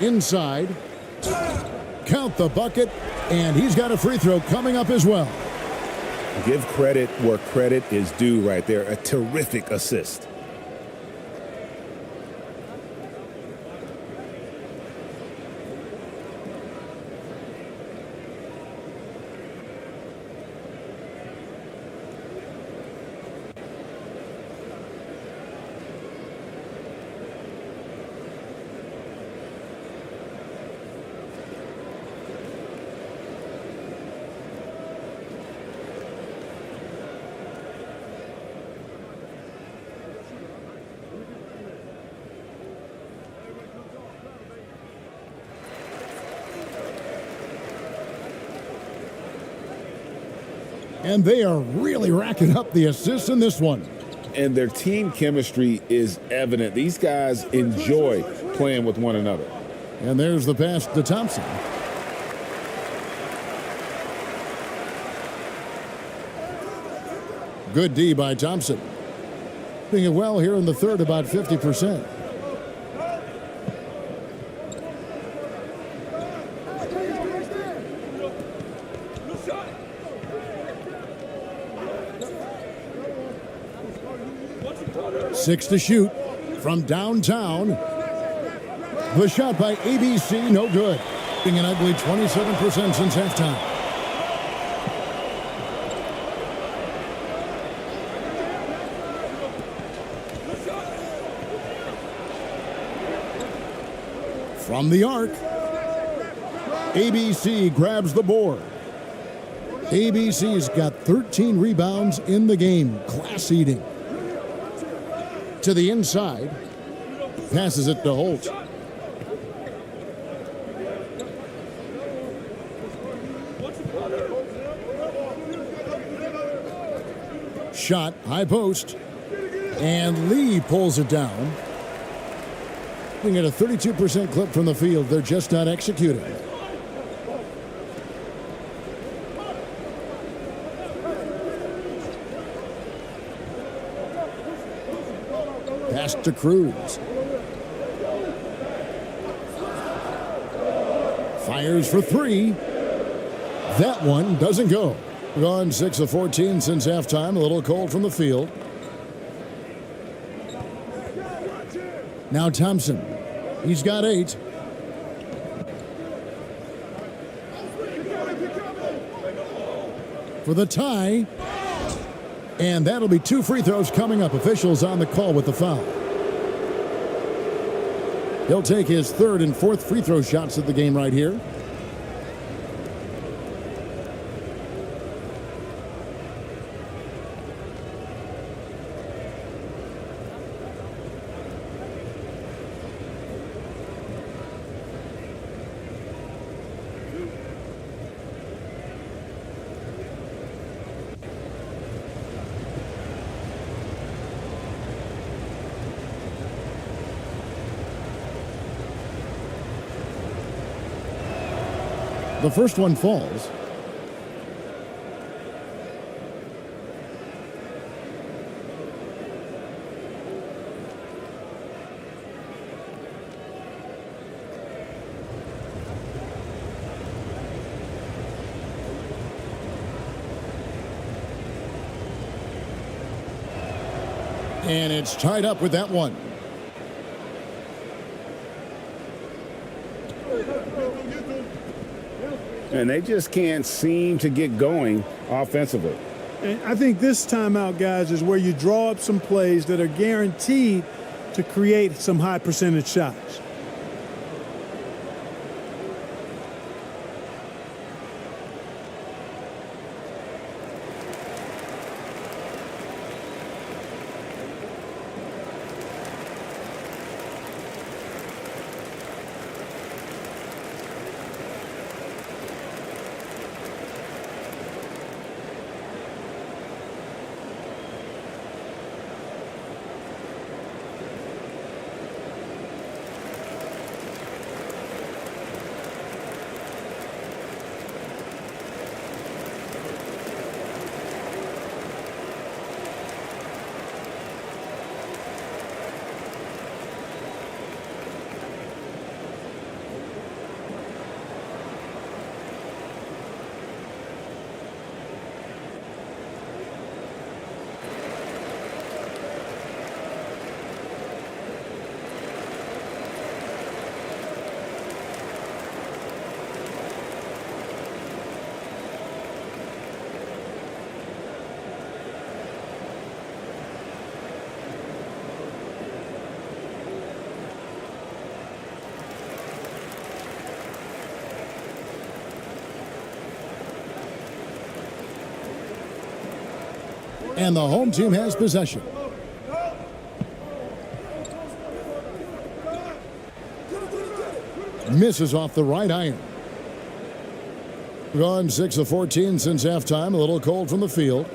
Inside. Count the bucket. And he's got a free throw coming up as well. Give credit where credit is due right there. A terrific assist. And they are really racking up the assists in this one. And their team chemistry is evident. These guys enjoy playing with one another. And there's the pass to Thompson. Good D by Thompson. Doing it well here in the third, about 50%. Six to shoot from downtown. The shot by ABC, no good. Being an ugly 27% since halftime. From the arc, ABC grabs the board. ABC's got 13 rebounds in the game. Class eating. To the inside. Passes it to Holt. Shot, high post. And Lee pulls it down. Looking at a 32% clip from the field. They're just not executing. Pass to Cruz. Fires for three. That one doesn't go. Gone 6 of 14 since halftime. A little cold from the field. Now Thompson. He's got 8. For the tie. And that'll be 2 free throws coming up. Officials on the call with the foul. He'll take his 3rd and 4th free throw shots of the game right here. The first one falls. And it's tied up with that one. And they just can't seem to get going offensively. And I think this timeout, guys, is where you draw up some plays that are guaranteed to create some high percentage shots. And the home team has possession. Misses off the right iron. Gone 6 of 14 since halftime. A little cold from the field.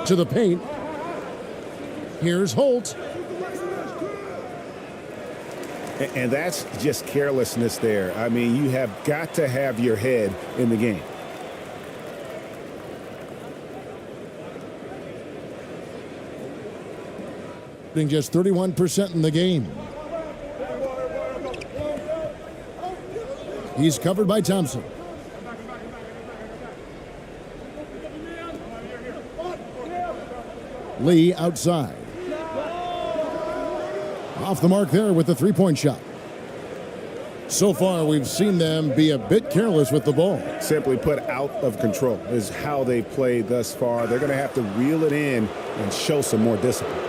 To the paint. Here's Holt. And that's just carelessness there. I mean, you have got to have your head in the game. Being just 31% in the game. He's covered by Thompson. Lee outside. Off the mark there with the three-point shot. So far, we've seen them be a bit careless with the ball. Simply put, out of control is how they played thus far. They're going to have to reel it in and show some more discipline.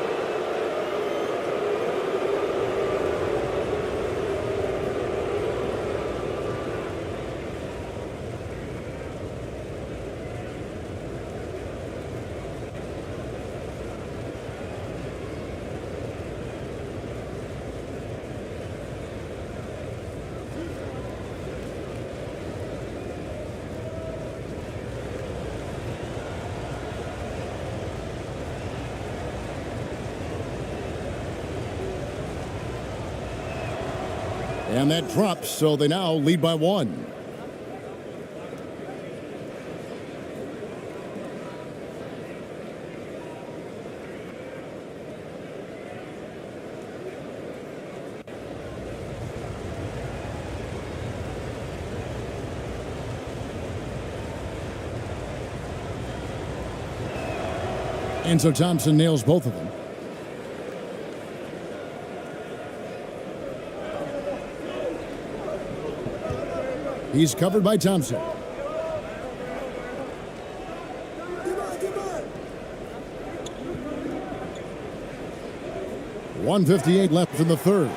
And that drops, so they now lead by 1. And so Thompson nails both of them. He's covered by Thompson. .158 left in the third.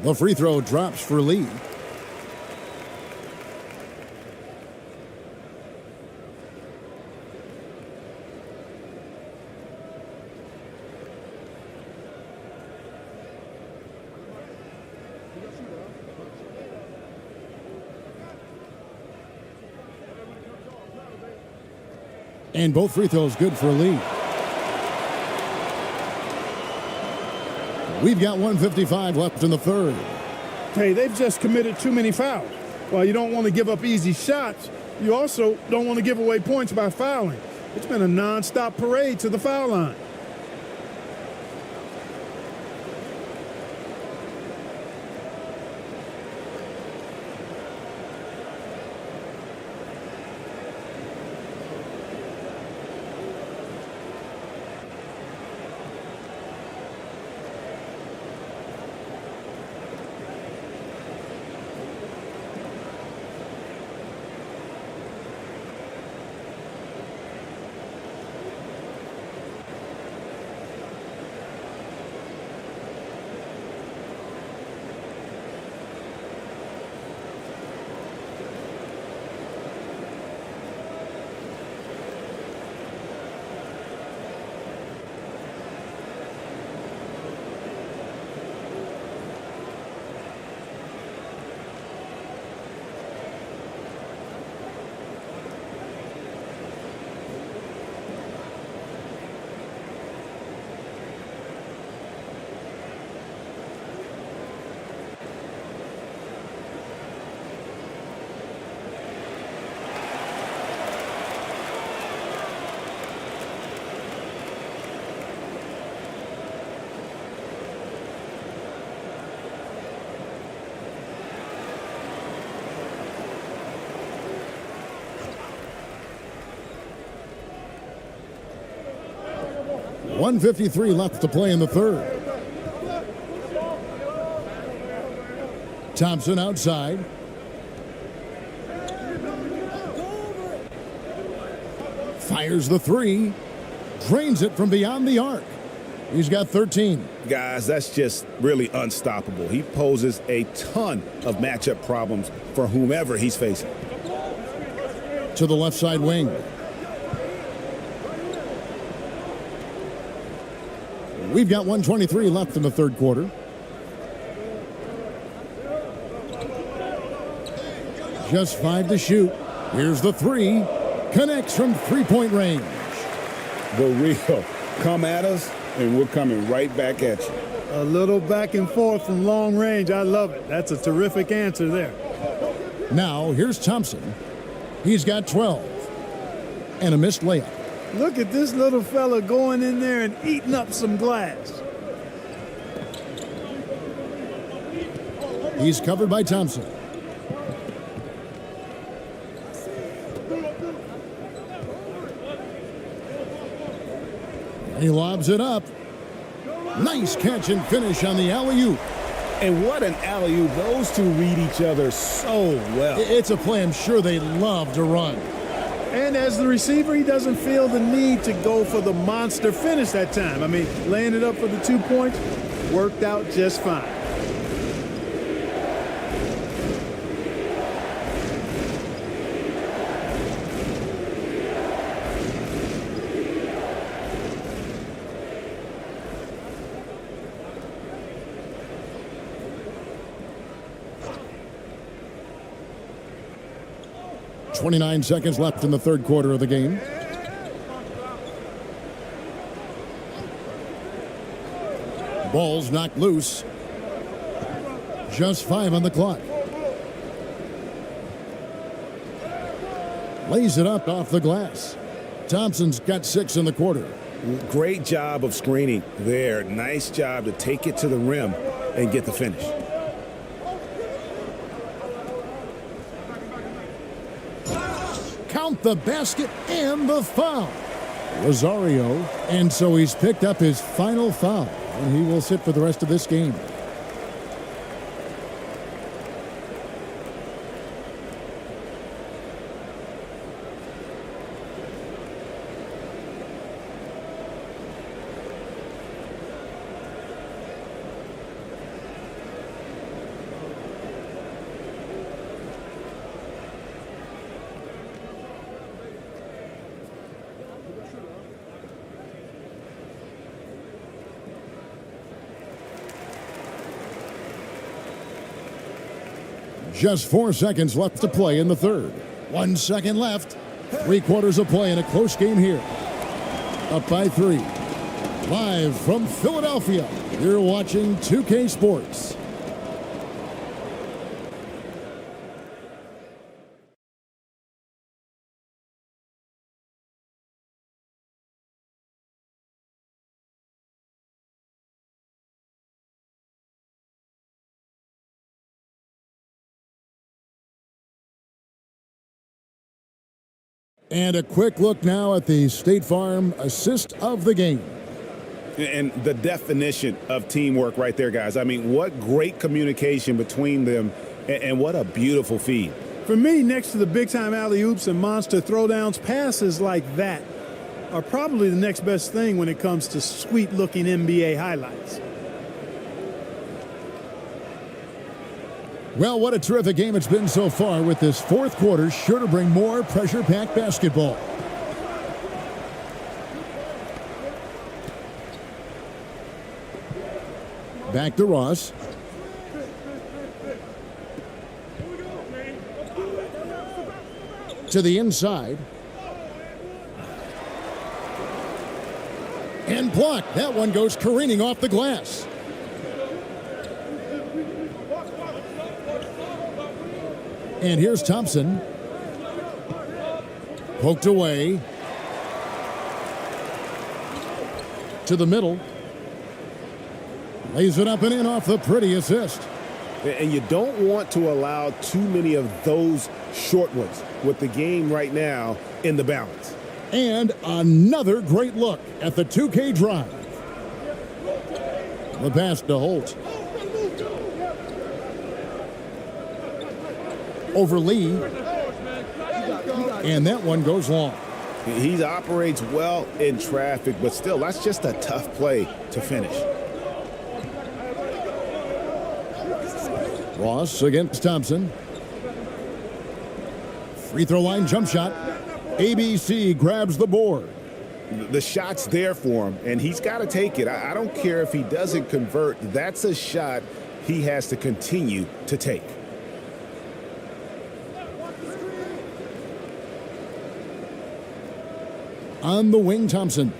The free throw drops for Lee. And both free throws good for Lee. We've got 1:55 left in the third. Hey, they've just committed too many fouls. While you don't want to give up easy shots, you also don't want to give away points by fouling. It's been a nonstop parade to the foul line. 1:53 left to play in the third. Thompson outside. Fires the three. Drains it from beyond the arc. He's got 13. Guys, that's just really unstoppable. He poses a ton of matchup problems for whomever he's facing. To the left side wing. We've got 1:23 left in the third quarter. Just 5 to shoot. Here's the three. Connects from three-point range. The real. Come at us, and we're coming right back at you. A little back and forth from long range. I love it. That's a terrific answer there. Now, here's Thompson. He's got 12. And a missed layup. Look at this little fella going in there and eating up some glass. He's covered by Thompson. He lobs it up. Nice catch and finish on the alley-oop. And what an alley-oop. Those two read each other so well. It's a play I'm sure they love to run. And as the receiver, he doesn't feel the need to go for the monster finish that time. I mean, laying it up for the 2 points worked out just fine. .29 seconds left in the third quarter of the game. Ball's knocked loose. Just 5 on the clock. Lays it up off the glass. Thompson's got 6 in the quarter. Great job of screening there. Nice job to take it to the rim and get the finish. Count the basket and the foul. Rosario, and so he's picked up his final foul, and he will sit for the rest of this game. Just 4 seconds left to play in the third. 1 second left. 3 quarters of play in a close game here. Up by 3. Live from Philadelphia, you're watching 2K Sports. And a quick look now at the State Farm assist of the game. And the definition of teamwork right there, guys. I mean, what great communication between them, and what a beautiful feed. For me, next to the big-time alley-oops and monster throwdowns, passes like that are probably the next best thing when it comes to sweet-looking NBA highlights. Well, what a terrific game it's been so far, with this fourth quarter sure to bring more pressure-packed basketball. Back to Ross. To the inside. And blocked. That one goes careening off the glass. And here's Thompson. Poked away. To the middle. Lays it up and in off the pretty assist. And you don't want to allow too many of those short ones with the game right now in the balance. And another great look at the 2K drive. The pass to Holt. Over Lee. And that one goes long. He operates well in traffic, but still, that's just a tough play to finish. Ross against Thompson. Free throw line jump shot. ABC grabs the board. The shot's there for him, and he's got to take it. I don't care if he doesn't convert. That's a shot he has to continue to take. On the wing, Thompson.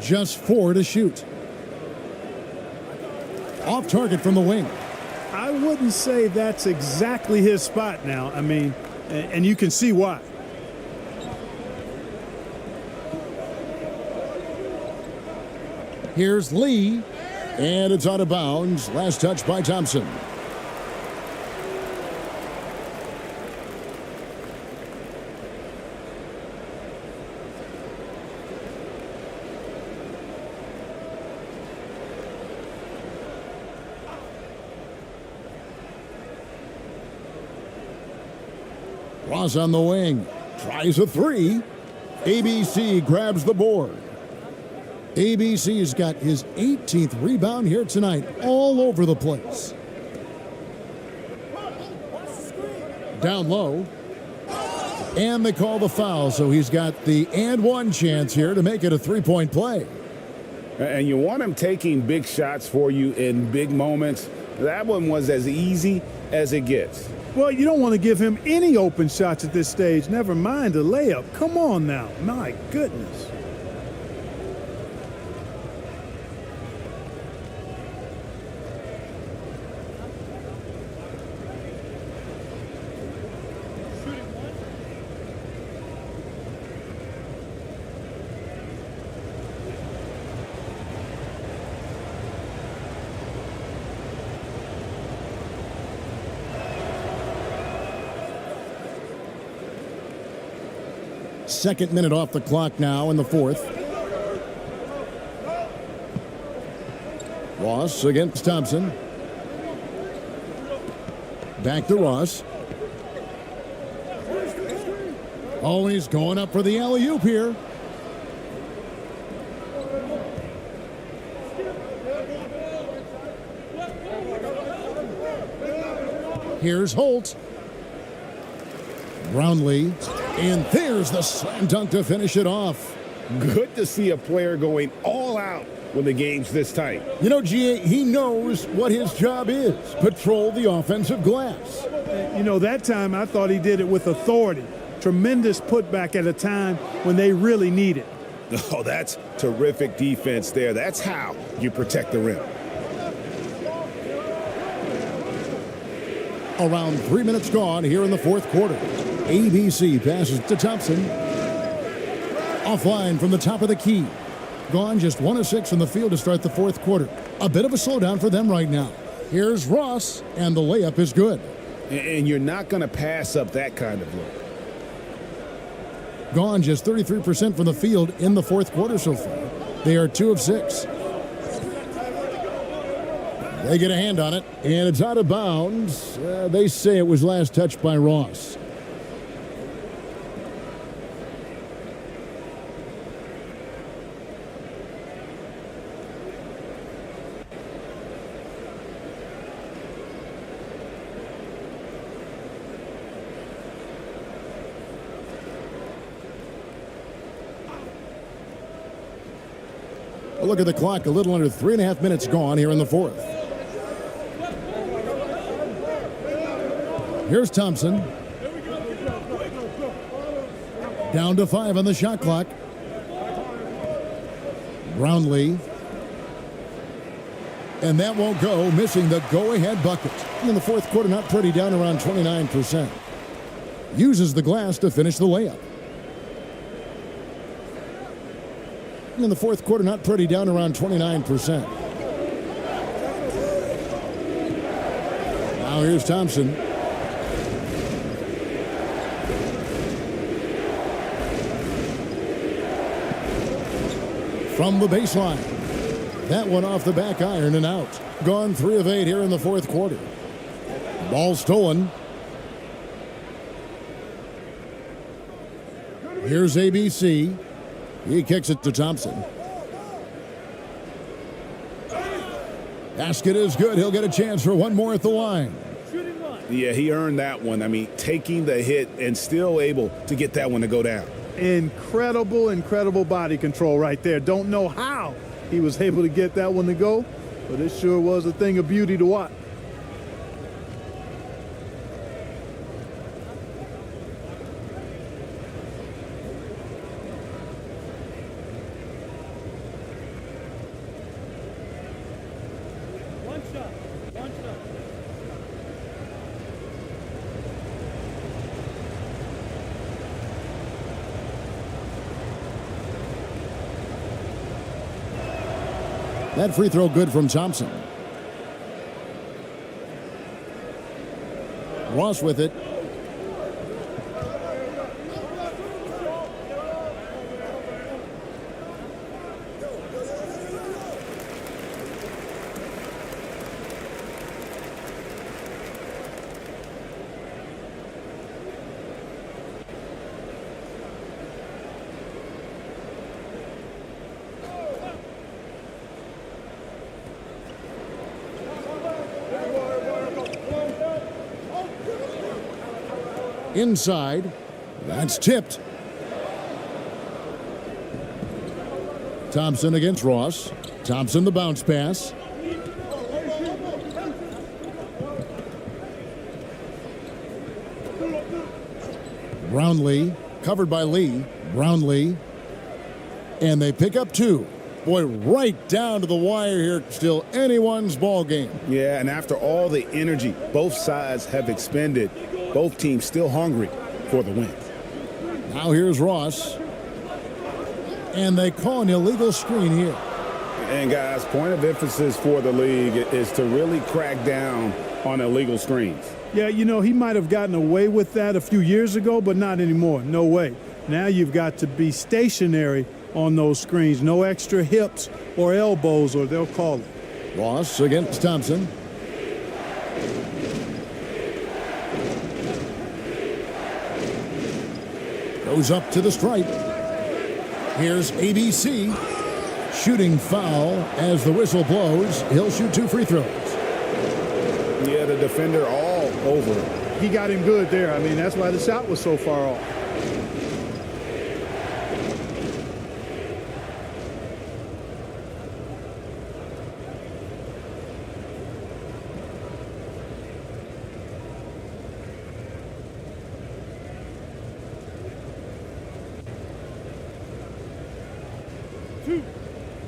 Just 4 to shoot. Off target from the wing. I wouldn't say that's exactly his spot now. I mean, and you can see why. Here's Lee, and it's out of bounds. Last touch by Thompson. Ross on the wing, tries a 3. ABC grabs the board. ABC's got his 18th rebound here tonight, all over the place. Down low. And they call the foul, so he's got the and one chance here to make it a 3-point play. And you want him taking big shots for you in big moments. That one was as easy as it gets. Well, you don't want to give him any open shots at this stage, never mind a layup. Come on now. My goodness. Second minute off the clock now in the fourth. Ross against Thompson. Back to Ross. Oh, he's going up for the alley-oop here. Here's Holt. Brownlee. And there's the slam dunk to finish it off. Good to see a player going all out when the game's this tight. You know, GA, he knows what his job is. Patrol the offensive glass. You know, that time I thought he did it with authority. Tremendous putback at a time when they really need it. Oh, that's terrific defense there. That's how you protect the rim. Around 3 minutes gone here in the fourth quarter. ABC passes to Thompson. Offline from the top of the key. Gone just 1 of 6 from the field to start the fourth quarter. A bit of a slowdown for them right now. Here's Ross, and the layup is good. And you're not going to pass up that kind of look. Gone just 33% from the field in the fourth quarter so far. They are 2 of 6. They get a hand on it, and it's out of bounds. They say it was last touched by Ross. A look at the clock, a little under 3.5 minutes gone here in the fourth. Here's Thompson. Down to 5 on the shot clock. Brownlee. And that won't go, missing the go-ahead bucket. In the fourth quarter, not pretty, down around 29%. Uses the glass to finish the layup. In the fourth quarter, not pretty, down around 29%. Now here's Thompson. from the baseline. That one off the back iron and out. Gone 3 of 8 here in the fourth quarter. Ball stolen. Here's ABC. He kicks it to Thompson. Basket is good. He'll get a chance for one more at the line. Yeah, he earned that one. I mean, taking the hit and still able to get that one to go down. Incredible body control right there. Don't know how he was able to get that one to go, but it sure was a thing of beauty to watch. That free throw good from Thompson. Ross with it. Inside. That's tipped. Thompson against Ross. Thompson the bounce pass. Brownlee covered by Lee. Brownlee. And they pick up 2. Boy, right down to the wire here. Still anyone's ball game. Yeah, and after all the energy both sides have expended, both teams still hungry for the win. Now here's Ross. And they call an illegal screen here. And guys, point of emphasis for the league is to really crack down on illegal screens. Yeah, you know, he might have gotten away with that a few years ago, but not anymore. No way. Now you've got to be stationary on those screens. No extra hips or elbows, or they'll call it. Ross against Thompson. Goes up to the stripe. Here's ABC. Shooting foul as the whistle blows. He'll shoot 2 free throws. Yeah, the defender all over it. He got him good there. I mean, that's why the shot was so far off.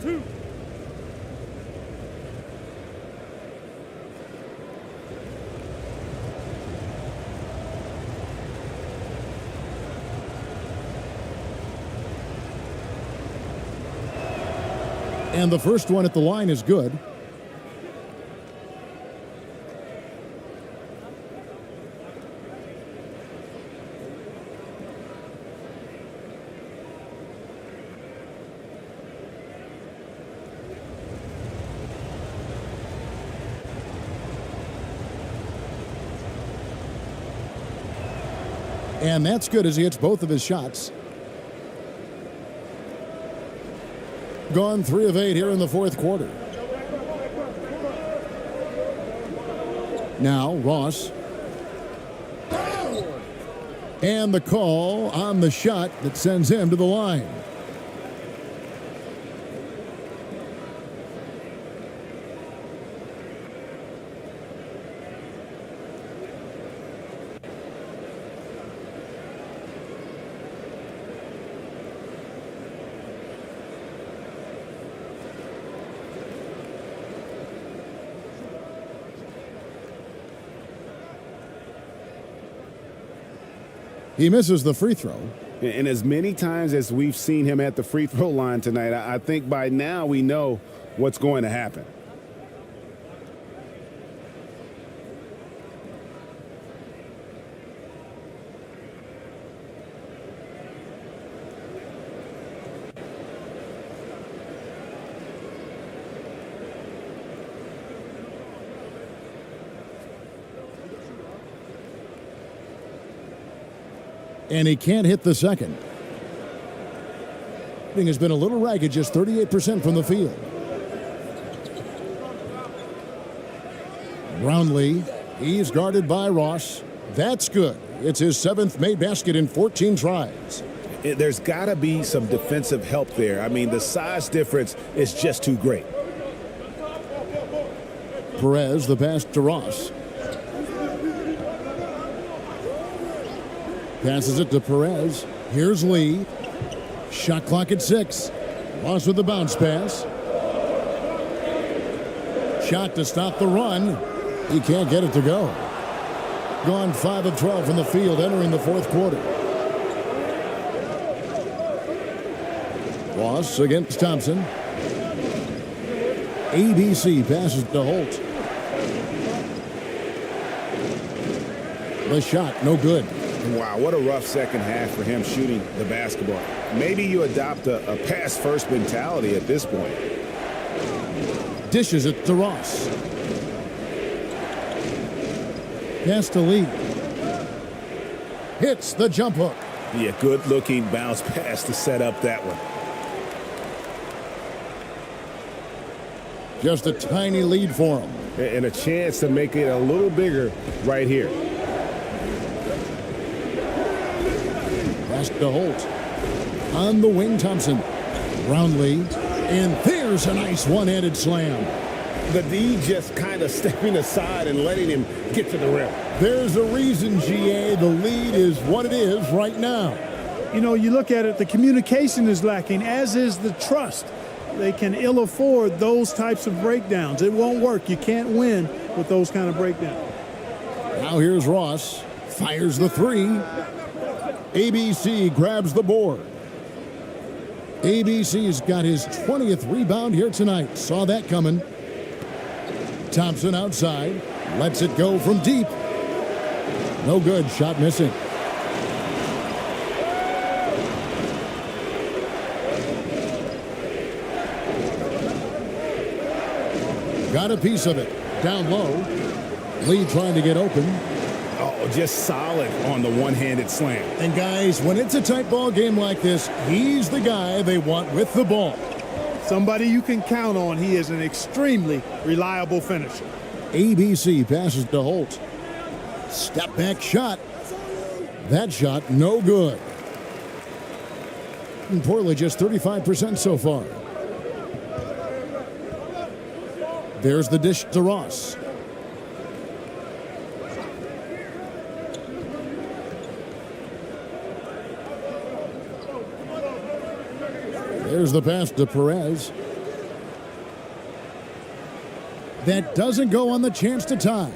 Two. And the first one at the line is good. And that's good as he hits both of his shots. Gone 3 of 8 here in the fourth quarter. Now Ross. And the call on the shot that sends him to the line. He misses the free throw. And as many times as we've seen him at the free throw line tonight, I think by now we know what's going to happen. And he can't hit the second. Shooting has been a little ragged, just 38% from the field. Brownlee, he's guarded by Ross. That's good. It's his 7th made basket in 14 tries. There's got to be some defensive help there. I mean, the size difference is just too great. Perez, the pass to Ross. Passes it to Perez. Here's Lee. Shot clock at 6. Ross with the bounce pass. Shot to stop the run. He can't get it to go. Gone 5 of 12 from the field entering the 4th quarter. Ross against Thompson. ABC passes to Holt. The shot, no good. Wow, what a rough second half for him shooting the basketball. Maybe you adopt a pass-first mentality at this point. Dishes it to Ross. Pass to Lee. Hits the jump hook. Yeah, good-looking bounce pass to set up that one. Just a tiny lead for him. And a chance to make it a little bigger right here. Pass to Holt. On the wing, Thompson. Brownlee. And there's a nice one-handed slam. The D just kind of stepping aside and letting him get to the rim. There's a reason, GA. The lead is what it is right now. You know, you look at it, the communication is lacking, as is the trust. They can ill afford those types of breakdowns. It won't work. You can't win with those kind of breakdowns. Now here's Ross. Fires the 3. ABC grabs the board. ABC's got his 20th rebound here tonight. Saw that coming. Thompson outside. Lets it go from deep. No good. Shot missing. Got a piece of it. Down low. Lee trying to get open. Oh, just solid on the one-handed slam. And guys, when it's a tight ball game like this, he's the guy they want with the ball. Somebody you can count on. He is an extremely reliable finisher. ABC passes to Holt. Step back shot. That shot no good. And Portland just 35% so far. There's the dish to Ross. There's the pass to Perez. That doesn't go on the chance to tie.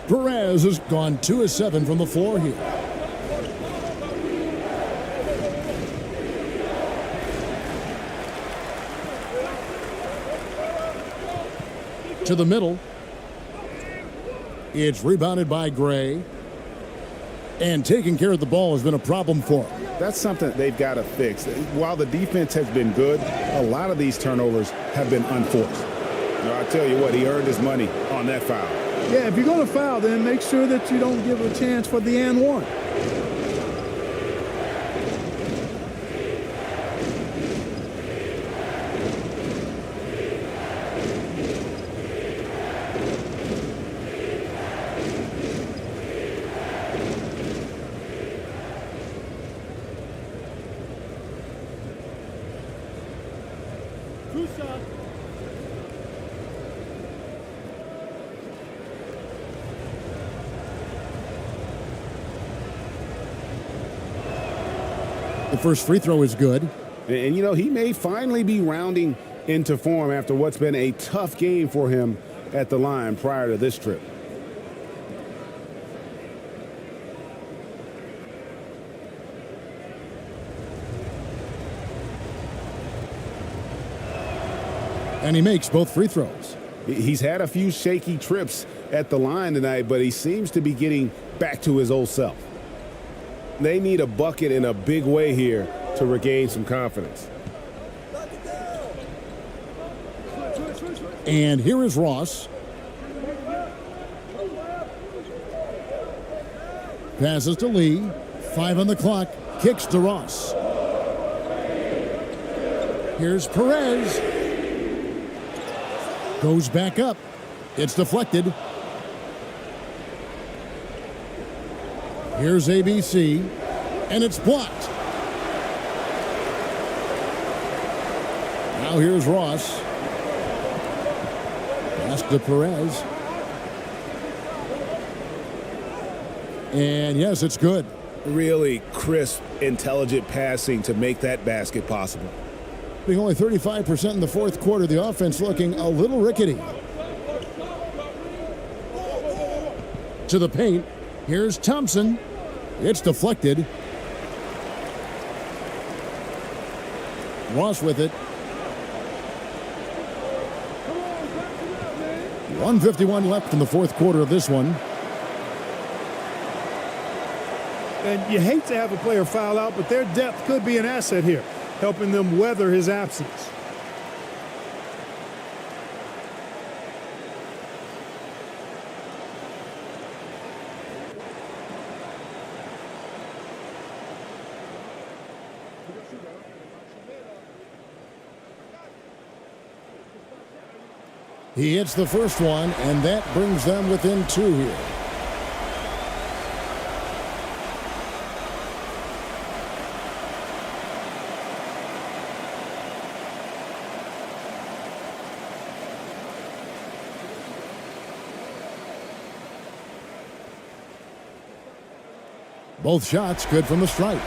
Perez has gone 2 of 7 from the floor here. To the middle. It's rebounded by Gray. And taking care of the ball has been a problem for him. That's something they've got to fix. While the defense has been good, a lot of these turnovers have been unforced. Now, I tell you what, he earned his money on that foul. Yeah, if you're going to foul, then make sure that you don't give a chance for the and one. The first free throw is good. And, you know, he may finally be rounding into form after what's been a tough game for him at the line prior to this trip. And he makes both free throws. He's had a few shaky trips at the line tonight, but he seems to be getting back to his old self. They need a bucket in a big way here to regain some confidence. And here is Ross. Passes to Lee. 5 on the clock. Kicks to Ross. Here's Perez. Goes back up. It's deflected. Here's ABC. And it's blocked. Now here's Ross. Pass to Perez. And yes, it's good. Really crisp, intelligent passing to make that basket possible. Being only 35% in the fourth quarter, the offense looking a little rickety. To the paint. Here's Thompson. It's deflected. Ross with it. 1:51 left in the fourth quarter of this one. And you hate to have a player foul out, but their depth could be an asset here, helping them weather his absence. He hits the first one, and that brings them within 2 here. Both shots good from the stripe.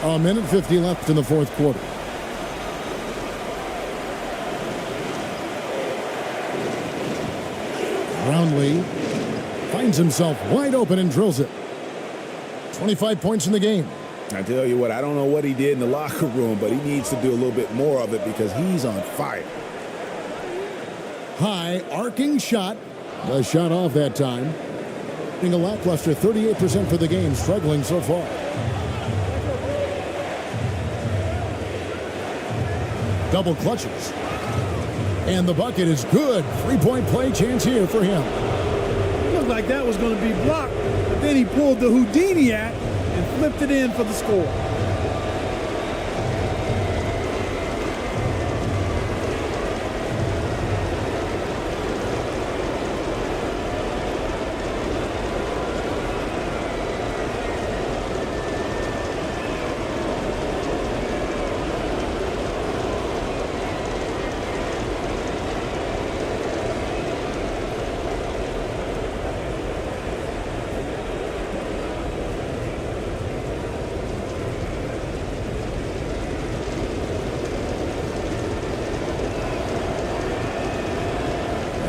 1:50 left in the fourth quarter. Brownlee finds himself wide open and drills it. 25 points in the game. I tell you what, I don't know what he did in the locker room, but he needs to do a little bit more of it because he's on fire. High arcing shot. The shot off that time. Being a lackluster 38% for the game, struggling so far. Double clutches. And the bucket is good. 3-point play chance here for him. It looked like that was going to be blocked, but then he pulled the Houdini act and flipped it in for the score.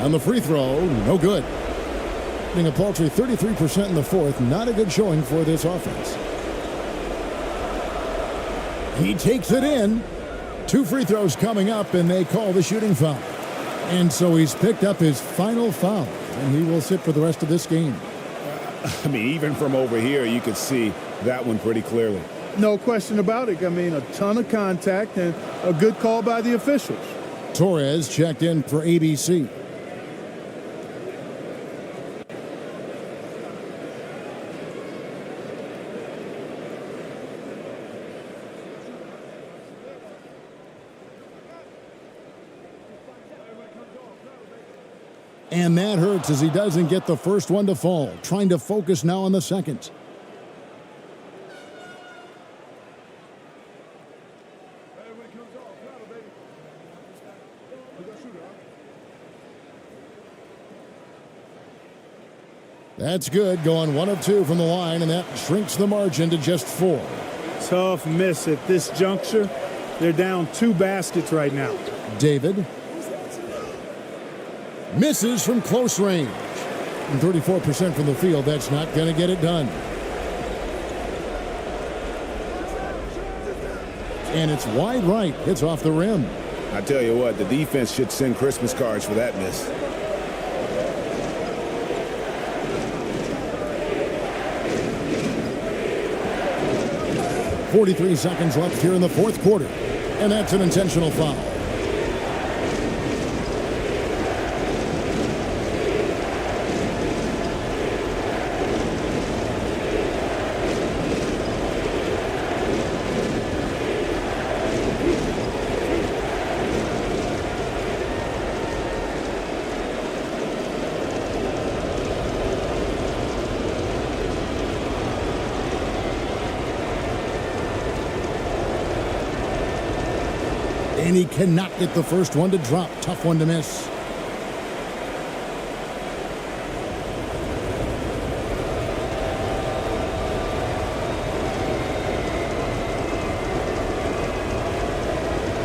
On the free throw, no good. Being a paltry 33% in the fourth, not a good showing for this offense. He takes it in. 2 free throws coming up, and they call the shooting foul. And so he's picked up his final foul, and he will sit for the rest of this game. I mean, even from over here, you could see that one pretty clearly. No question about it. I mean, a ton of contact and a good call by the officials. Torres checked in for ABC. And that hurts as he doesn't get the first one to fall. Trying to focus now on the second. That's good, going 1 of 2 from the line, and that shrinks the margin to just 4. Tough miss at this juncture. They're down 2 baskets right now. David misses from close range. And 34% from the field, that's not going to get it done. And it's wide right, hits off the rim. I tell you what, the defense should send Christmas cards for that miss. .43 seconds left here in the fourth quarter. And that's an intentional foul. And he cannot get the first one to drop. Tough one to miss.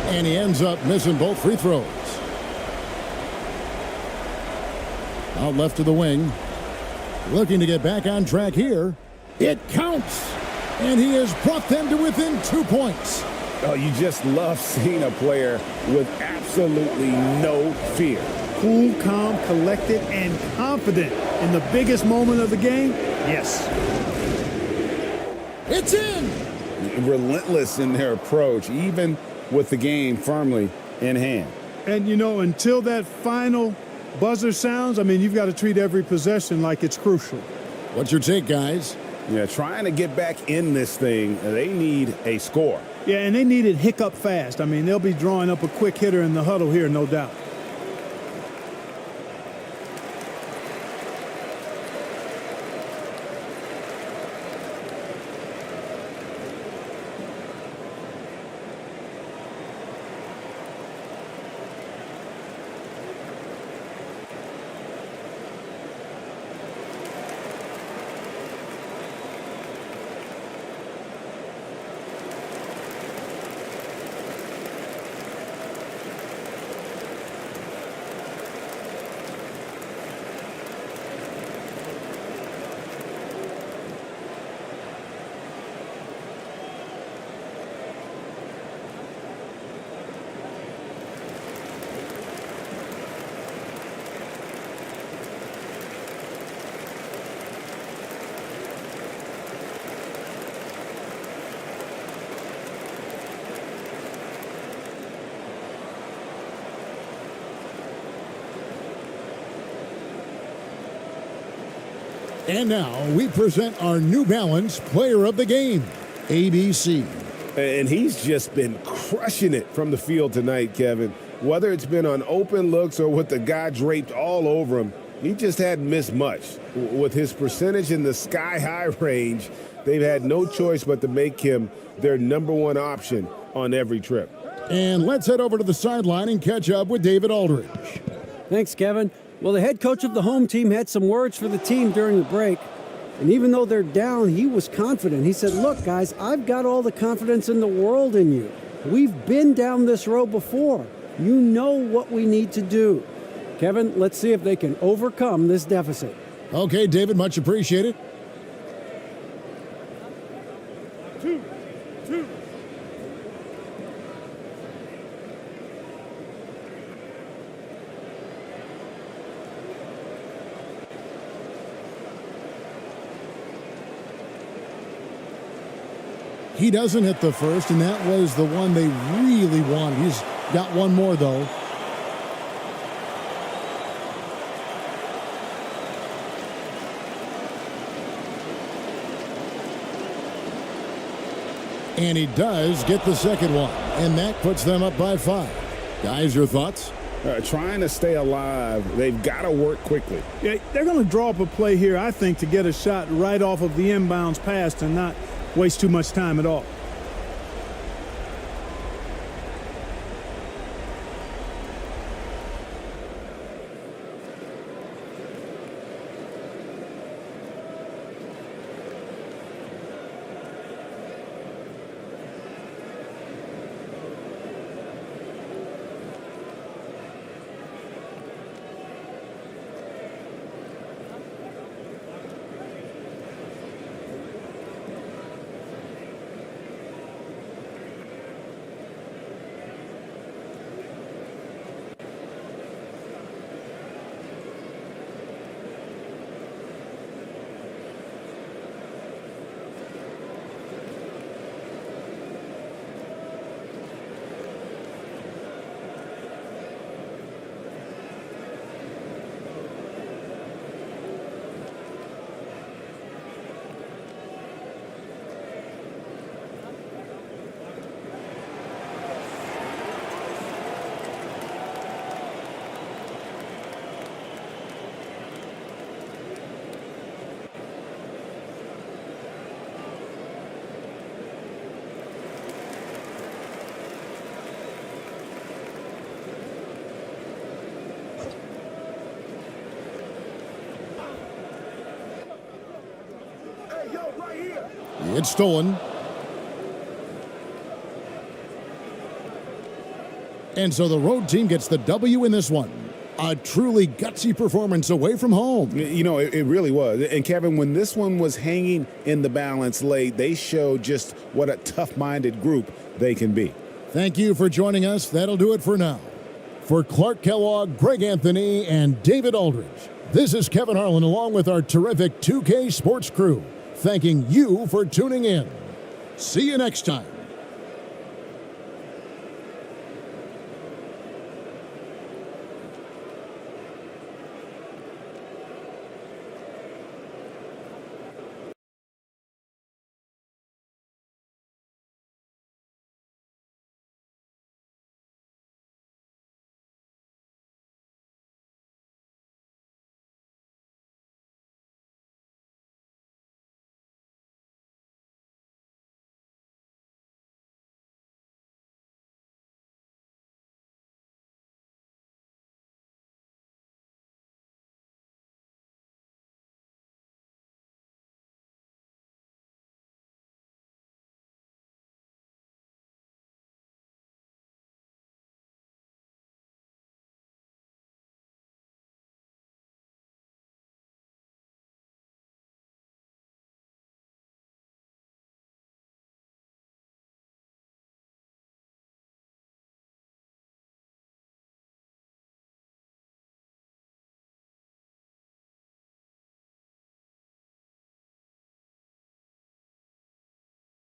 And he ends up missing both free throws. Out left to the wing. Looking to get back on track here. It counts. And he has brought them to within 2 points. Oh, you just love seeing a player with absolutely no fear. Cool, calm, collected, and confident in the biggest moment of the game. Yes. It's in. Relentless in their approach, even with the game firmly in hand. And, you know, until that final buzzer sounds, I mean, you've got to treat every possession like it's crucial. What's your take, guys? Yeah, trying to get back in this thing, they need a score. Yeah, and they need it hiccup fast. I mean, they'll be drawing up a quick hitter in the huddle here, no doubt. And now we present our New Balance Player of the Game, ABC. And he's just been crushing it from the field tonight, Kevin. Whether it's been on open looks or with the guy draped all over him, he just hadn't missed much. With his percentage in the sky-high range, they've had no choice but to make him their #1 option on every trip. And let's head over to the sideline and catch up with David Aldridge. Thanks, Kevin. Well, the head coach of the home team had some words for the team during the break. And even though they're down, he was confident. He said, look, guys, I've got all the confidence in the world in you. We've been down this road before. You know what we need to do. Kevin, let's see if they can overcome this deficit. Okay, David, much appreciated. Two. He doesn't hit the first, and that was the one they really wanted. He's got one more, though. And he does get the second one, and that puts them up by 5. Guys, your thoughts? Trying to stay alive, they've got to work quickly. Yeah, they're going to draw up a play here, I think, to get a shot right off of the inbounds pass and not waste too much time at all. It's stolen. And so the road team gets the W in this one. A truly gutsy performance away from home. You know, it really was. And Kevin, when this one was hanging in the balance late, they showed just what a tough-minded group they can be. Thank you for joining us. That'll do it for now. For Clark Kellogg, Greg Anthony, and David Aldridge, this is Kevin Harlan along with our terrific 2K Sports crew, thanking you for tuning in. See you next time.